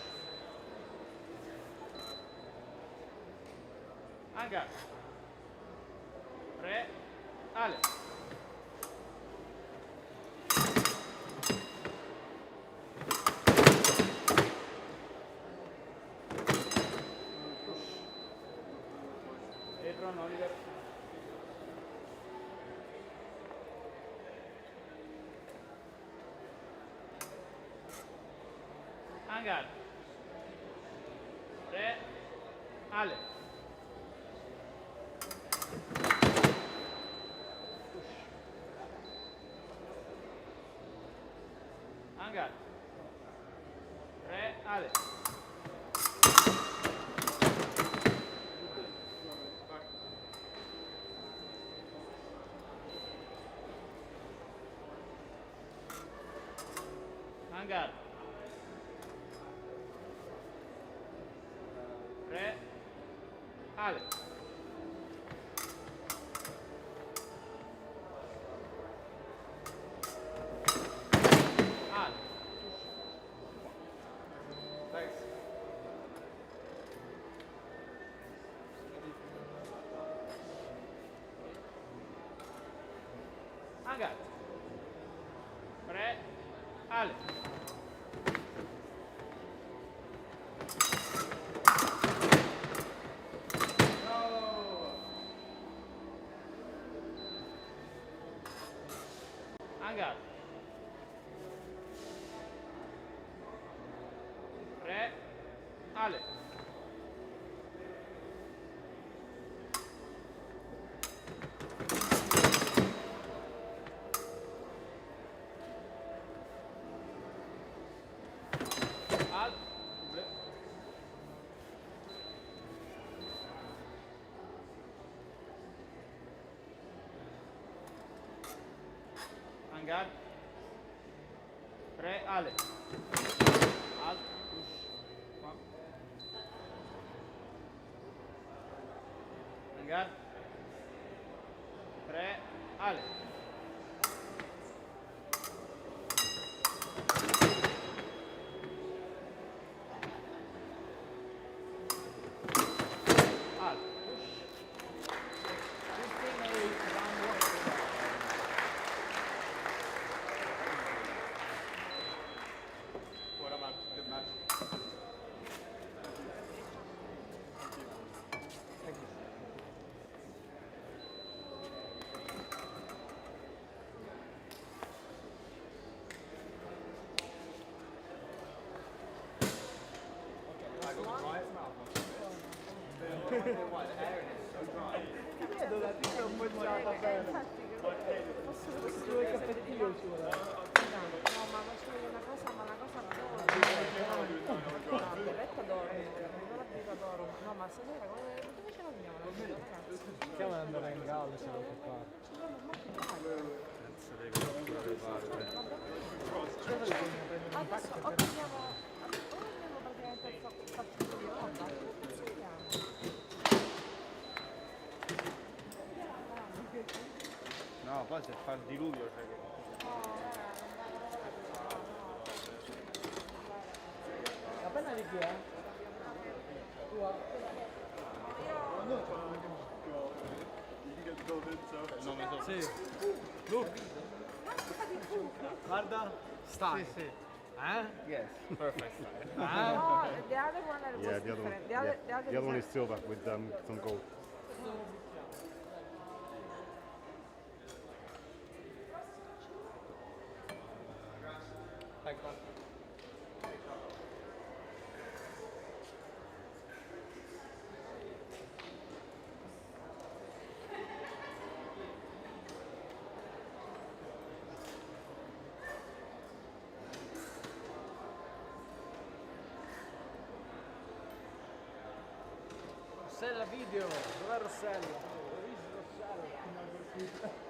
Hangar. 3, Ale. Edron, Oliver. Hangar. 3, Ale. Push. Hangar. 3, Ale. Hangar. 3, Ale. Ale. Thanks. Hangar. 3, Ale. Hangar. 3, Ale. Al. Hangar. 3, Ale. Al. Push. One. Hangar. 3, Ale. Al. Push. 15, 8, round 1. What about the match? Chiedo la tica un po' giata bene. Posso due cappellini ci vuole. No, ma faccio una cosa, ma la cosa no, Berretta dorme, non la briga dorme. No, ma stasera dove ce l'abbiamo la briga, ragazzi? Stiamo andando in galla, ce l'ho per fare. Ci dobbiamo molto bene. Adesso o prendiamo praticamente il faccio di roba. No, poi se fa il diluvio, cioè che... La penna di chi è? Tua? Il nome sopra. Sì. Look. Guarda. Stai. Sì, sì. Eh? Yes, perfect. No, the other one was Yeah, the other one. different. Yeah. The other The other one is is silver with some gold. Rossella video, dov'è Rossella? Rossella.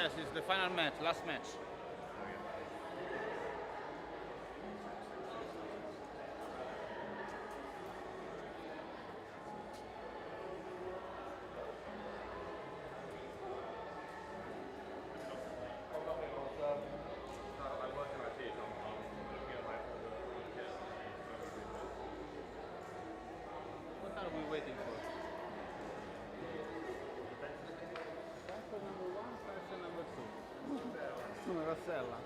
Yes, it's the final match, last match. What are we waiting for? Person number one, person number two. Una Rossella.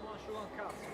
Non asciuga un cazzo.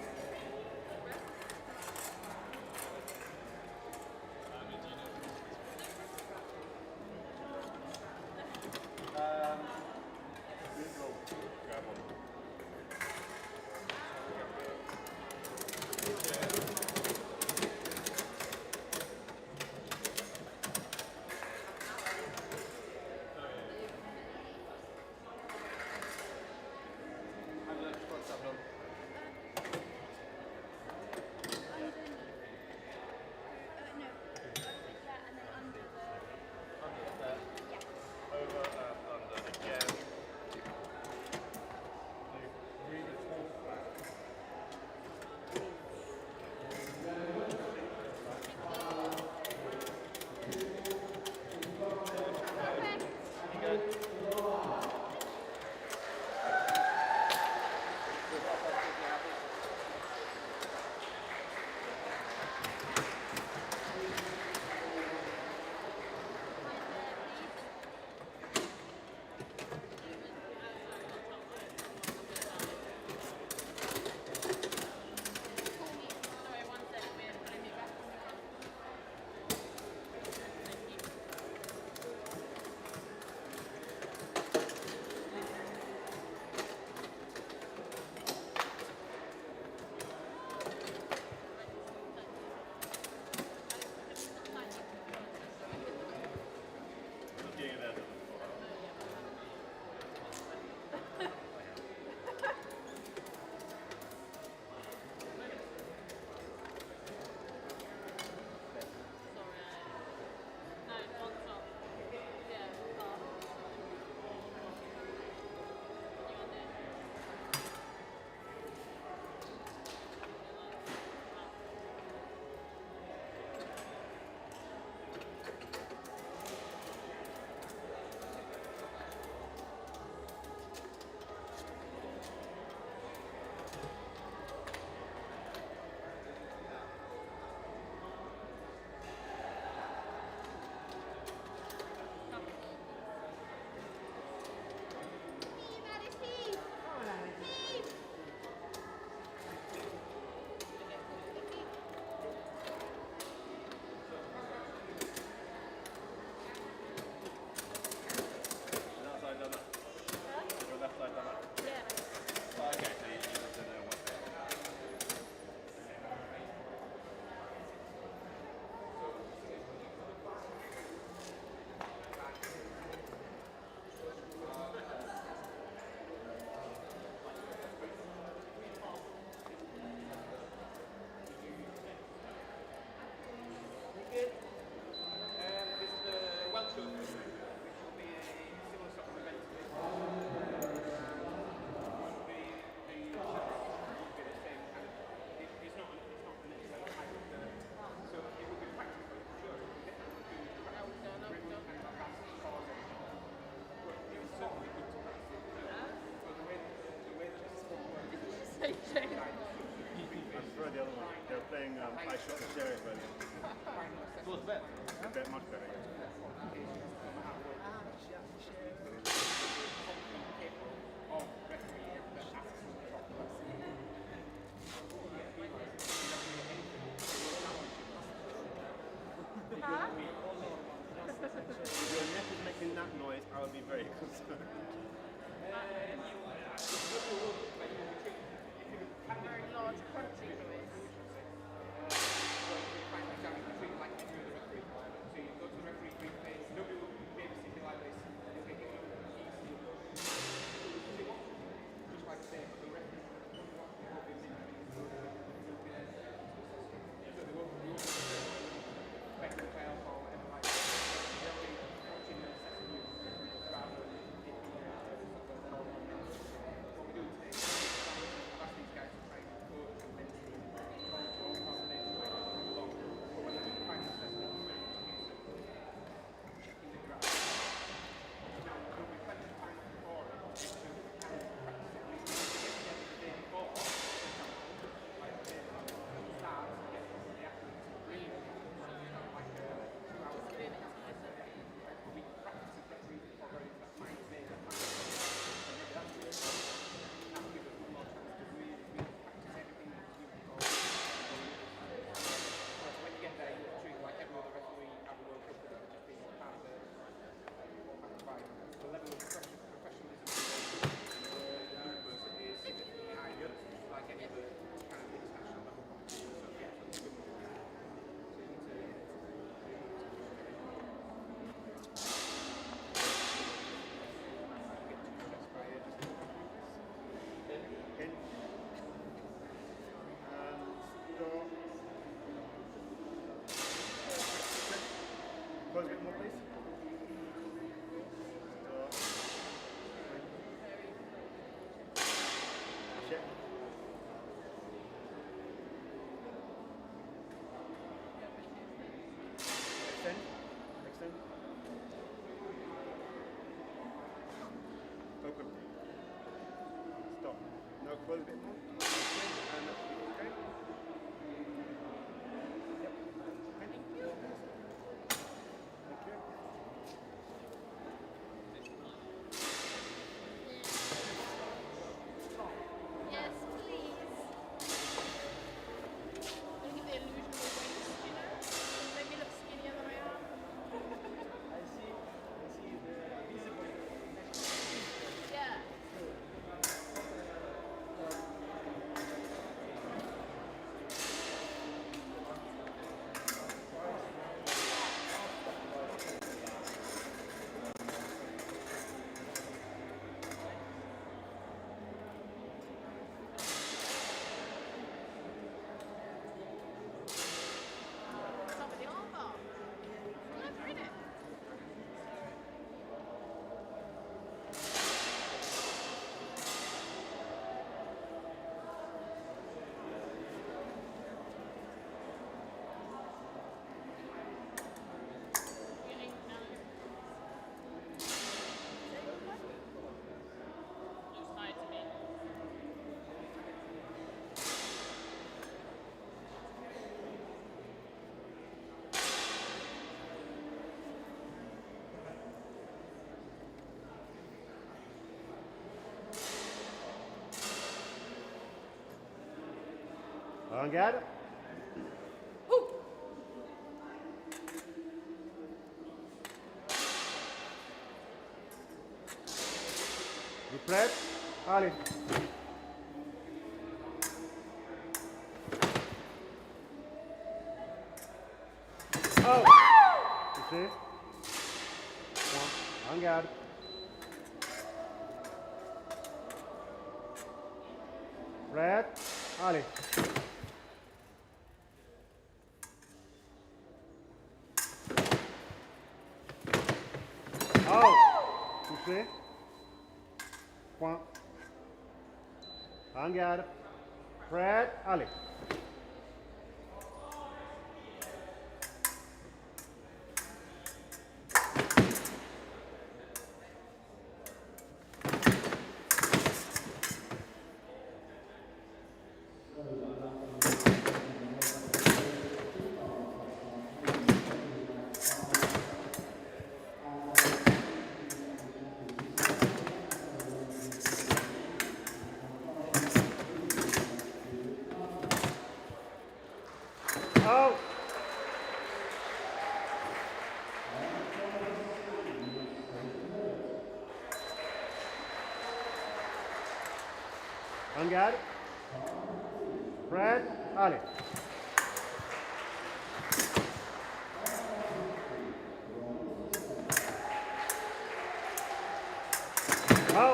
I shot the stereo version. It was better. Much better, yes. If your neck is making that noise, I close a bit more. And okay. Yep. Thank you. Thank you. Yes, please. I give the illusion of a waist, you know? Make me look skinnier than I am. I see the visible Yeah. Top of the armbar. Clever, innit? You ain't no. Looks high to me. Avant-garde. You prêt? Allez. Oh! Touché. Point. Avant-garde. Prêt? Allez. Oh! Touché. Point. En garde. Prêt? Allez. Oh! En garde. Prêt? Allez.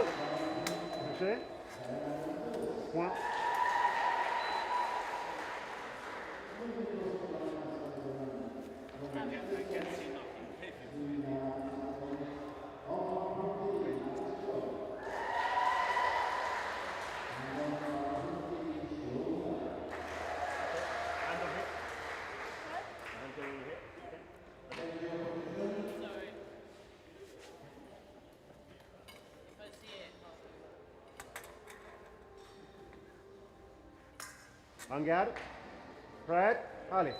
Oh! Touché. Point. Sorry. I see it. En garde. Prêt? Allez.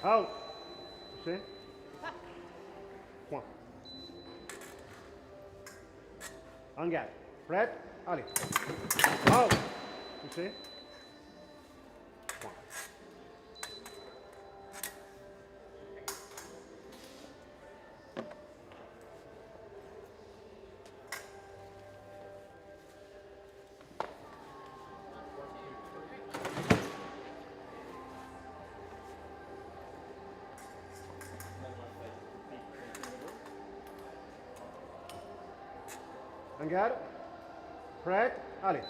Out. Touché. Point. En garde. Prêt? Allez. Out. Touché. Point. En garde. Prêt? Allez.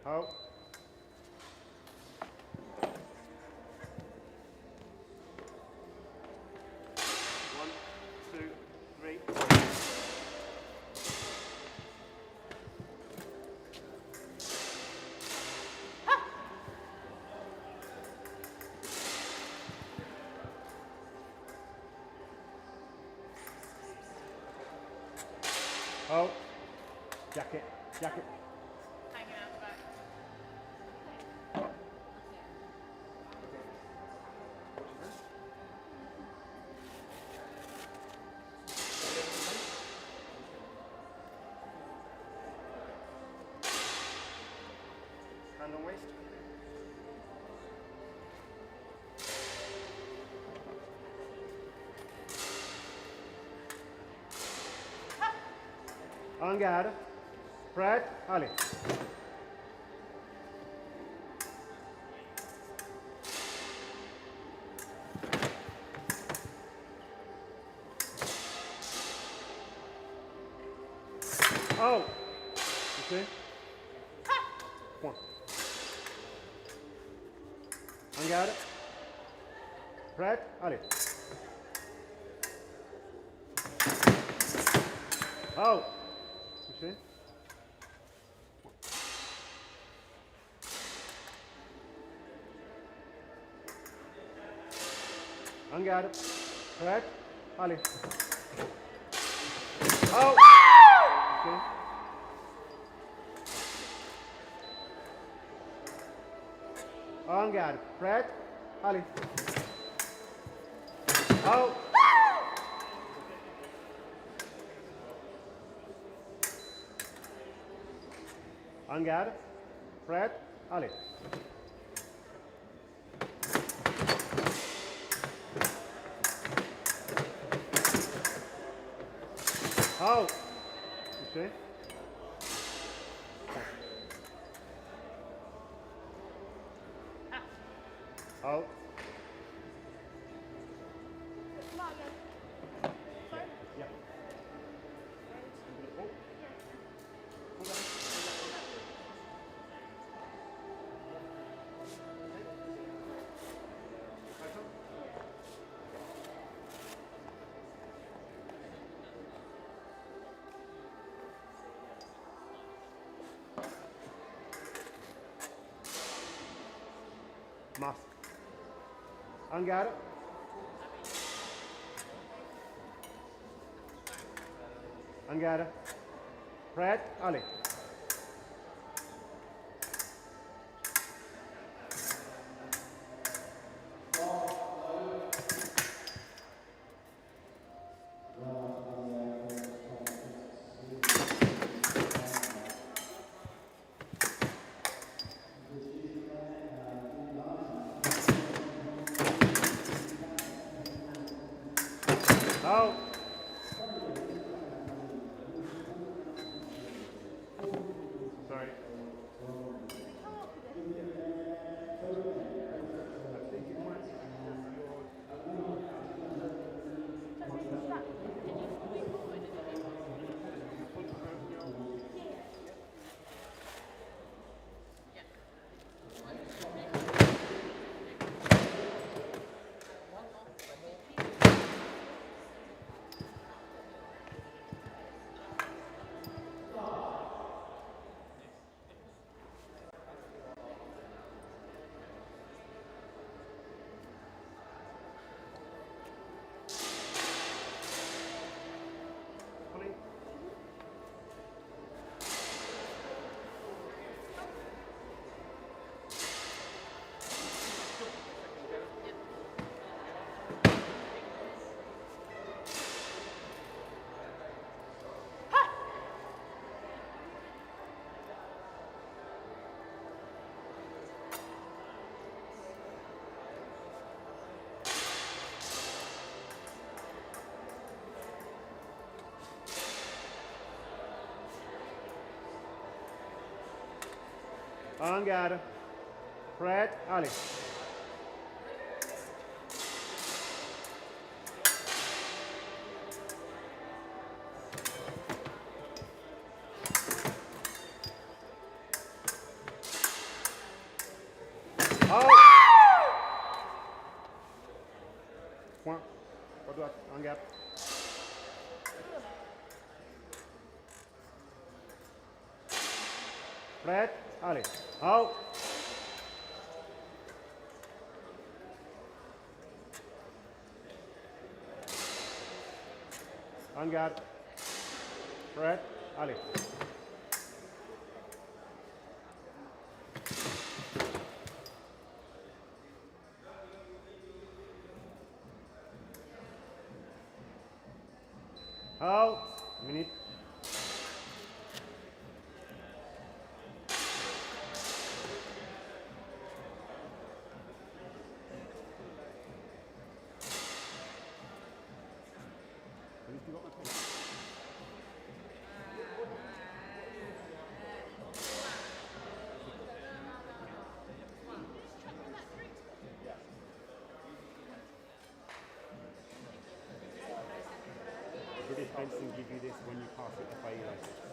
Out. One, two, three. Oh, jacket, jacket. Hanging out the back. Hand on waist. En garde. Prêt? Allez. Oh! You see? Point. En garde. Prêt? Allez. Oh! You see? En garde. Prêt? Allez. Oh! You see? En garde. Prêt? Allez. Oh! En garde. Prêt? Allez. Oh! You see? Oh. Yeah. Mask. En garde. En garde. Prêt? Allez. Out. Sorry. En garde. Prêt? Allez. One gap. Fred, Ali. Out. On guard. Fred, Ali. Out. Minute. At least you got my pen. British fencing give you this when you pass the FIE license.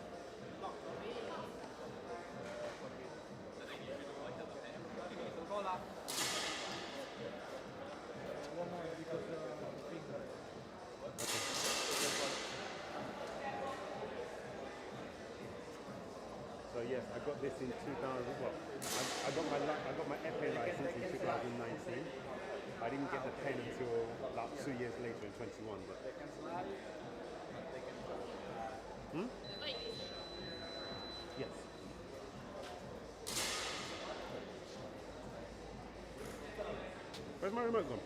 So yes, I got this in 2000. Well, I got my FA license in 2019. I didn't get the pen until like 2 years later in 21. But yes. Where's my remote gone?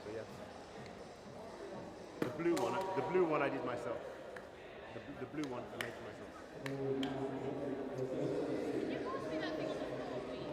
So yeah. The blue one I did myself. The blue one I made for myself. Can you pass me that thing on the floor, please?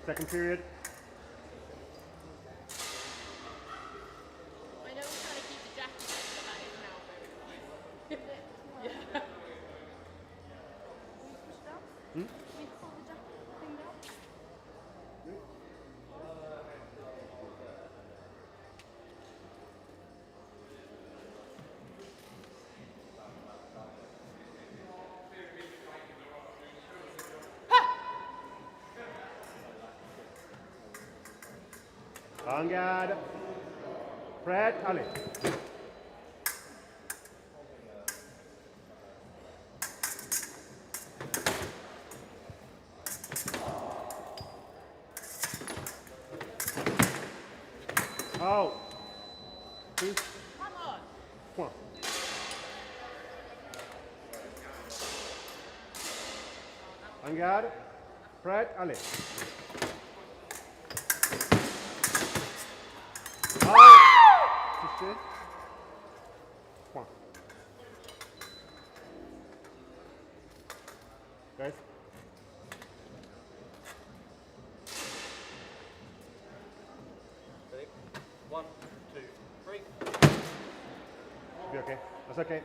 Second period. I know we're trying to keep the jacket on, but that is now very high. Yeah. Can we pull the jacket thing down? On guard. Fred, Ali. Out. Two. Come on. One. On guard. Fred, Ali. Out. One. Guys. Ready? 1, 2, 3. Be okay. That's okay.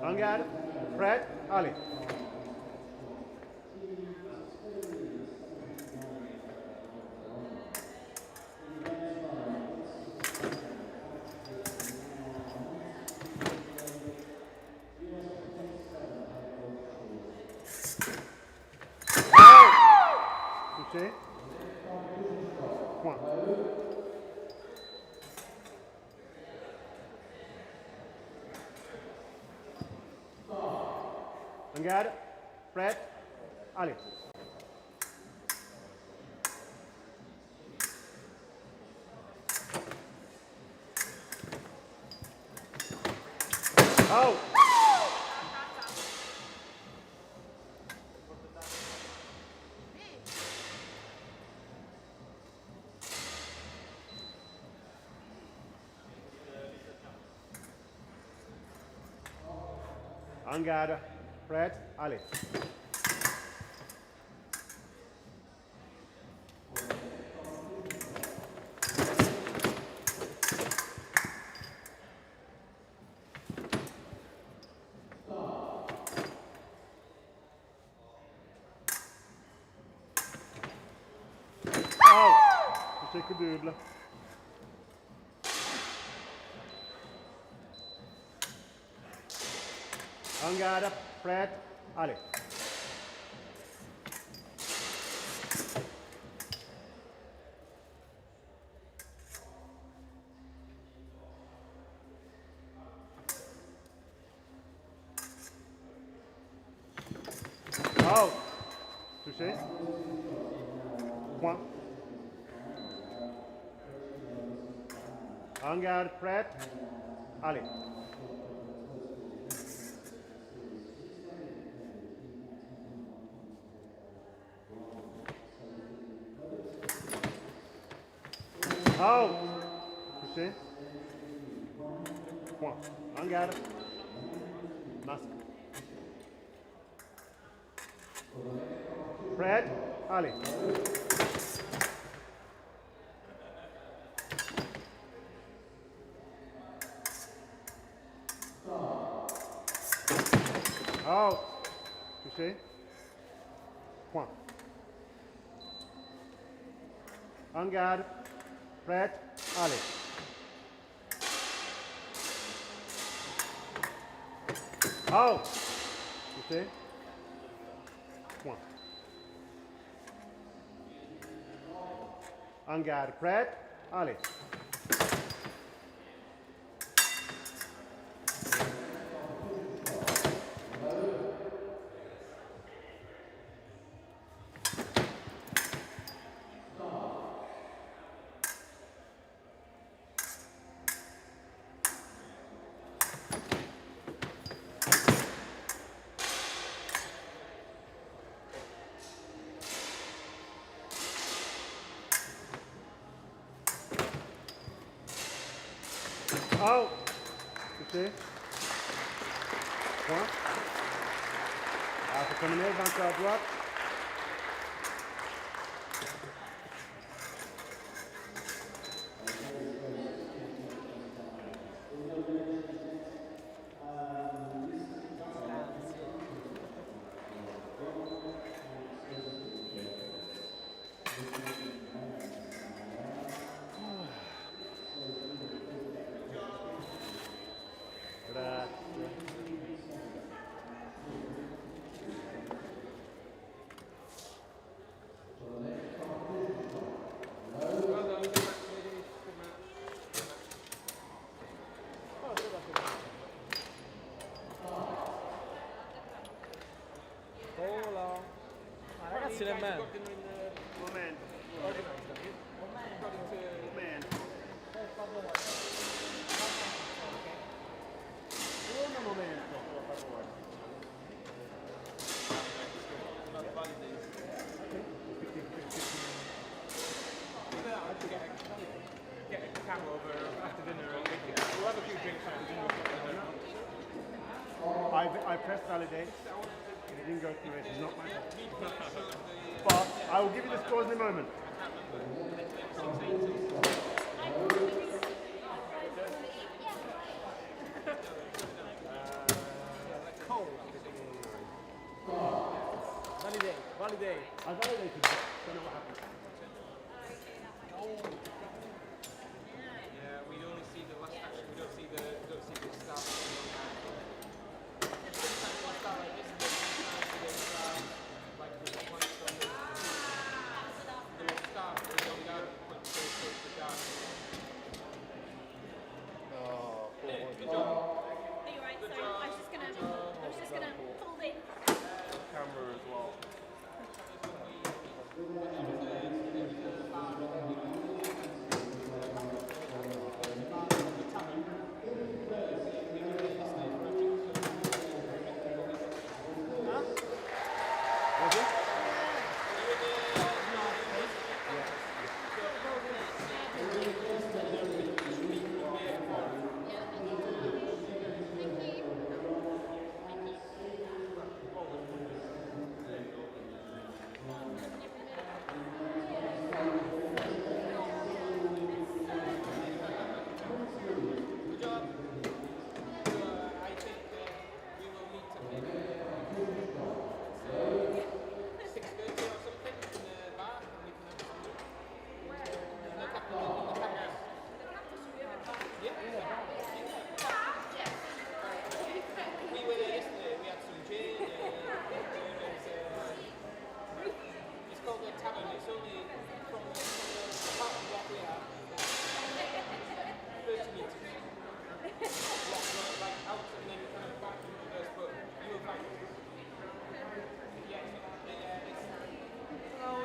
On guard. Fred, Ali. touché. Point. En garde, prête, allez. Oh! En garde, prête, allez. Oh! Touché coup double. En garde, prête, allez. Oh! Touché. Point. En garde, prête, allez. Oh! Touché. Point. En garde. Masque. Prête, allez. Oh! Touché. Point. En garde. Prête, allez. Oh! Touché. Point. En garde, prête, allez. Oh! Touché. Point. Alors, c'est terminé, 20 à droite. Ragazzi nemmeno. Momento. Momento. Un momento, per favore. Get a cam over after dinner and we'll have a few drinks after dinner. I pressed validate. It didn't go through, it's not my fault. But I will give you the scores in a moment. Validate. I validated, don't know what happened. Yeah, we only see the last action, we don't see the start.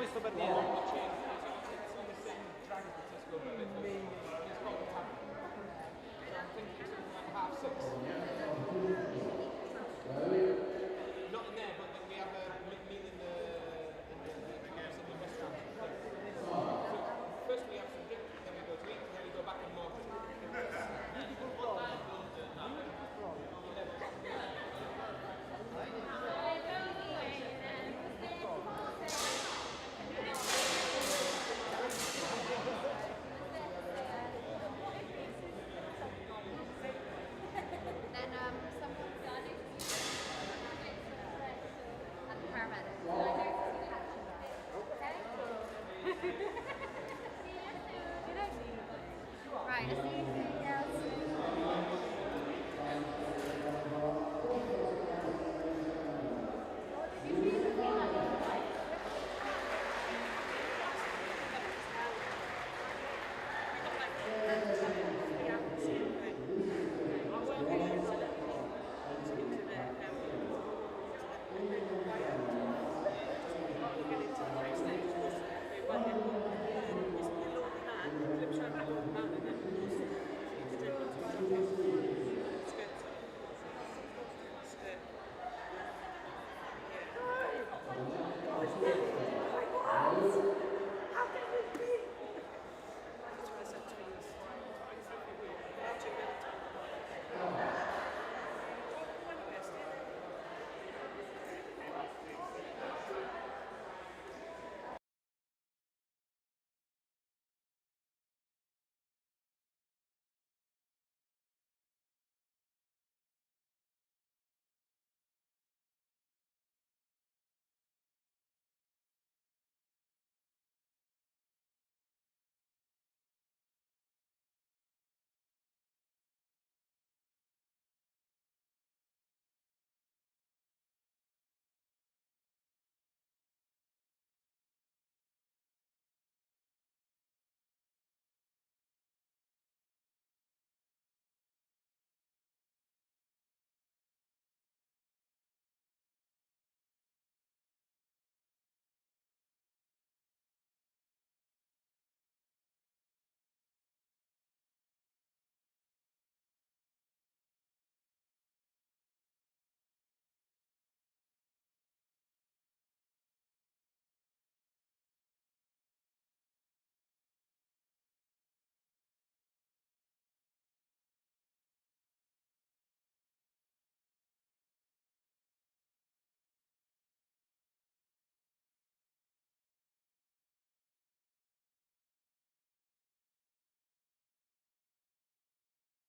giusto per dire. Not in there, but we have a meal in the restaurant. So first we have some drink, then we go to eat, then we go back and more. Then someone got it. And the paramedic. Okay?